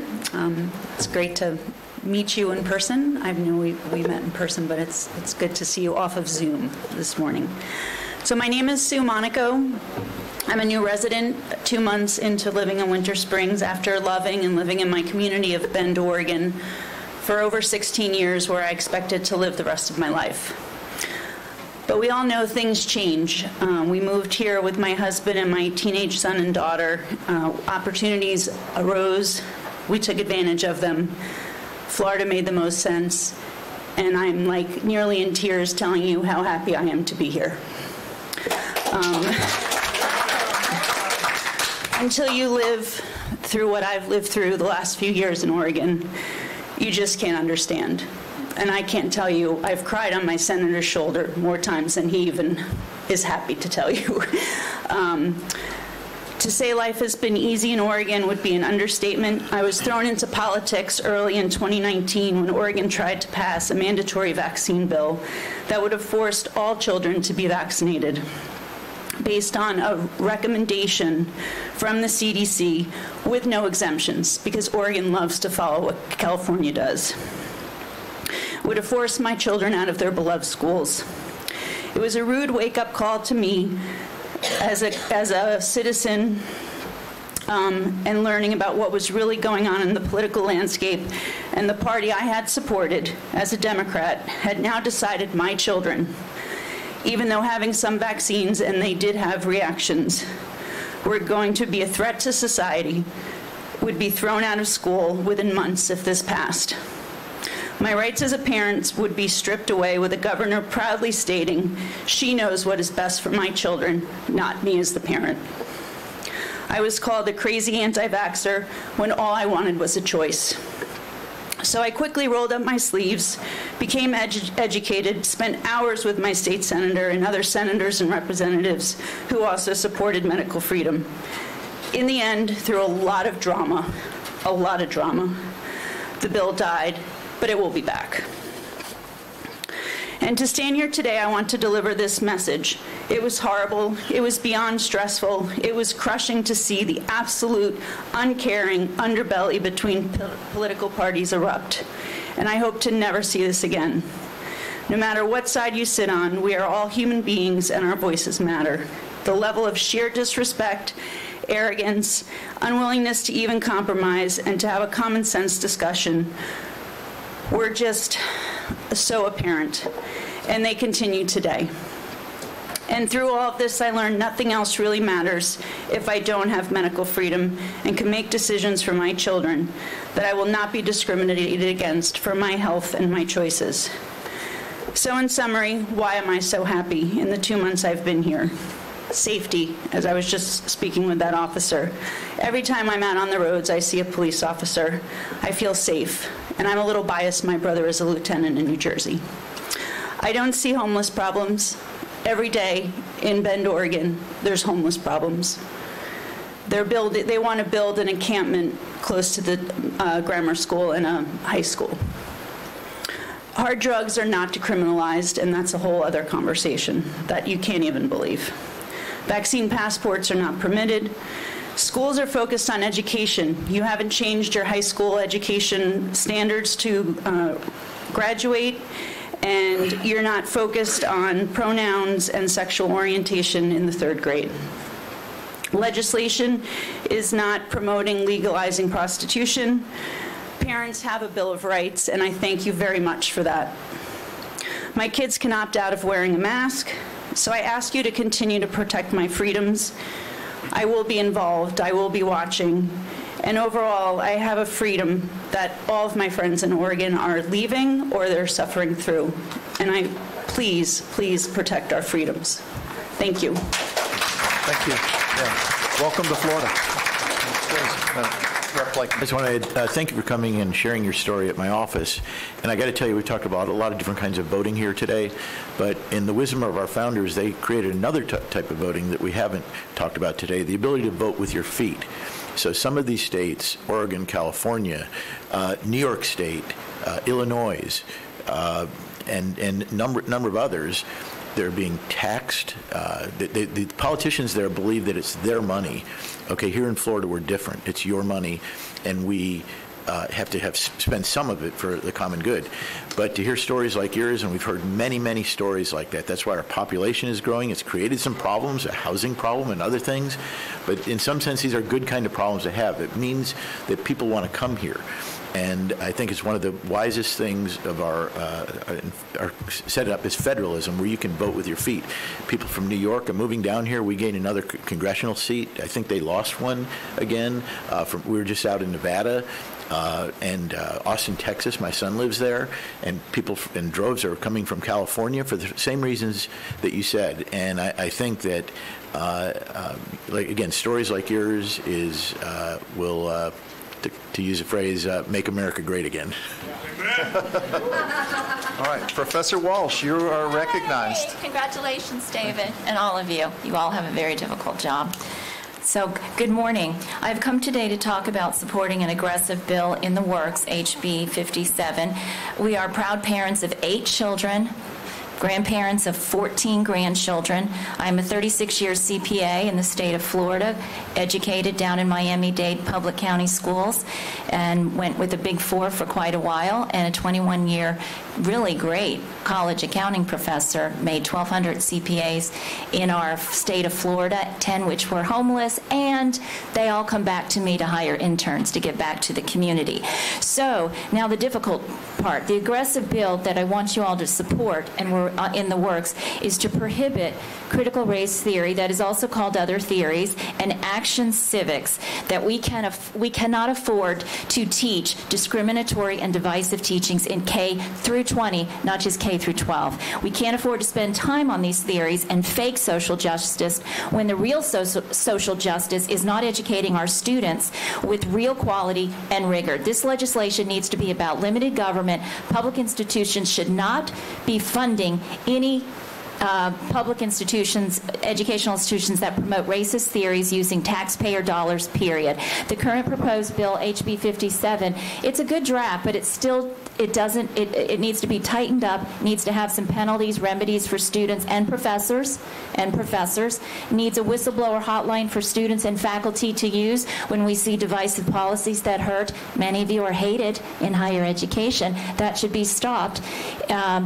It's great to meet you in person. I know we met in person, but it's good to see you off of Zoom this morning. So my name is Sue Monaco. I'm a new resident, 2 months into living in Winter Springs after loving and living in my community of Bend, Oregon for over 16 years, where I expected to live the rest of my life. But we all know things change. We moved here with my husband and my teenage son and daughter. Opportunities arose. We took advantage of them. Florida made the most sense. And I'm like nearly in tears telling you how happy I am to be here. Until you live through what I've lived through the last few years in Oregon, you just can't understand. And I can't tell you, I've cried on my senator's shoulder more times than he even is happy to tell you. To say life has been easy in Oregon would be an understatement. I was thrown into politics early in 2019 when Oregon tried to pass a mandatory vaccine bill that would have forced all children to be vaccinated, based on a recommendation from the CDC with no exemptions, because Oregon loves to follow what California does. Would have forced my children out of their beloved schools. It was a rude wake-up call to me as a citizen and learning about what was really going on in the political landscape, and the party I had supported as a Democrat had now decided my children, even though having some vaccines and they did have reactions, were going to be a threat to society, would be thrown out of school within months if this passed. My rights as a parent would be stripped away with a governor proudly stating she knows what is best for my children, not me as the parent. I was called a crazy anti-vaxxer when all I wanted was a choice. So I quickly rolled up my sleeves, became educated, spent hours with my state senator and other senators and representatives who also supported medical freedom. In the end, through a lot of drama, the bill died, but it will be back. And to stand here today, I want to deliver this message. It was horrible. It was beyond stressful. It was crushing to see the absolute uncaring underbelly between political parties erupt. And I hope to never see this again. No matter what side you sit on, we are all human beings and our voices matter. The level of sheer disrespect, arrogance, unwillingness to even compromise and to have a common sense discussion were just so apparent, and they continue today. And through all of this, I learned nothing else really matters if I don't have medical freedom and can make decisions for my children, that I will not be discriminated against for my health and my choices. So in summary, why am I so happy in the 2 months I've been here? Safety, as I was just speaking with that officer. Every time I'm out on the roads, I see a police officer. I feel safe. And I'm a little biased. My brother is a lieutenant in New Jersey. I don't see homeless problems. Every day in Bend, Oregon, there's homeless problems. They want to build an encampment close to the grammar school and a high school. Hard drugs are not decriminalized, and that's a whole other conversation that you can't even believe. Vaccine passports are not permitted. Schools are focused on education. You haven't changed your high school education standards to graduate, and you're not focused on pronouns and sexual orientation in the 3rd grade. Legislation is not promoting legalizing prostitution. Parents have a Bill of Rights, and I thank you very much for that. My kids can opt out of wearing a mask, so I ask you to continue to protect my freedoms. I will be involved, I will be watching, and overall, I have a freedom that all of my friends in Oregon are leaving or they're suffering through. And please protect our freedoms. Thank you. Thank you. Yeah. Welcome to Florida. I just want to thank you for coming and sharing your story at my office. And I got to tell you, we talked about a lot of different kinds of voting here today, but in the wisdom of our founders, they created another type of voting that we haven't talked about today, the ability to vote with your feet. So some of these states, Oregon, California, New York State, Illinois, and a number of others, they're being taxed. The politicians there believe that it's their money. Okay, here in Florida, we're different. It's your money, and we have to spend some of it for the common good. But to hear stories like yours, and we've heard many, many stories like that, that's why our population is growing. It's created some problems, a housing problem and other things. But in some sense, these are good kind of problems to have. It means that people want to come here. And I think it's one of the wisest things of our set up is federalism, where you can vote with your feet. People from New York are moving down here. We gained another congressional seat. I think they lost one again. We were just out in Nevada. And Austin, Texas, my son lives there, and people in droves are coming from California for the same reasons that you said. And I think that, again, stories like yours will, to use a phrase, make America great again. All right, Professor Walsh, you are recognized. Hey, congratulations, David, and all of you. You all have a very difficult job. So, good morning. I've come today to talk about supporting an aggressive bill in the works, HB 57. We are proud parents of 8 children, grandparents of 14 grandchildren. I'm a 36-year CPA in the state of Florida, educated down in Miami-Dade public county schools, and went with a Big Four for quite a while, and a 21-year really great college accounting professor, made 1,200 CPAs in our state of Florida, 10 which were homeless, and they all come back to me to hire interns to give back to the community. So now the difficult part, the aggressive bill that I want you all to support, and we're in the works, is to prohibit critical race theory, that is also called other theories, and action civics, that we cannot afford to teach discriminatory and divisive teachings in K through 20, not just K through 12. We can't afford to spend time on these theories and fake social justice when the real social justice is not educating our students with real quality and rigor. This legislation needs to be about limited government. Public institutions should not be funding any public institutions, educational institutions that promote racist theories using taxpayer dollars, period. The current proposed bill, HB 57, it's a good draft, but it's still, it needs to be tightened up, needs to have some penalties, remedies for students and professors, needs a whistleblower hotline for students and faculty to use when we see divisive policies that hurt. Many of you are hated in higher education. That should be stopped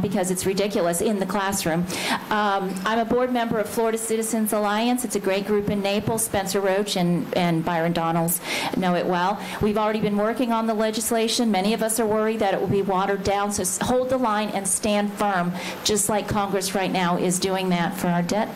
because it's ridiculous in the classroom. I'm a board member of Florida Citizens Alliance. It's a great group in Naples. Spencer Roach and Byron Donalds know it well. We've already been working on the legislation. Many of us are worried that it will be watered down, so hold the line and stand firm, just like Congress right now is doing that for our debt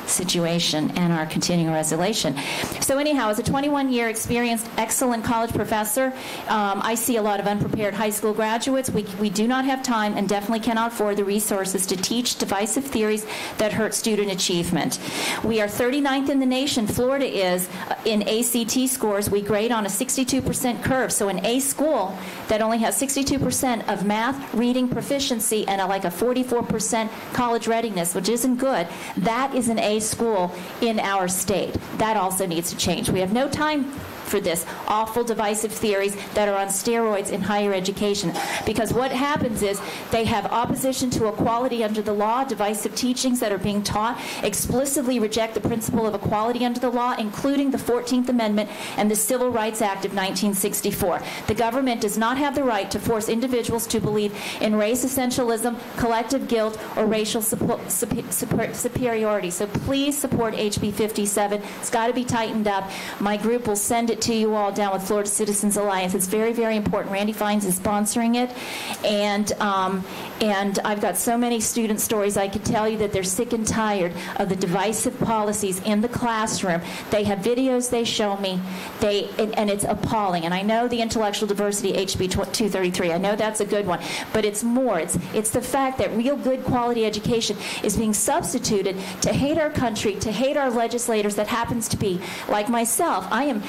situation and our continuing resolution. So anyhow, as a 21-year experienced, excellent college professor, I see a lot of unprepared high school graduates. We do not have time and definitely cannot afford the resources to teach divisive theories that hurt student achievement. We are 39th in the nation. Florida is in ACT scores. We grade on a 62% curve. So an A school that only has 62% of math, reading proficiency, and like a 44% college readiness, which isn't good, that is an A school in our state. That also needs to change. We have no time for this awful divisive theories that are on steroids in higher education, because what happens is they have opposition to equality under the law, divisive teachings that are being taught, explicitly reject the principle of equality under the law, including the 14th Amendment and the Civil Rights Act of 1964. The government does not have the right to force individuals to believe in race essentialism, collective guilt, or racial superiority. So please support HB 57. It's got to be tightened up. My group will send it to you all down with Florida Citizens Alliance. It's very, very important. Randy Fines is sponsoring it, and I've got so many student stories I could tell you that they're sick and tired of the divisive policies in the classroom. They have videos they show me, and it's appalling. And I know the intellectual diversity, HB 233, I know that's a good one, but it's more. It's the fact that real good quality education is being substituted to hate our country, to hate our legislators. That happens to be like myself. I am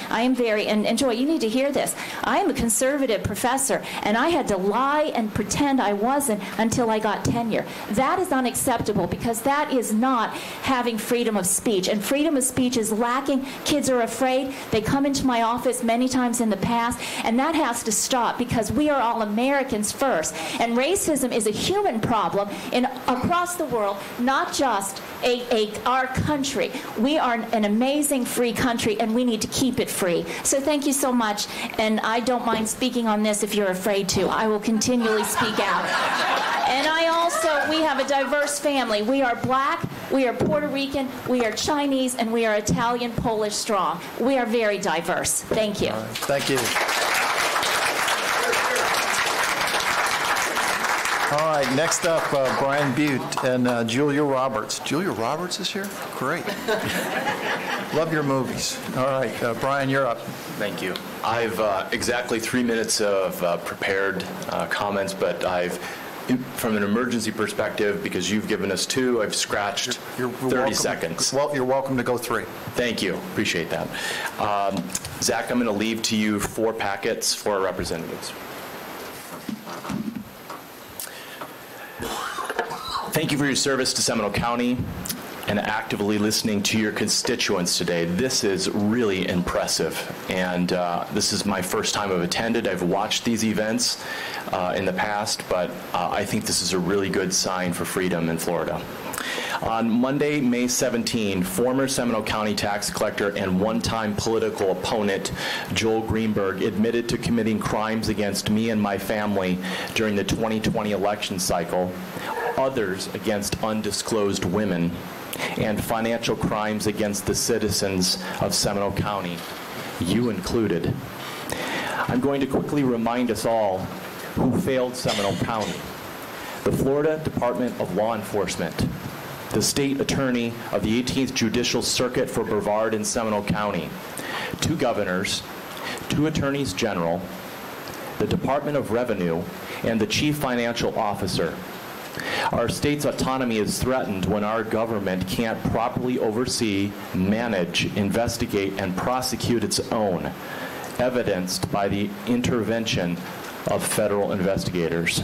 very, and Joy, you need to hear this. I am a conservative professor, and I had to lie and pretend I wasn't until I got tenure. That is unacceptable, because that is not having freedom of speech, and freedom of speech is lacking. Kids are afraid. They come into my office many times in the past, and that has to stop, because we are all Americans first, and racism is a human problem across the world, not just our country. We are an amazing free country, and we need to keep it free. So thank you so much, and I don't mind speaking on this if you're afraid to. I will continually speak out. And we have a diverse family. We are Black, we are Puerto Rican, we are Chinese, and we are Italian, Polish strong. We are very diverse. Thank you. Thank you. All right, next up, Brian Butte and Julia Roberts. Julia Roberts is here? Great. Love your movies. All right, Brian, you're up. Thank you. I've exactly 3 minutes of prepared comments, but from an emergency perspective, because you've given us 2, I've scratched 30 seconds. Well, you're welcome to go 3. Thank you. Appreciate that. Zach, I'm going to leave to you 4 packets for our representatives. Thank you for your service to Seminole County and actively listening to your constituents today. This is really impressive, and this is my first time I've attended. I've watched these events in the past, but I think this is a really good sign for freedom in Florida. On Monday, May 17, former Seminole County tax collector and one-time political opponent Joel Greenberg admitted to committing crimes against me and my family during the 2020 election cycle, others against undisclosed women, and financial crimes against the citizens of Seminole County, you included. I'm going to quickly remind us all who failed Seminole County. The Florida Department of Law Enforcement, the State Attorney of the 18th Judicial Circuit for Brevard and Seminole County, 2 governors, 2 attorneys general, the Department of Revenue, and the Chief Financial Officer. Our state's autonomy is threatened when our government can't properly oversee, manage, investigate, and prosecute its own, evidenced by the intervention of federal investigators.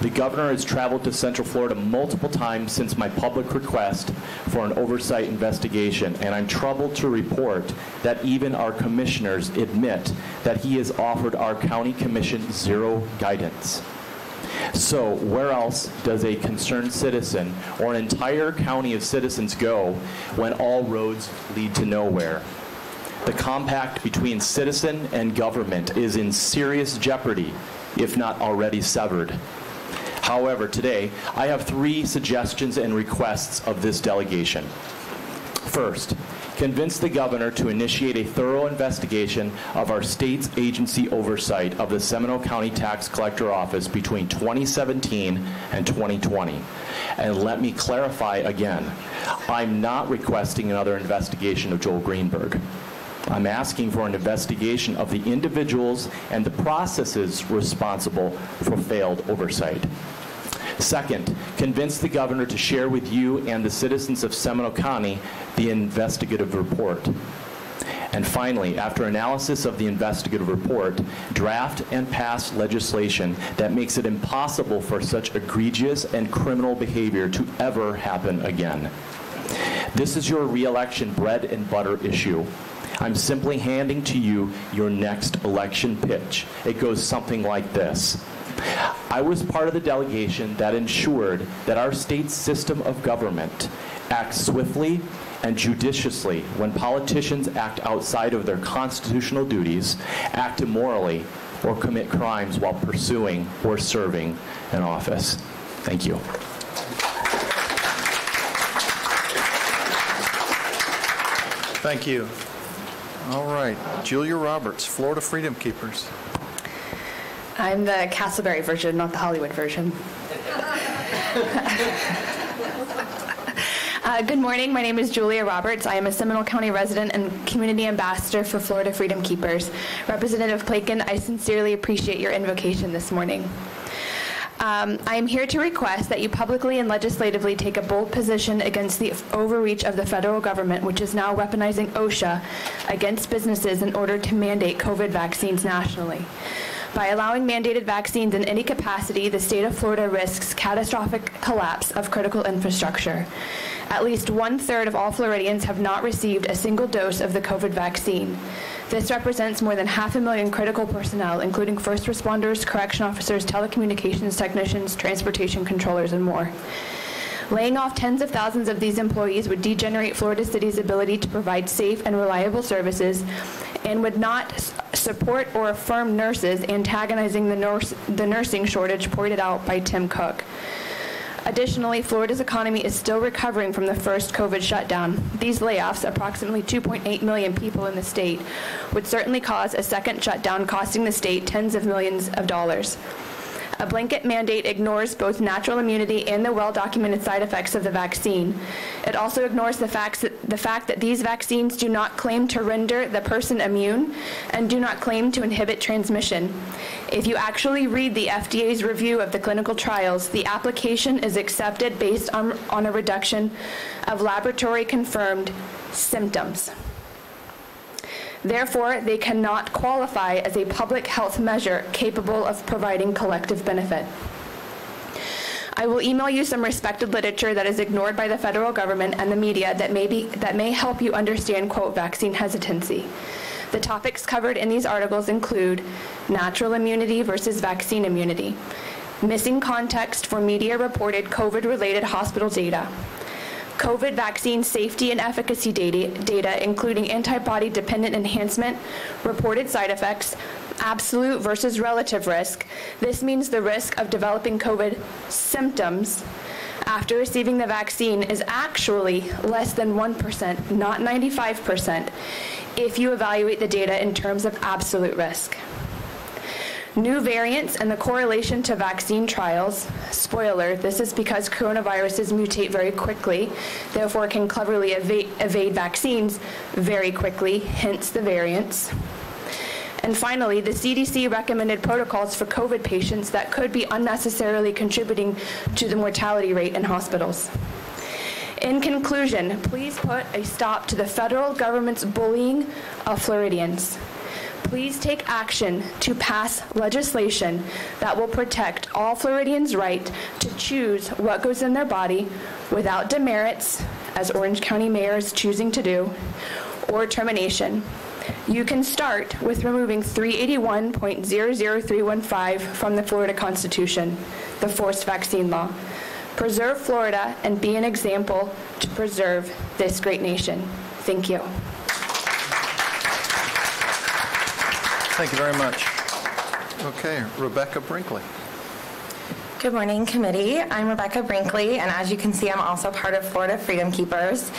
The governor has traveled to Central Florida multiple times since my public request for an oversight investigation, and I'm troubled to report that even our commissioners admit that he has offered our county commission zero guidance. So where else does a concerned citizen or an entire county of citizens go when all roads lead to nowhere? The compact between citizen and government is in serious jeopardy, if not already severed. However, today, I have 3 suggestions and requests of this delegation. First, convince the governor to initiate a thorough investigation of our state's agency oversight of the Seminole County Tax Collector Office between 2017 and 2020. And let me clarify again, I'm not requesting another investigation of Joel Greenberg. I'm asking for an investigation of the individuals and the processes responsible for failed oversight. Second, convince the governor to share with you and the citizens of Seminole County the investigative report. And finally, after analysis of the investigative report, draft and pass legislation that makes it impossible for such egregious and criminal behavior to ever happen again. This is your re-election bread and butter issue. I'm simply handing to you your next election pitch. It goes something like this. I was part of the delegation that ensured that our state's system of government acts swiftly and judiciously when politicians act outside of their constitutional duties, act immorally, or commit crimes while pursuing or serving an office. Thank you. Thank you. All right, Julia Roberts, Florida Freedom Keepers. I'm the Castleberry version, not the Hollywood version. Good morning. My name is Julia Roberts. I am a Seminole County resident and community ambassador for Florida Freedom Keepers. Representative Plaken, I sincerely appreciate your invocation this morning. I am here to request that you publicly and legislatively take a bold position against the overreach of the federal government, which is now weaponizing OSHA against businesses in order to mandate COVID vaccines nationally. By allowing mandated vaccines in any capacity, the state of Florida risks catastrophic collapse of critical infrastructure. At least 1/3 of all Floridians have not received a single dose of the COVID vaccine. This represents more than 500,000 critical personnel, including first responders, correction officers, telecommunications technicians, transportation controllers, and more. Laying off tens of thousands of these employees would degenerate Florida City's ability to provide safe and reliable services and would not support or affirm nurses, antagonizing the nursing shortage pointed out by Tim Cook. Additionally, Florida's economy is still recovering from the first COVID shutdown. These layoffs, approximately 2.8 million people in the state, would certainly cause a second shutdown, costing the state tens of millions of dollars. A blanket mandate ignores both natural immunity and the well-documented side effects of the vaccine. It also ignores the fact that these vaccines do not claim to render the person immune and do not claim to inhibit transmission. If you actually read the FDA's review of the clinical trials, the application is accepted based on a reduction of laboratory-confirmed symptoms. Therefore, they cannot qualify as a public health measure capable of providing collective benefit. I will email you some respected literature that is ignored by the federal government and the media that may help you understand, quote, vaccine hesitancy. The topics covered in these articles include natural immunity versus vaccine immunity, missing context for media-reported COVID-related hospital data, COVID vaccine safety and efficacy data, including antibody-dependent enhancement, reported side effects, absolute versus relative risk. This means the risk of developing COVID symptoms after receiving the vaccine is actually less than 1%, not 95%, if you evaluate the data in terms of absolute risk. New variants and the correlation to vaccine trials. Spoiler, this is because coronaviruses mutate very quickly, therefore can cleverly evade vaccines very quickly, hence the variants. And finally, the CDC recommended protocols for COVID patients that could be unnecessarily contributing to the mortality rate in hospitals. In conclusion, please put a stop to the federal government's bullying of Floridians. Please take action to pass legislation that will protect all Floridians' right to choose what goes in their body without demerits, as Orange County Mayor is choosing to do, or termination. You can start with removing 381.00315 from the Florida Constitution, the forced vaccine law. Preserve Florida and be an example to preserve this great nation. Thank you. Thank you very much. Okay, Rebecca Brinkley. Good morning, committee. I'm Rebecca Brinkley, and as you can see, I'm also part of Florida Freedom Keepers.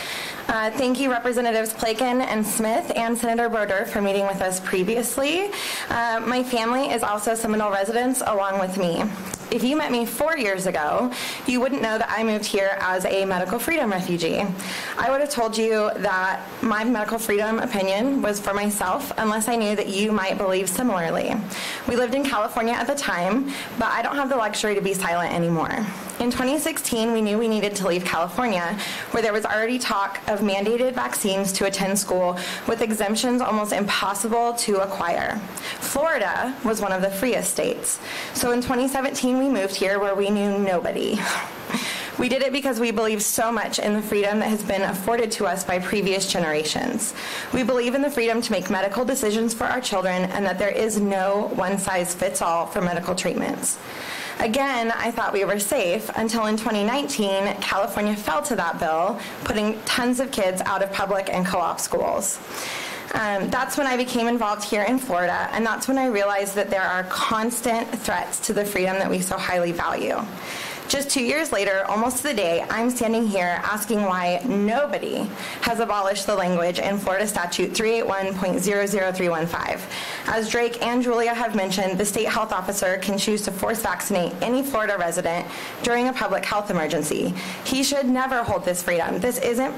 Thank you, Representatives Plakin and Smith and Senator Broder for meeting with us previously. My family is also Seminole residents along with me. If you met me 4 years ago, you wouldn't know that I moved here as a medical freedom refugee. I would have told you that my medical freedom opinion was for myself unless I knew that you might believe similarly. We lived in California at the time, but I don't have the luxury to be silent anymore. In 2016, we knew we needed to leave California, where there was already talk of mandated vaccines to attend school with exemptions almost impossible to acquire. Florida was one of the freest states. So in 2017, we moved here where we knew nobody. We did it because we believe so much in the freedom that has been afforded to us by previous generations. We believe in the freedom to make medical decisions for our children and that there is no one-size-fits-all for medical treatments. Again, I thought we were safe until in 2019, California fell to that bill, putting tons of kids out of public and co-op schools. That's when I became involved here in Florida, and that's when I realized that there are constant threats to the freedom that we so highly value. Just 2 years later, almost to the day, I'm standing here asking why nobody has abolished the language in Florida Statute 381.00315. As Drake and Julia have mentioned, the state health officer can choose to force vaccinate any Florida resident during a public health emergency. He should never hold this freedom. This isn't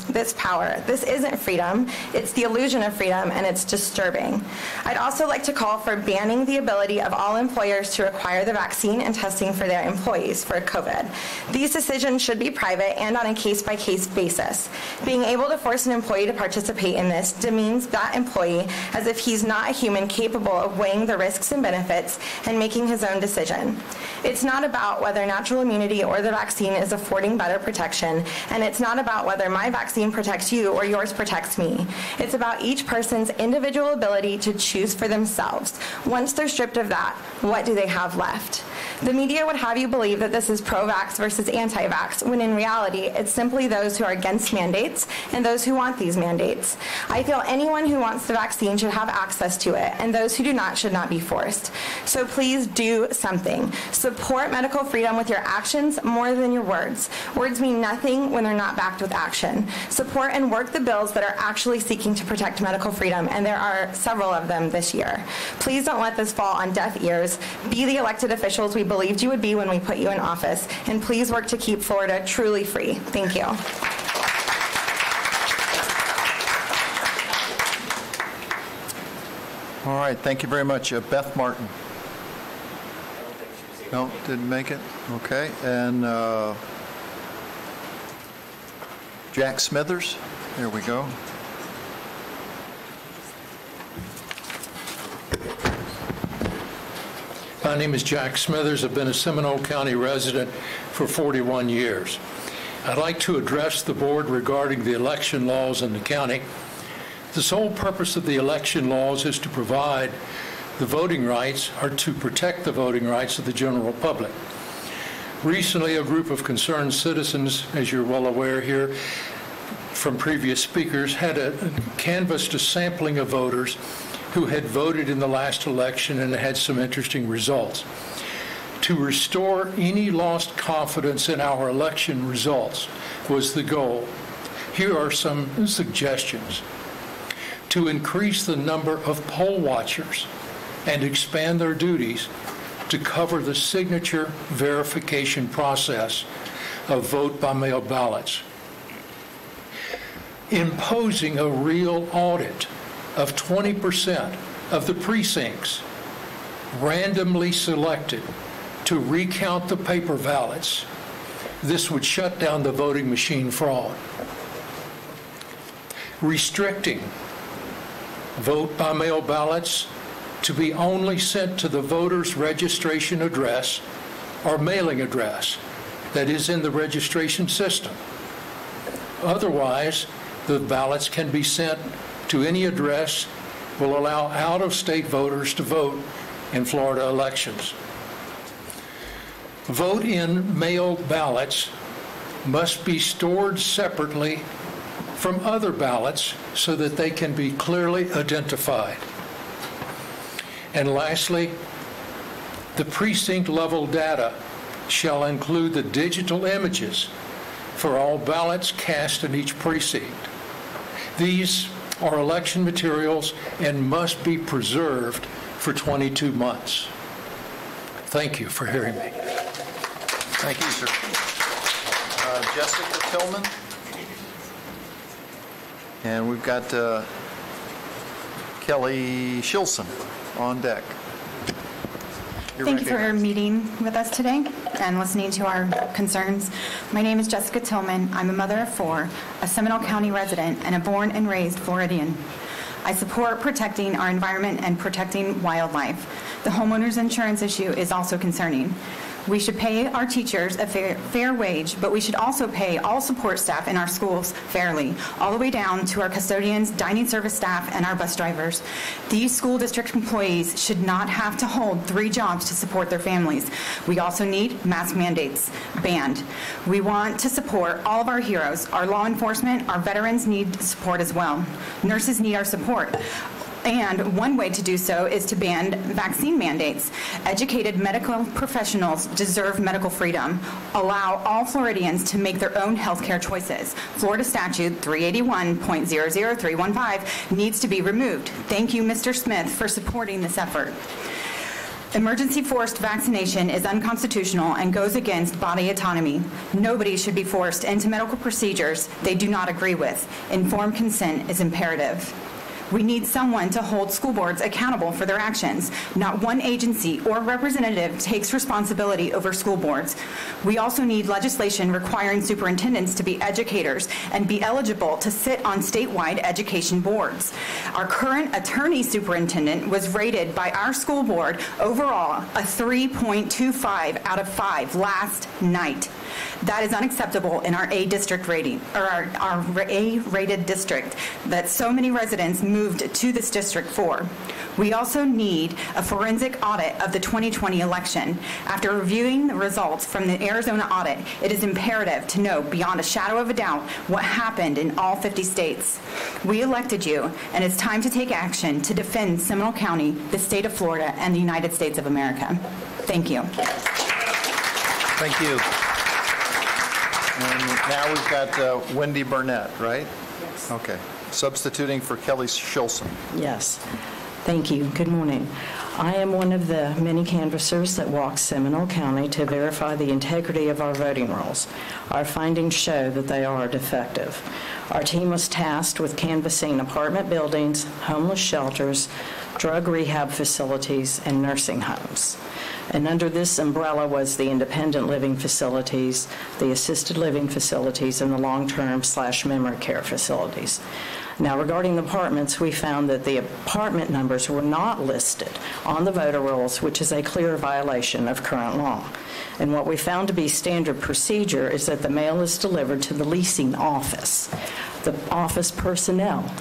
this power. This isn't freedom. It's the illusion of freedom, and it's disturbing. I'd also like to call for banning the ability of all employers to require the vaccine and testing for their employees for COVID. These decisions should be private and on a case-by-case basis. Being able to force an employee to participate in this demeans that employee as if he's not a human capable of weighing the risks and benefits and making his own decision. It's not about whether natural immunity or the vaccine is affording better protection, and it's not about whether my vaccine protects you or yours protects me. It's about each person's individual ability to choose for themselves. Once they're stripped of that, what do they have left? The media would have you believe that this is pro-vax versus anti-vax, when in reality, it's simply those who are against mandates and those who want these mandates. I feel anyone who wants the vaccine should have access to it, and those who do not should not be forced. So please do something. Support medical freedom with your actions more than your words. Words mean nothing when they're not backed with action. Support and work the bills that are actually seeking to protect medical freedom, and there are several of them this year. Please don't let this fall on deaf ears. Be the elected officials we believed you would be when we put you in office, and please work to keep Florida truly free. Thank you. All right, thank you very much. Beth Martin. No, didn't make it. Okay, and Jack Smithers. There we go. My name is Jack Smithers. I've been a Seminole County resident for 41 years. I'd like to address the board regarding the election laws in the county. The sole purpose of the election laws is to provide the voting rights or to protect the voting rights of the general public. Recently, a group of concerned citizens, as you're well aware here from previous speakers, had canvassed a sampling of voters who had voted in the last election and had some interesting results. To restore any lost confidence in our election results was the goal. Here are some suggestions. To increase the number of poll watchers and expand their duties to cover the signature verification process of vote-by-mail ballots. Imposing a real audit of 20% of the precincts randomly selected to recount the paper ballots. This would shut down the voting machine fraud. Restricting vote-by-mail ballots to be only sent to the voter's registration address or mailing address that is in the registration system. Otherwise, the ballots can be sent to any address will allow out-of-state voters to vote in Florida elections. Vote-in mail ballots must be stored separately from other ballots so that they can be clearly identified. And lastly, the precinct-level data shall include the digital images for all ballots cast in each precinct. These are election materials and must be preserved for 22 months. Thank you for hearing me. Thank you, sir. Jessica Tillman. And we've got Kelly Shilson on deck. Thank you for meeting with us today and listening to our concerns. My name is Jessica Tillman. I'm a mother of 4, a Seminole County resident, and a born and raised Floridian. I support protecting our environment and protecting wildlife. The homeowners insurance issue is also concerning. We should pay our teachers a fair wage, but we should also pay all support staff in our schools fairly, all the way down to our custodians, dining service staff, and our bus drivers. These school district employees should not have to hold 3 jobs to support their families. We also need mask mandates banned. We want to support all of our heroes. Our law enforcement, our veterans need support as well. Nurses need our support. And one way to do so is to ban vaccine mandates. Educated medical professionals deserve medical freedom. Allow all Floridians to make their own health care choices. Florida Statute 381.00315 needs to be removed. Thank you, Mr. Smith, for supporting this effort. Emergency forced vaccination is unconstitutional and goes against body autonomy. Nobody should be forced into medical procedures they do not agree with. Informed consent is imperative. We need someone to hold school boards accountable for their actions. Not one agency or representative takes responsibility over school boards. We also need legislation requiring superintendents to be educators and be eligible to sit on statewide education boards. Our current attorney superintendent was rated by our school board overall a 3.25 out of 5 last night. That is unacceptable in our A district rating, or our A-rated district, that so many residents moved to this district for. We also need a forensic audit of the 2020 election. After reviewing the results from the Arizona audit, it is imperative to know beyond a shadow of a doubt what happened in all 50 states. We elected you, and it's time to take action to defend Seminole County, the state of Florida, and the United States of America. Thank you. Thank you. And now we've got Wendy Burnett, right? Yes. Okay. Substituting for Kelly Shilson. Yes. Thank you. Good morning. I am one of the many canvassers that walks Seminole County to verify the integrity of our voting rolls. Our findings show that they are defective. Our team was tasked with canvassing apartment buildings, homeless shelters, drug rehab facilities, and nursing homes. And under this umbrella was the independent living facilities, the assisted living facilities, and the long-term/memory care facilities. Now, regarding the apartments, we found that the apartment numbers were not listed on the voter rolls, which is a clear violation of current law. And what we found to be standard procedure is that the mail is delivered to the leasing office. The office personnel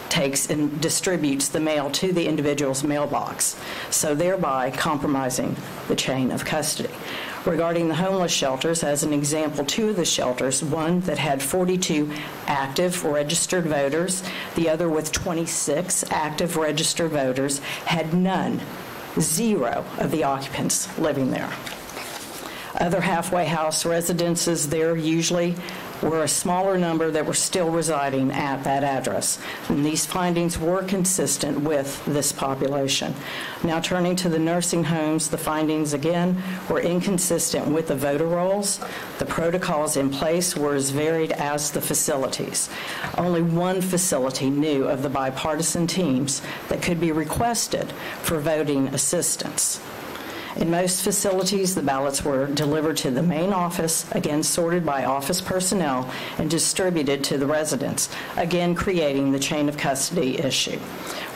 takes and distributes the mail to the individual's mailbox, so thereby compromising the chain of custody. Regarding the homeless shelters, as an example, 2 of the shelters, one that had 42 active registered voters, the other with 26 active registered voters, had none, 0 of the occupants living there. Other halfway house residences there usually were a smaller number that were still residing at that address. And these findings were consistent with this population. Now turning to the nursing homes, the findings again were inconsistent with the voter rolls. The protocols in place were as varied as the facilities. Only one facility knew of the bipartisan teams that could be requested for voting assistance. In most facilities, the ballots were delivered to the main office, again sorted by office personnel, and distributed to the residents, again creating the chain of custody issue.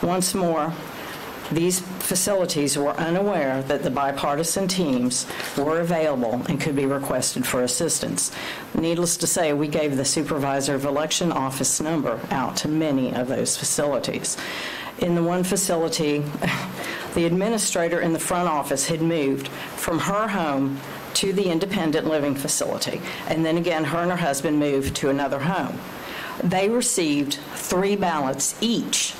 Once more, these facilities were unaware that the bipartisan teams were available and could be requested for assistance. Needless to say, we gave the supervisor of election office number out to many of those facilities. In the one facility, the administrator in the front office had moved from her home to the independent living facility, and then again her and her husband moved to another home. They received 3 ballots each,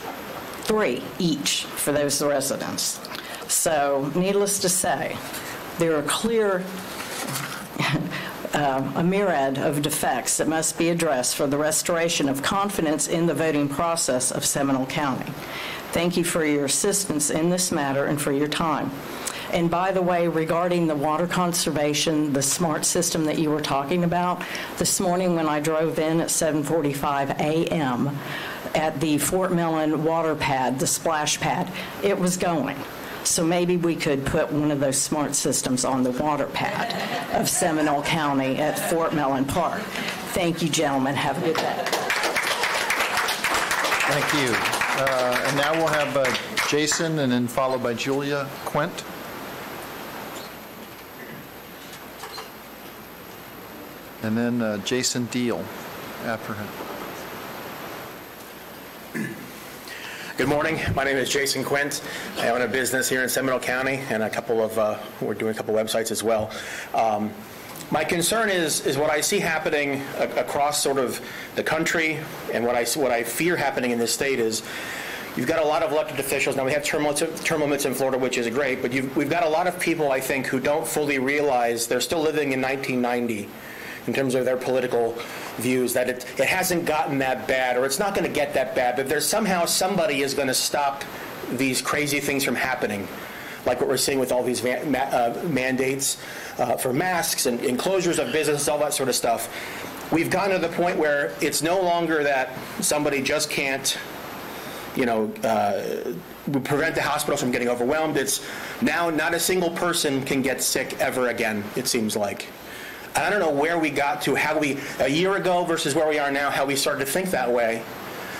3 each for those residents. So needless to say, there are clear a myriad of defects that must be addressed for the restoration of confidence in the voting process of Seminole County. Thank you for your assistance in this matter and for your time. And by the way, regarding the water conservation, the smart system that you were talking about, this morning when I drove in at 7:45 a.m. at the Fort Millen water pad, the splash pad, it was going. So maybe we could put one of those smart systems on the water pad of Seminole County at Fort Millen Park. Thank you, gentlemen. Have a good day. Thank you. And now we'll have Jason, and then followed by Julia Quint. And then Jason Deal after him. Good morning. My name is Jason Quint. I own a business here in Seminole County and we're doing a couple websites as well. My concern is what I see happening across sort of the country, and what I fear happening in this state is you've got a lot of elected officials. Now we have term limits in Florida, which is great, but we've got a lot of people, I think, who don't fully realize they're still living in 1990 in terms of their political views, that it hasn't gotten that bad, or it's not going to get that bad, but there's somehow somebody is going to stop these crazy things from happening, like what we're seeing with all these mandates for masks and closures of businesses, all that sort of stuff. We've gotten to the point where it's no longer that somebody just can't, prevent the hospitals from getting overwhelmed. It's now not a single person can get sick ever again, it seems like. I don't know where we got to, a year ago versus where we are now, how we started to think that way.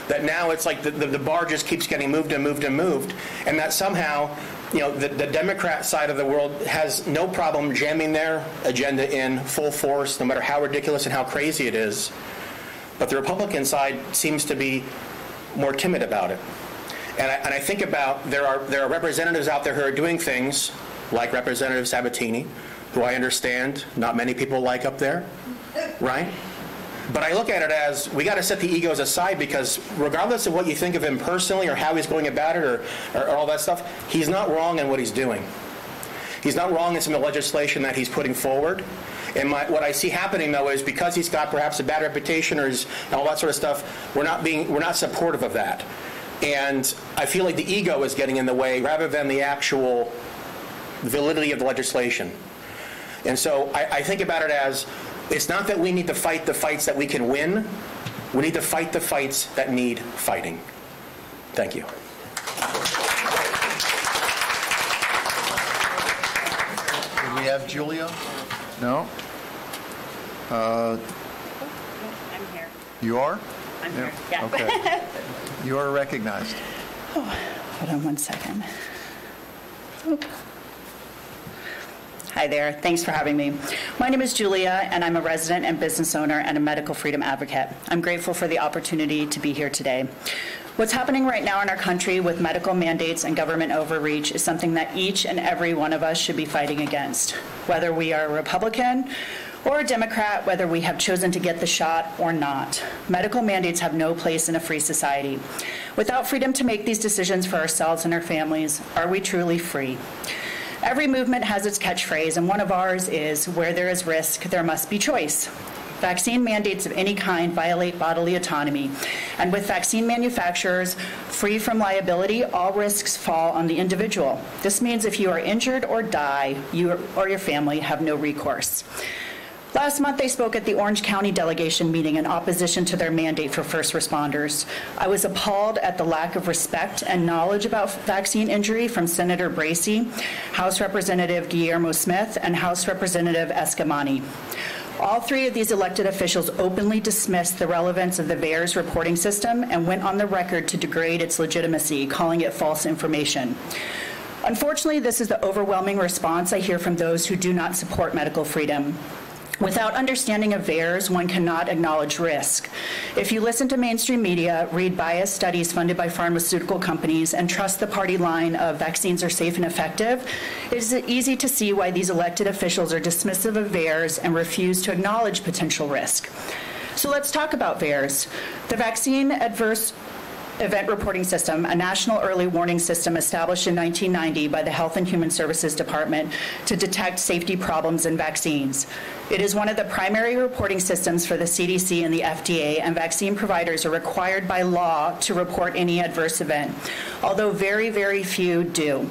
That now it's like the bar just keeps getting moved and moved and moved, and that somehow, the Democrat side of the world has no problem jamming their agenda in full force, no matter how ridiculous and how crazy it is. But the Republican side seems to be more timid about it. And I think about there are representatives out there who are doing things like Representative Sabatini, who I understand not many people like up there, right? But I look at it as we got to set the egos aside, because regardless of what you think of him personally or how he's going about it or all that stuff, he's not wrong in what he's doing. He's not wrong in some of the legislation that he's putting forward. And what I see happening, though, is because he's got perhaps a bad reputation and all that sort of stuff, we're not supportive of that. And I feel like the ego is getting in the way rather than the actual validity of the legislation. And so I think about it as, it's not that we need to fight the fights that we can win. We need to fight the fights that need fighting. Thank you. Do we have Julia? No? I'm here. You are? I'm here, yeah. Okay. You are recognized. Oh, hold on one second. Oh. Hi there. Thanks for having me. My name is Julia, and I'm a resident and business owner and a medical freedom advocate. I'm grateful for the opportunity to be here today. What's happening right now in our country with medical mandates and government overreach is something that each and every one of us should be fighting against. whether we are a Republican or a Democrat, whether we have chosen to get the shot or not. Medical mandates have no place in a free society. Without freedom to make these decisions for ourselves and our families, are we truly free? Every movement has its catchphrase, and one of ours is, where there is risk, there must be choice. Vaccine mandates of any kind violate bodily autonomy, and with vaccine manufacturers free from liability, all risks fall on the individual. This means if you are injured or die, you or your family have no recourse. Last month, they spoke at the Orange County Delegation meeting in opposition to their mandate for first responders. I was appalled at the lack of respect and knowledge about vaccine injury from Senator Bracey, House Representative Guillermo Smith, and House Representative Escamani. All three of these elected officials openly dismissed the relevance of the VAERS reporting system and went on the record to degrade its legitimacy, calling it false information. Unfortunately, this is the overwhelming response I hear from those who do not support medical freedom. Without understanding of VAERS, one cannot acknowledge risk. If you listen to mainstream media, read biased studies funded by pharmaceutical companies, and trust the party line of vaccines are safe and effective, it is easy to see why these elected officials are dismissive of VAERS and refuse to acknowledge potential risk. So let's talk about VAERS. The Vaccine Adverse Event Reporting System, a national early warning system established in 1990 by the Health and Human Services Department to detect safety problems in vaccines. It is one of the primary reporting systems for the CDC and the FDA, and vaccine providers are required by law to report any adverse event, although very, very few do.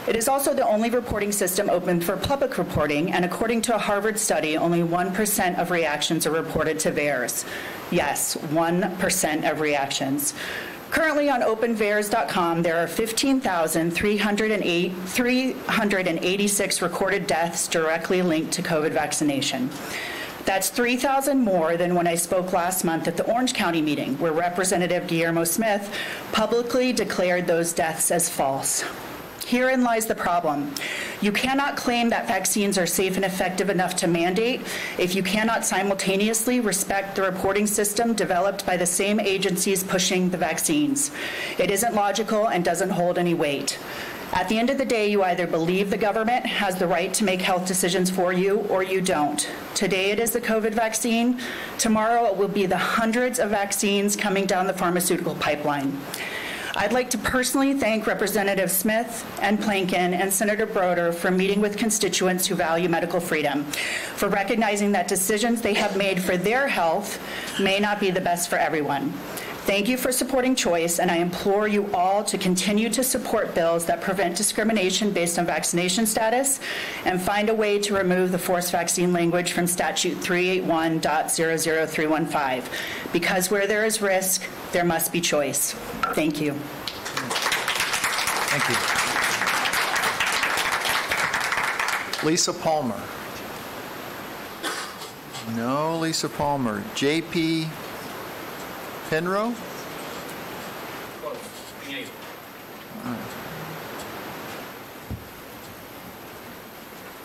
It is also the only reporting system open for public reporting, and according to a Harvard study, only 1% of reactions are reported to VAERS. Yes, 1% of reactions. Currently on openvaers.com, there are 15,386 recorded deaths directly linked to COVID vaccination. That's 3,000 more than when I spoke last month at the Orange County meeting, where Representative Guillermo Smith publicly declared those deaths as false. Herein lies the problem. You cannot claim that vaccines are safe and effective enough to mandate if you cannot simultaneously respect the reporting system developed by the same agencies pushing the vaccines. It isn't logical and doesn't hold any weight. At the end of the day, you either believe the government has the right to make health decisions for you or you don't. Today it is the COVID vaccine. Tomorrow it will be the hundreds of vaccines coming down the pharmaceutical pipeline. I'd like to personally thank Representative Smith and Plankin and Senator Broder for meeting with constituents who value medical freedom, for recognizing that decisions they have made for their health may not be the best for everyone. Thank you for supporting choice, and I implore you all to continue to support bills that prevent discrimination based on vaccination status and find a way to remove the forced vaccine language from Statute 381.00315. Because where there is risk, there must be choice. Thank you. Thank you. Lisa Palmer. No, Lisa Palmer. J.P. Penrose?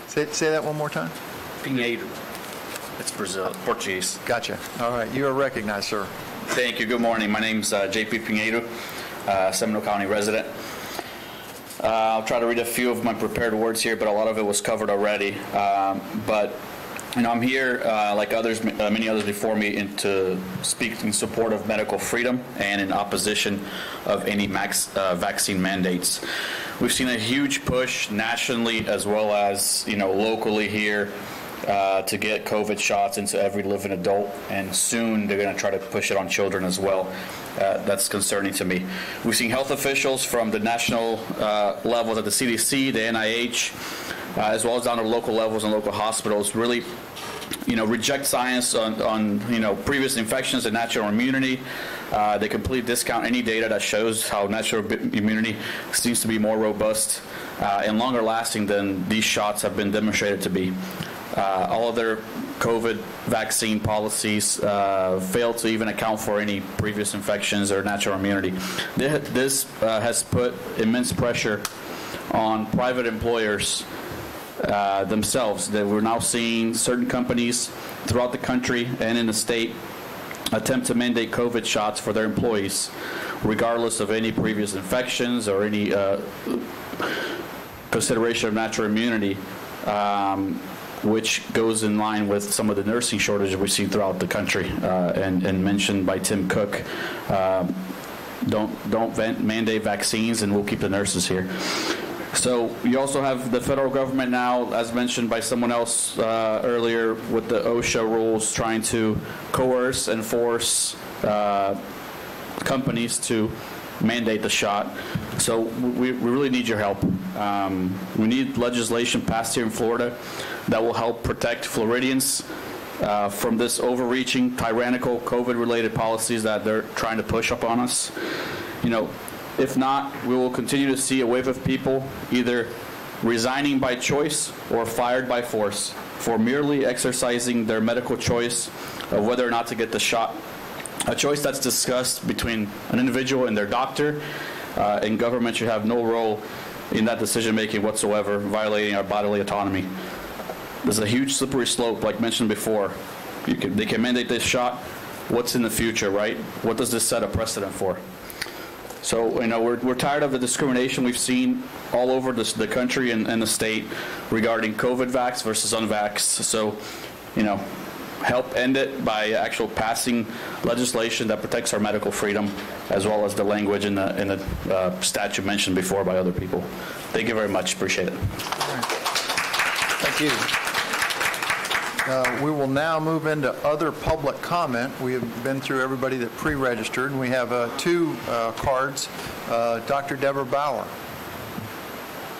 Say that one more time. Pinheiro. It's Brazil, Portuguese. Gotcha. All right. You are recognized, sir. Thank you. Good morning. My name's J.P. Pinheiro, Seminole County resident. I'll try to read a few of my prepared words here, but a lot of it was covered already. I'm here, like others, many others before me, to speak in support of medical freedom and in opposition of any vaccine mandates. We've seen a huge push nationally as well as locally here to get COVID shots into every living adult, and soon they're going to try to push it on children as well. That's concerning to me. We've seen health officials from the national levels at the CDC, the NIH, as well as down to local levels and local hospitals, really, reject science on previous infections and natural immunity. They completely discount any data that shows how natural immunity seems to be more robust and longer lasting than these shots have been demonstrated to be. All of their COVID vaccine policies fail to even account for any previous infections or natural immunity. This has put immense pressure on private employers themselves. That we're now seeing certain companies throughout the country and in the state attempt to mandate COVID shots for their employees, regardless of any previous infections or any consideration of natural immunity. which goes in line with some of the nursing shortages we see throughout the country, and mentioned by Tim Cook. Don't mandate vaccines, and we'll keep the nurses here. So you also have the federal government now, as mentioned by someone else earlier, with the OSHA rules, trying to coerce and force companies to mandate the shot. So we really need your help. We need legislation passed here in Florida that will help protect Floridians from this overreaching, tyrannical COVID-related policies that they're trying to push upon us. You know, if not, we will continue to see a wave of people either resigning by choice or fired by force for merely exercising their medical choice of whether or not to get the shot. A choice that's discussed between an individual and their doctor, and government should have no role in that decision-making whatsoever, violating our bodily autonomy. There's a huge slippery slope, like mentioned before. They can mandate this shot. What's in the future, right? What does this set a precedent for? So, you know, we're tired of the discrimination we've seen all over the country and the state regarding COVID vax versus unvax. So, you know, help end it by actual passing legislation that protects our medical freedom, as well as the language in the statute mentioned before by other people. Thank you very much. Appreciate it. Thank you. We will now move into other public comment. We have been through everybody that pre-registered, and we have two cards. Dr. Deborah Bauer,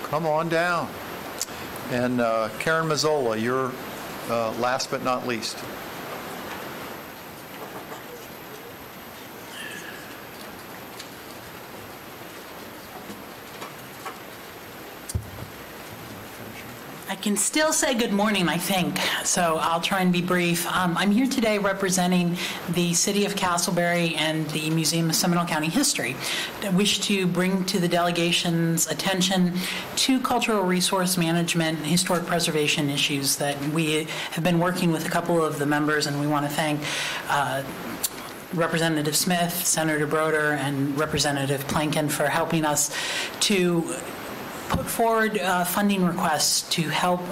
come on down. And Karen Mazzola, you're last but not least. I can still say good morning, I think, so I'll try and be brief. I'm here today representing the City of Castleberry and the Museum of Seminole County History. I wish to bring to the delegation's attention two cultural resource management and historic preservation issues that we have been working with a couple of the members, and we want to thank Representative Smith, Senator Broder, and Representative Plankin for helping us to put forward funding requests to help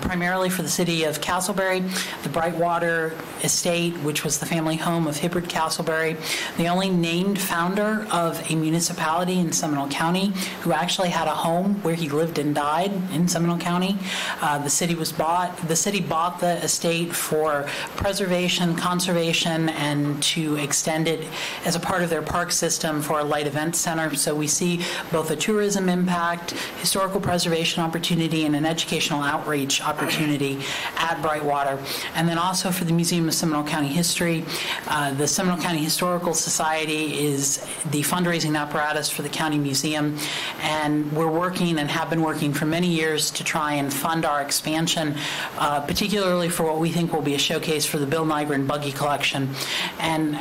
primarily for the city of Castleberry, the Brightwater Estate, which was the family home of Hibbert Castleberry, the only named founder of a municipality in Seminole County who actually had a home where he lived and died in Seminole County. The city bought the estate for preservation, conservation, and to extend it as a part of their park system for a light event center. So we see both a tourism impact, historical preservation opportunity, and an educational outreach opportunity at Brightwater. And then also for the Museum of Seminole County History, the Seminole County Historical Society is the fundraising apparatus for the county museum, and we're working and have been working for many years to try and fund our expansion, particularly for what we think will be a showcase for the Bill Nygren Buggy Collection. And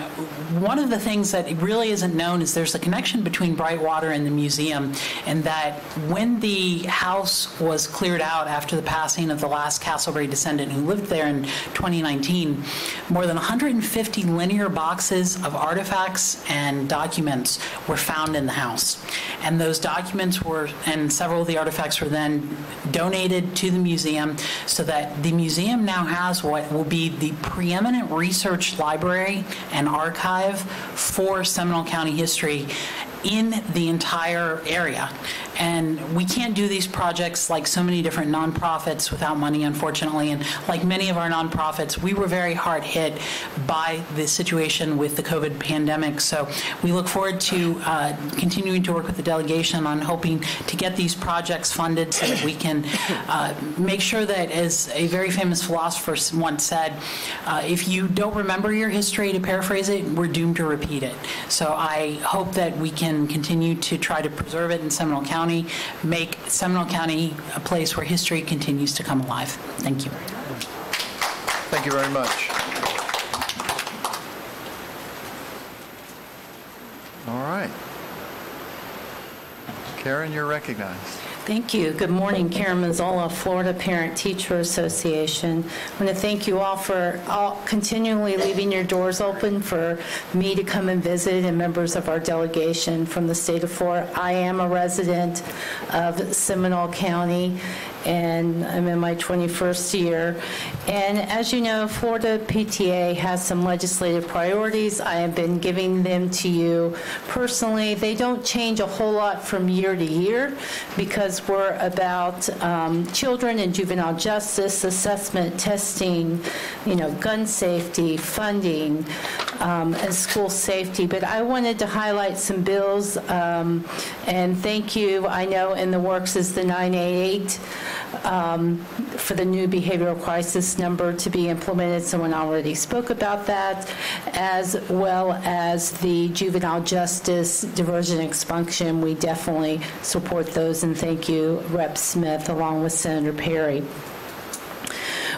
one of the things that really isn't known is there's a connection between Brightwater and the museum, and that when the house was cleared out after the passing of the last Castleberry descendant who lived there in 2019, more than 150 linear boxes of artifacts and documents were found in the house. And those documents and several of the artifacts were then donated to the museum, so that the museum now has what will be the preeminent research library and archive for Seminole County history in the entire area. And we can't do these projects like so many different nonprofits without money, unfortunately. And like many of our nonprofits, we were very hard hit by the situation with the COVID pandemic. So we look forward to continuing to work with the delegation on hoping to get these projects funded so that we can make sure that, as a very famous philosopher once said, if you don't remember your history, to paraphrase it, we're doomed to repeat it. So I hope that we can continue to try to preserve it in Seminole County, make Seminole County a place where history continues to come alive. Thank you. Thank you very much. All right. Karen, you're recognized. Thank you. Good morning, Karen Mazzola, Florida Parent Teacher Association. I want to thank you all for continually leaving your doors open for me to come and visit and members of our delegation from the state of Florida. I am a resident of Seminole County, and I'm in my 21st year. And as you know, Florida PTA has some legislative priorities. I have been giving them to you personally. They don't change a whole lot from year to year because we're about children and juvenile justice, assessment, testing, gun safety, funding, and school safety. But I wanted to highlight some bills, and thank you. I know in the works is the 988 for the new behavioral crisis number to be implemented. Someone already spoke about that, as well as the juvenile justice diversion and expunction. We definitely support those, and thank you, Rep. Smith, along with Senator Perry.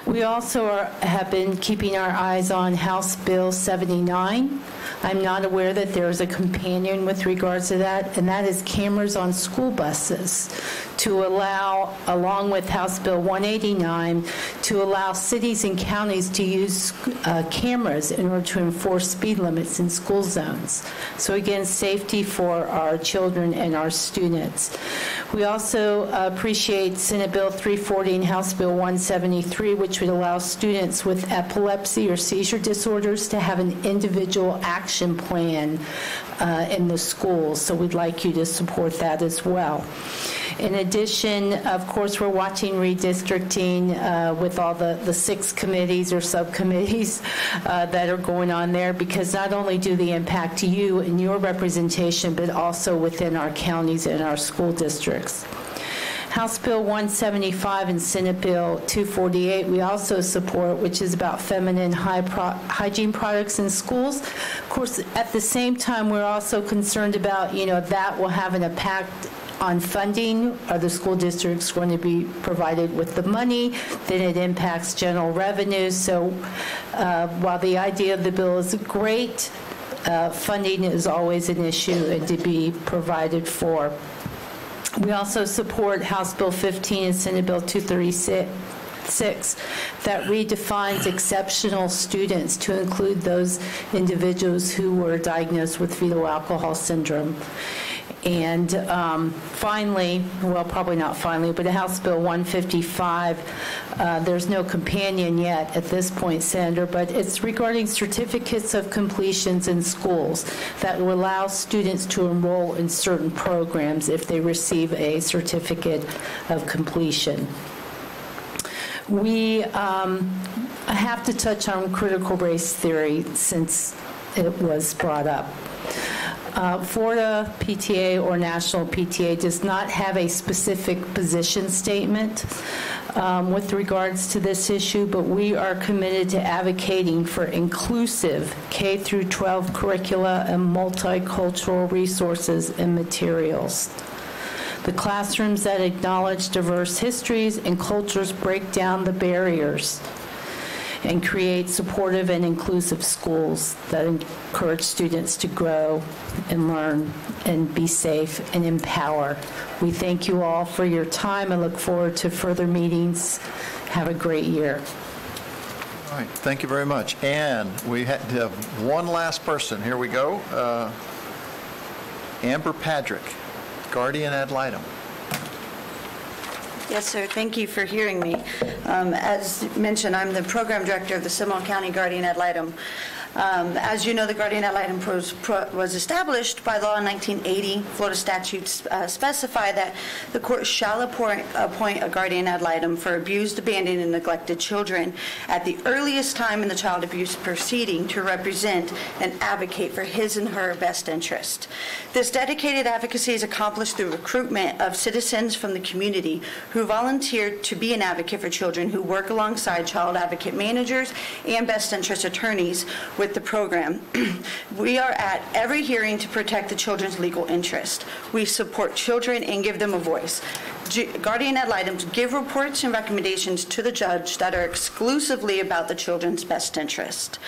We also have been keeping our eyes on House Bill 79. I'm not aware that there is a companion with regards to that, and that is cameras on school buses to allow, along with House Bill 189, to allow cities and counties to use cameras in order to enforce speed limits in school zones. So again, safety for our children and our students. We also appreciate Senate Bill 340 and House Bill 173, which would allow students with epilepsy or seizure disorders to have an individual action plan in the schools. So we'd like you to support that as well. In addition, of course, we're watching redistricting with all the 6 committees or subcommittees that are going on there, because not only do they impact you and your representation, but also within our counties and our school districts. House Bill 175 and Senate Bill 248 we also support, which is about feminine hygiene products in schools. Of course, at the same time, we're also concerned about, that will have an impact on funding. Are the school districts going to be provided with the money? Then it impacts general revenues. So while the idea of the bill is great, funding is always an issue and to be provided for. We also support House Bill 15 and Senate Bill 236 that redefines exceptional students to include those individuals who were diagnosed with fetal alcohol syndrome. And finally, well, probably not finally, but House Bill 155, there's no companion yet at this point, Senator, but it's regarding certificates of completions in schools that will allow students to enroll in certain programs if they receive a certificate of completion. We have to touch on critical race theory since it was brought up. Florida PTA or National PTA does not have a specific position statement with regards to this issue, but we are committed to advocating for inclusive K through 12 curricula and multicultural resources and materials. The classrooms that acknowledge diverse histories and cultures break down the barriers and create supportive and inclusive schools that encourage students to grow and learn and be safe and empower. We thank you all for your time and look forward to further meetings. Have a great year. All right, thank you very much. And we have one last person. Here we go. Amber Padrick, guardian ad litem. Yes, sir. Thank you for hearing me. As mentioned, I'm the program director of the Seminole County Guardian Ad Litem. As you know, the Guardian Ad Litem was established by law in 1980. Florida statutes specify that the court shall appoint a Guardian Ad Litem for abused, abandoned, and neglected children at the earliest time in the child abuse proceeding to represent and advocate for his and her best interest. This dedicated advocacy is accomplished through recruitment of citizens from the community who volunteer to be an advocate for children, who work alongside child advocate managers and best interest attorneys with the program. We are at every hearing to protect the children's legal interest. We support children and give them a voice. Guardian ad litems give reports and recommendations to the judge that are exclusively about the children's best interest.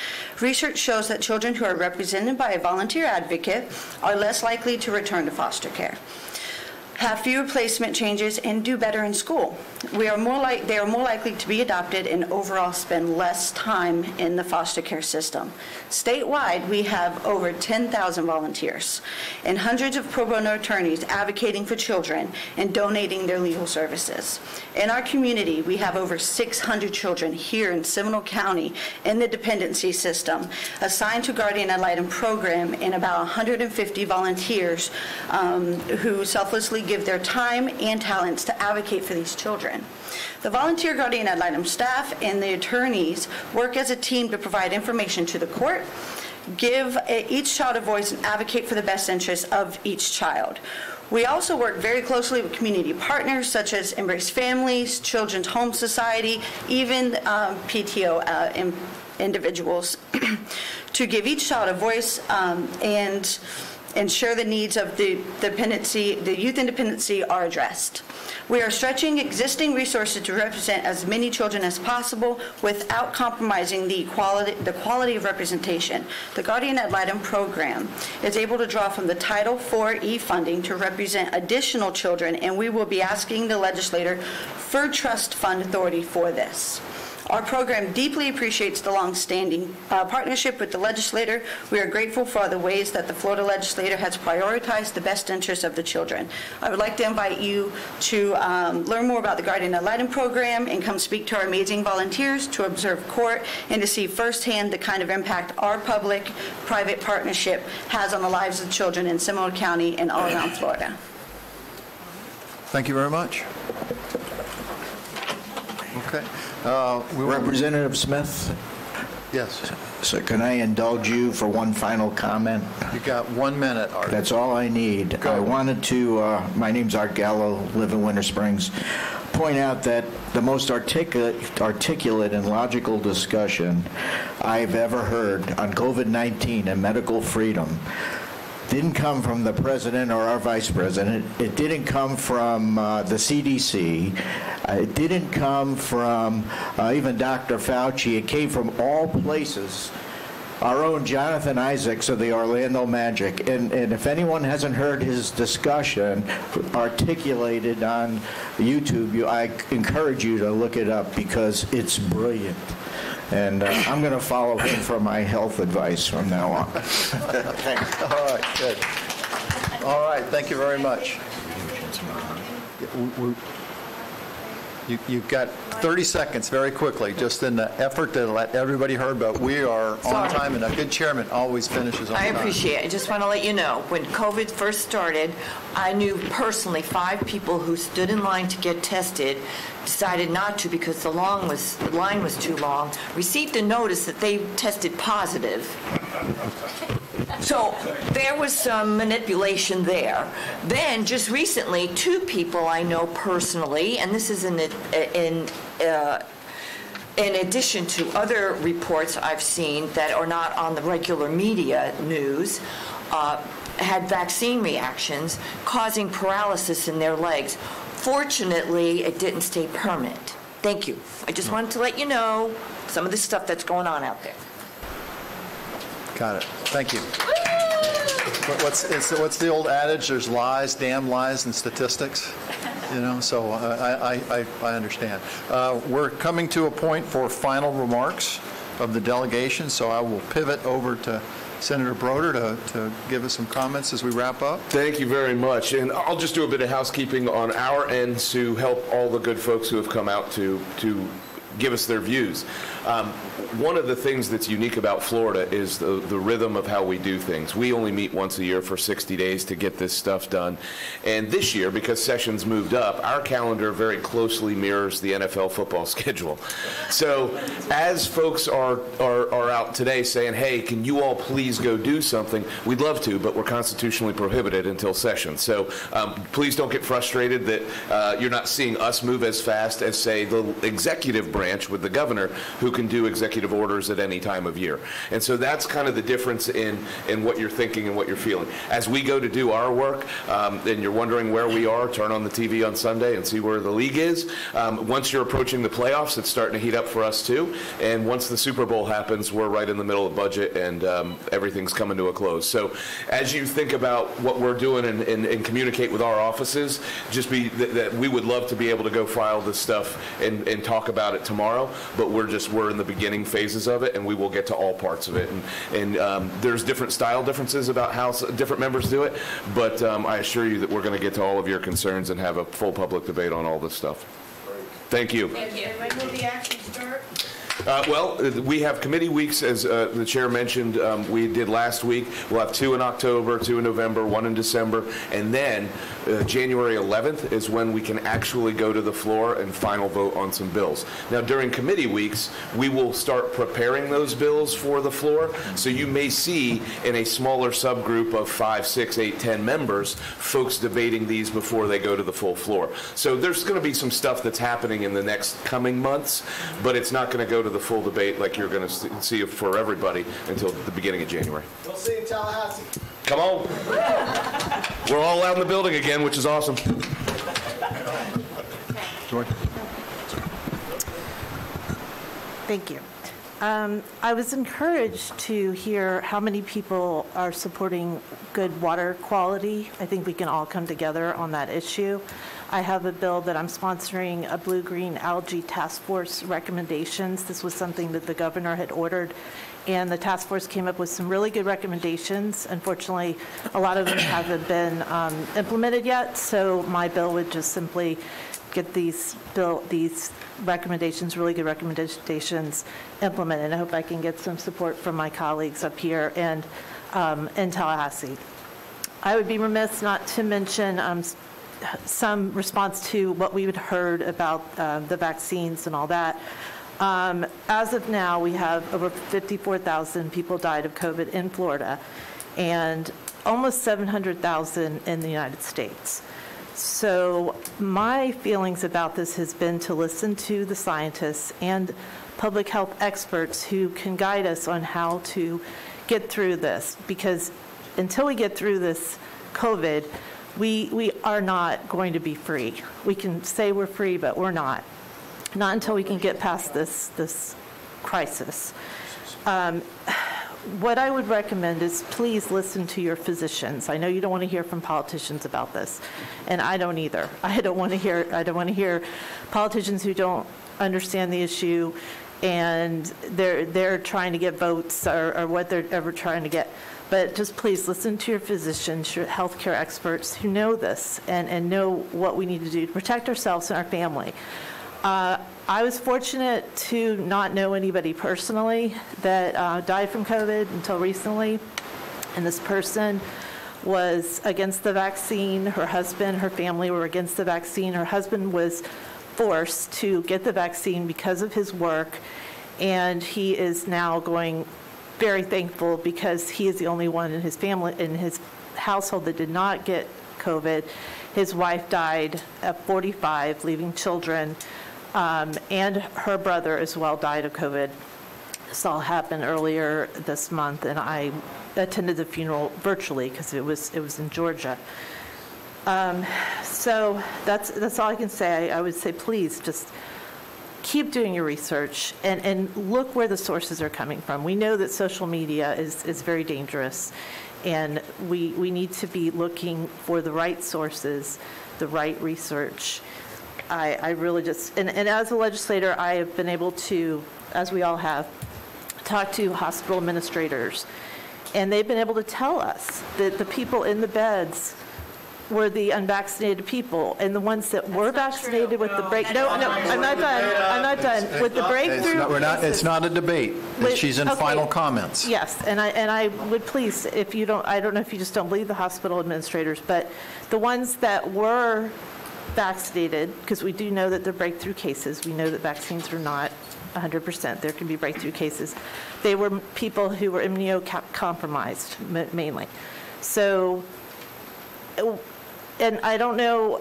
Research shows that children who are represented by a volunteer advocate are less likely to return to foster care. have fewer placement changes, and do better in school. They are more likely to be adopted and overall spend less time in the foster care system. Statewide, we have over 10,000 volunteers and hundreds of pro bono attorneys advocating for children and donating their legal services. In our community, we have over 600 children here in Seminole County in the dependency system assigned to guardian ad litem program, and about 150 volunteers who selflessly give their time and talents to advocate for these children. The volunteer guardian ad litem staff and the attorneys work as a team to provide information to the court, give each child a voice, and advocate for the best interests of each child. We also work very closely with community partners such as Embrace Families, Children's Home Society, even PTO individuals to give each child a voice and ensure the needs of the youth in dependency are addressed. We are stretching existing resources to represent as many children as possible without compromising the quality of representation. The Guardian Ad Litem program is able to draw from the Title IV funding to represent additional children, and we will be asking the legislator for trust fund authority for this. Our program deeply appreciates the long-standing partnership with the legislator. We are grateful for the ways that the Florida legislator has prioritized the best interests of the children. I would like to invite you to learn more about the Guardian Ad Litem program and come speak to our amazing volunteers, to observe court, and to see firsthand the kind of impact our public-private partnership has on the lives of children in Seminole County and all around Florida. Thank you very much. Okay. Representative Smith? Yes. So can I indulge you for one final comment? You got 1 minute, Art. That's all I need. Go. I wanted to, my name's Art Gallo, live in Winter Springs, point out that the most articulate and logical discussion I've ever heard on COVID-19 and medical freedom didn't come from the president or our vice president. It didn't come from the CDC. It didn't come from even Dr. Fauci. It came from all places. Our own Jonathan Isaacs of the Orlando Magic. And if anyone hasn't heard his discussion articulated on YouTube, I encourage you to look it up because it's brilliant. And I'm going to follow him for my health advice from now on. Thanks. All right, good. All right, thank you very much. You've got 30 seconds very quickly, just in the effort to let everybody heard, but we are on time, and a good chairman always finishes on time. I appreciate it. I just want to let you know, when COVID first started, I knew personally 5 people who stood in line to get tested, decided not to because the line was too long, received a notice that they tested positive. So there was some manipulation there. Then, just recently, 2 people I know personally, and this is in addition to other reports I've seen that are not on the regular media news, had vaccine reactions causing paralysis in their legs. Fortunately, it didn't stay permanent. Thank you. I just wanted to let you know some of the stuff that's going on out there. Got it. Thank you. What's the old adage? There's lies, damn lies, and statistics. You know, so I understand. We're coming to a point for final remarks of the delegation, so I will pivot over to Senator Broder to give us some comments as we wrap up. Thank you very much. And I'll just do a bit of housekeeping on our end to help all the good folks who have come out to give us their views. One of the things that's unique about Florida is the rhythm of how we do things. We only meet once a year for 60 days to get this stuff done. And this year, because sessions moved up, our calendar very closely mirrors the NFL football schedule. So as folks are out today saying, hey, can you all please go do something? We'd love to, but we're constitutionally prohibited until session. So please don't get frustrated that you're not seeing us move as fast as, say, the executive branch branch with the governor, who can do executive orders at any time of year. And so that's kind of the difference in what you're thinking and what you're feeling. As we go to do our work, and you're wondering where we are, turn on the TV on Sunday and see where the league is. Once you're approaching the playoffs, it's starting to heat up for us too. And once the Super Bowl happens, we're right in the middle of budget, and everything's coming to a close. So as you think about what we're doing and communicate with our offices, just be that we would love to be able to go file this stuff and talk about it tomorrow, but we're in the beginning phases of it, and we will get to all parts of it. And there's different style differences about how different members do it, but I assure you that we're going to get to all of your concerns and have a full public debate on all this stuff. Thank you. Thank you. When will the action start? Well, we have committee weeks, as the chair mentioned. We did last week. We'll have 2 in October, 2 in November, 1 in December, and then January 11th is when we can actually go to the floor and final vote on some bills. Now, during committee weeks, we will start preparing those bills for the floor, so you may see in a smaller subgroup of 5, 6, 8, 10 members, folks debating these before they go to the full floor. So there's going to be some stuff that's happening in the next coming months, but it's not going to go to the full debate like you're going to see for everybody until the beginning of January. We'll see you in Tallahassee. Come on. We're all out in the building again, which is awesome. George? Thank you. I was encouraged to hear how many people are supporting good water quality. I think we can all come together on that issue. I have a bill that I'm sponsoring, a blue-green algae task force recommendations. This was something that the governor had ordered, and the task force came up with some really good recommendations. Unfortunately, a lot of them haven't been implemented yet, so my bill would just simply get these recommendations, really good recommendations, implemented. I hope I can get some support from my colleagues up here and in Tallahassee. I would be remiss not to mention some response to what we had heard about the vaccines and all that. As of now, we have over 54,000 people died of COVID in Florida, and almost 700,000 in the United States. So my feelings about this has been to listen to the scientists and public health experts who can guide us on how to get through this, because until we get through this COVID, we are not going to be free. We can say we're free, but we're not. Not until we can get past this crisis. What I would recommend is please listen to your physicians. I know you don't want to hear from politicians about this, and I don't either. I don't want to hear politicians who don't understand the issue, and they're trying to get votes or what they're ever trying to get. But just please listen to your physicians, your healthcare experts who know this and know what we need to do to protect ourselves and our family. I was fortunate to not know anybody personally that died from COVID until recently, and this person was against the vaccine. Her husband, her family were against the vaccine. Her husband was forced to get the vaccine because of his work, and he is now going very thankful because he is the only one in his family, in his household, that did not get COVID. His wife died at 45, leaving children, and her brother as well died of COVID. This all happened earlier this month, and I attended the funeral virtually because it was in Georgia. So that's all I can say. I would say please just keep doing your research and look where the sources are coming from. We know that social media is very dangerous, and we need to be looking for the right sources, the right research. I really just, and as a legislator, I have been able to, as we all have, talk to hospital administrators, and they've been able to tell us that the people in the beds were the unvaccinated people, and the ones that were vaccinated with the I'm not done. With the breakthrough. It's not a debate. She's in final comments. Yes, and I would please, if you don't, I don't know if you just don't believe the hospital administrators, but the ones that were vaccinated, because we do know that they're breakthrough cases. We know that vaccines are not 100%. There can be breakthrough cases. They were people who were immunocompromised mainly. So. And I don't know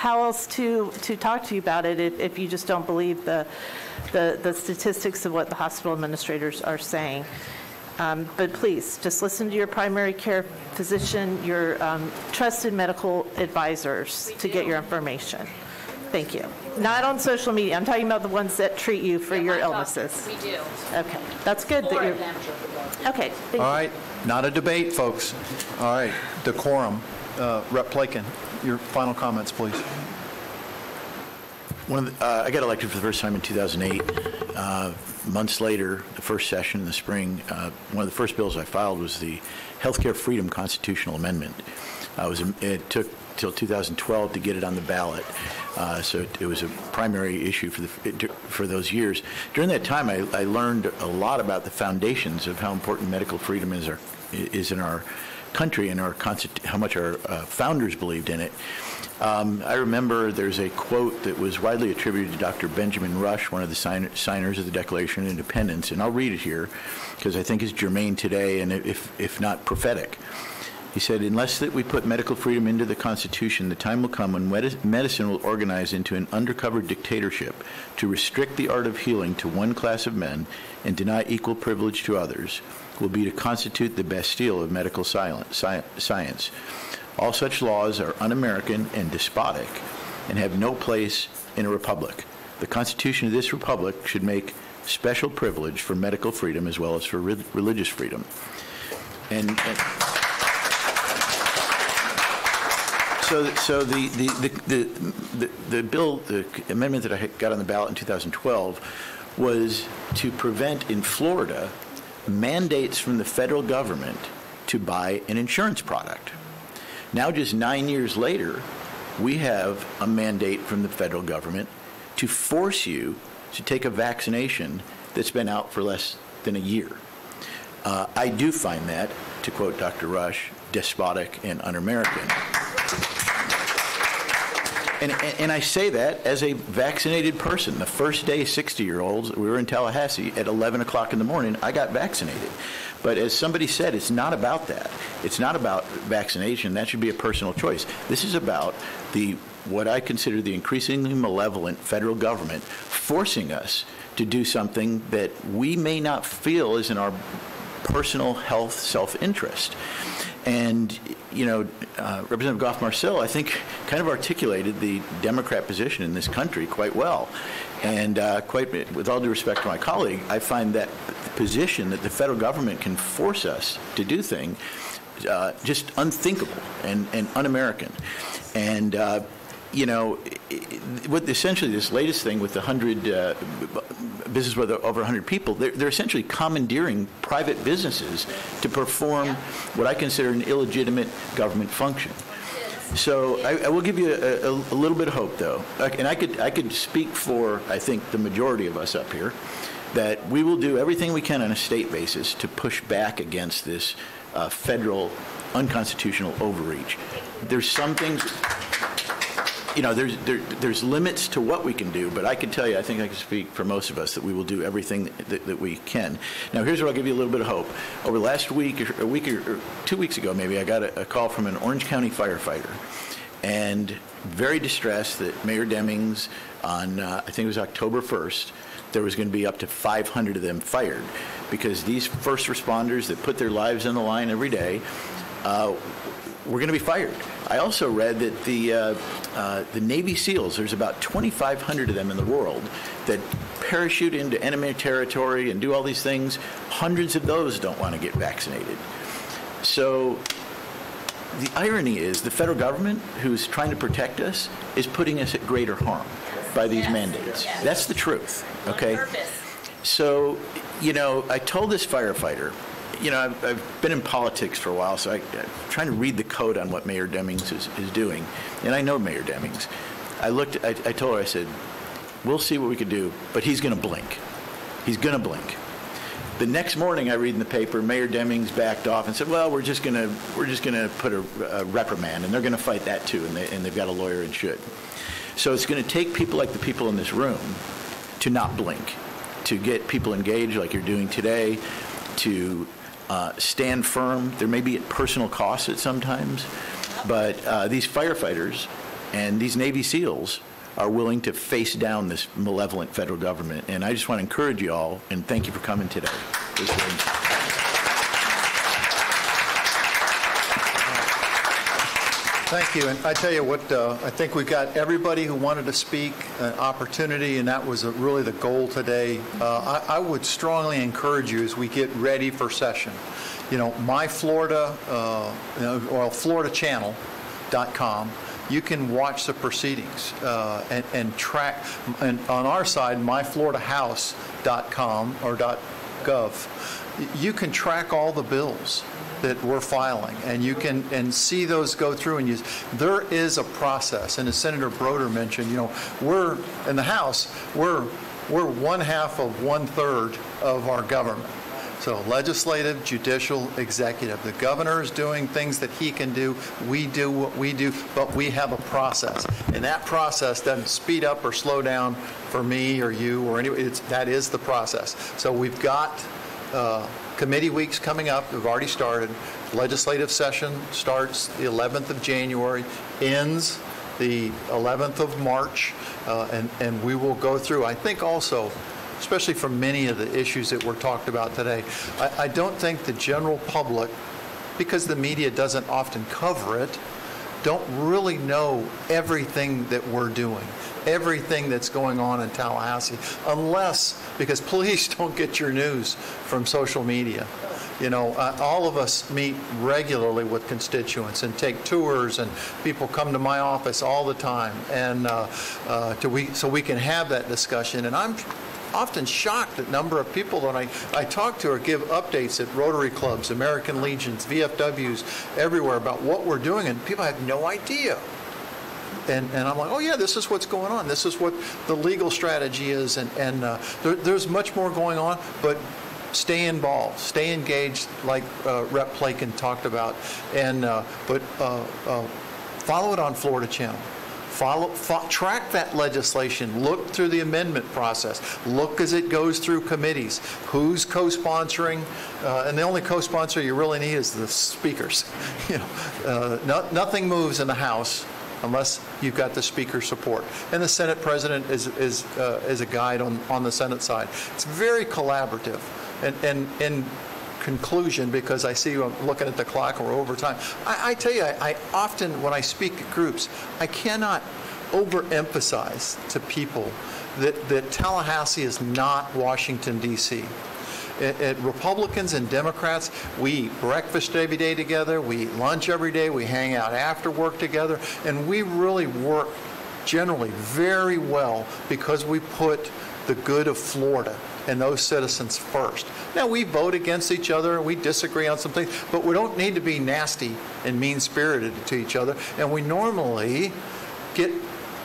how else to talk to you about it if you just don't believe the statistics of what the hospital administrators are saying. But please, just listen to your primary care physician, your trusted medical advisors to get your information. Thank you. Not on social media. I'm talking about the ones that treat you for your illnesses. We do. Okay, that's good that you're. Okay. Thank you. All right, not a debate, folks. All right, decorum. Rep. Plakin, your final comments, please. I got elected for the first time in 2008. Months later, the first session in the spring, one of the first bills I filed was the Healthcare Freedom Constitutional Amendment. It took till 2012 to get it on the ballot, so it was a primary issue for those years. During that time, I learned a lot about the foundations of how important medical freedom is in our country and how much our founders believed in it. I remember there's a quote that was widely attributed to Dr. Benjamin Rush, one of the signers of the Declaration of Independence, and I'll read it here because I think it's germane today and if not prophetic. He said, "Unless that we put medical freedom into the Constitution, the time will come when medicine will organize into an undercover dictatorship to restrict the art of healing to one class of men and deny equal privilege to others, will be to constitute the Bastille of medical science. All such laws are un-American and despotic and have no place in a republic. The Constitution of this republic should make special privilege for medical freedom as well as for religious freedom." So the bill, the amendment that I got on the ballot in 2012 was to prevent in Florida mandates from the federal government to buy an insurance product. Now, just 9 years later, we have a mandate from the federal government to force you to take a vaccination that's been out for less than a year. I do find that, to quote Dr. Rush, despotic and un-American. And I say that as a vaccinated person. The first day 60-year-olds, we were in Tallahassee at 11 o'clock in the morning, I got vaccinated. But as somebody said, it's not about that. It's not about vaccination. That should be a personal choice. This is about what I consider the increasingly malevolent federal government forcing us to do something that we may not feel is in our personal health self-interest. And, Representative Goff-Marcel, I think, kind of articulated the Democrat position in this country quite well. And with all due respect to my colleague, I find that position that the federal government can force us to do things just unthinkable and un-American. And, with essentially this latest thing with the 100 business with over 100 people, they're essentially commandeering private businesses to perform what I consider an illegitimate government function. So I will give you a little bit of hope, though, and I could speak for, I think, the majority of us up here, that we will do everything we can on a state basis to push back against this federal unconstitutional overreach. There's some things. There's limits to what we can do, but I can tell you, I think I can speak for most of us, that we will do everything that we can. Now, here's where I'll give you a little bit of hope. Over the last week, or 2 weeks ago maybe, I got a call from an Orange County firefighter, and very distressed that Mayor Demings on, I think it was October 1st, there was going to be up to 500 of them fired, because these first responders that put their lives on the line every day were going to be fired. I also read that the Navy SEALs, there's about 2,500 of them in the world that parachute into enemy territory and do all these things. Hundreds of those don't want to get vaccinated. So the irony is the federal government, who's trying to protect us, is putting us at greater harm by these mandates. Yes. That's the truth, okay? So, I told this firefighter, I've been in politics for a while, so I'm trying to read the code on what Mayor Demings is doing. And I know Mayor Demings. I told her, I said, we'll see what we can do, but he's going to blink. He's going to blink. The next morning, I read in the paper, Mayor Demings backed off and said, well, we're just going to put a reprimand, and they're going to fight that too, and they've got a lawyer and should. So it's going to take people like the people in this room to not blink, to get people engaged like you're doing today, to stand firm. There may be personal costs at sometimes, but these firefighters And these Navy SEALs are willing to face down this malevolent federal government. And I just want to encourage you all, and thank you for coming today. Thank you. And I tell you what, I think we got everybody who wanted to speak an opportunity, and that was really the goal today. I would strongly encourage you as we get ready for session. You know, My Florida, or FloridaChannel.com, you can watch the proceedings and track, and on our side, myfloridahouse.com or .gov, you can track all the bills that we're filing, and you can see those go through, and there is a process. And as Senator Broder mentioned, you know, we're in the House, we're 1/2 of 1/3 of our government. So legislative, judicial, executive. The governor is doing things that he can do. We do what we do, but we have a process. And that process doesn't speed up or slow down for me or you or anyone. That is the process. So we've got committee weeks coming up. We've already started. Legislative session starts the 11th of January, ends the 11th of March, and we will go through. I think also, especially for many of the issues that were talked about today, I don't think the general public, because the media doesn't often cover it, don't really know everything that we're doing, everything that's going on in Tallahassee, because please don't get your news from social media. You know, all of us meet regularly with constituents and take tours, and people come to my office all the time, and so we can have that discussion. And I'm often shocked at the number of people that I talk to or give updates at Rotary Clubs, American Legions, VFWs, everywhere about what we're doing, and people have no idea. And I'm like, oh yeah, this is what's going on. This is what the legal strategy is, and there's much more going on, but stay involved, stay engaged, like Rep. Plakin talked about, and follow it on Florida Channel. Track that legislation. Look through the amendment process. Look as it goes through committees. Who's co-sponsoring? And the only co-sponsor you really need is the speakers. You know, nothing moves in the House unless you've got the speaker's support. And the Senate President is a guide on the Senate side. It's very collaborative. And in conclusion, because I see I'm looking at the clock and we're over time, I tell you, I often, when I speak at groups, I cannot overemphasize to people that Tallahassee is not Washington, D.C. Republicans and Democrats, we eat breakfast every day together, we eat lunch every day, we hang out after work together, and we really work generally very well because we put the good of Florida and those citizens first. Now, we vote against each other and we disagree on some things, but we don't need to be nasty and mean-spirited to each other, and we normally get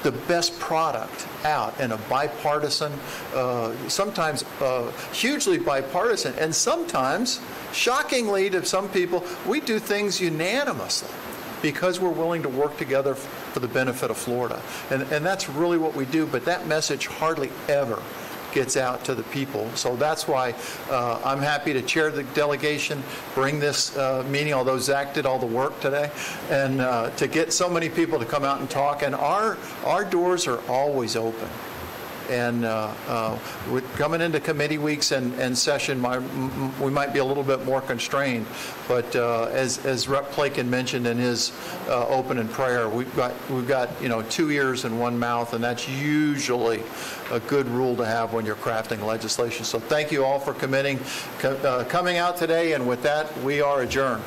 the best product out in a bipartisan, sometimes hugely bipartisan, and sometimes, shockingly to some people, we do things unanimously because we're willing to work together for the benefit of Florida. And that's really what we do, but that message hardly ever gets out to the people. So that's why I'm happy to chair the delegation, bring this meeting, although Zach did all the work today, and to get so many people to come out and talk. And our doors are always open. And with coming into committee weeks and session, we might be a little bit more constrained. But as Rep. Plakin mentioned in his opening prayer, we've got 2 ears and 1 mouth, and that's usually a good rule to have when you're crafting legislation. So thank you all for coming out today, and with that, we are adjourned.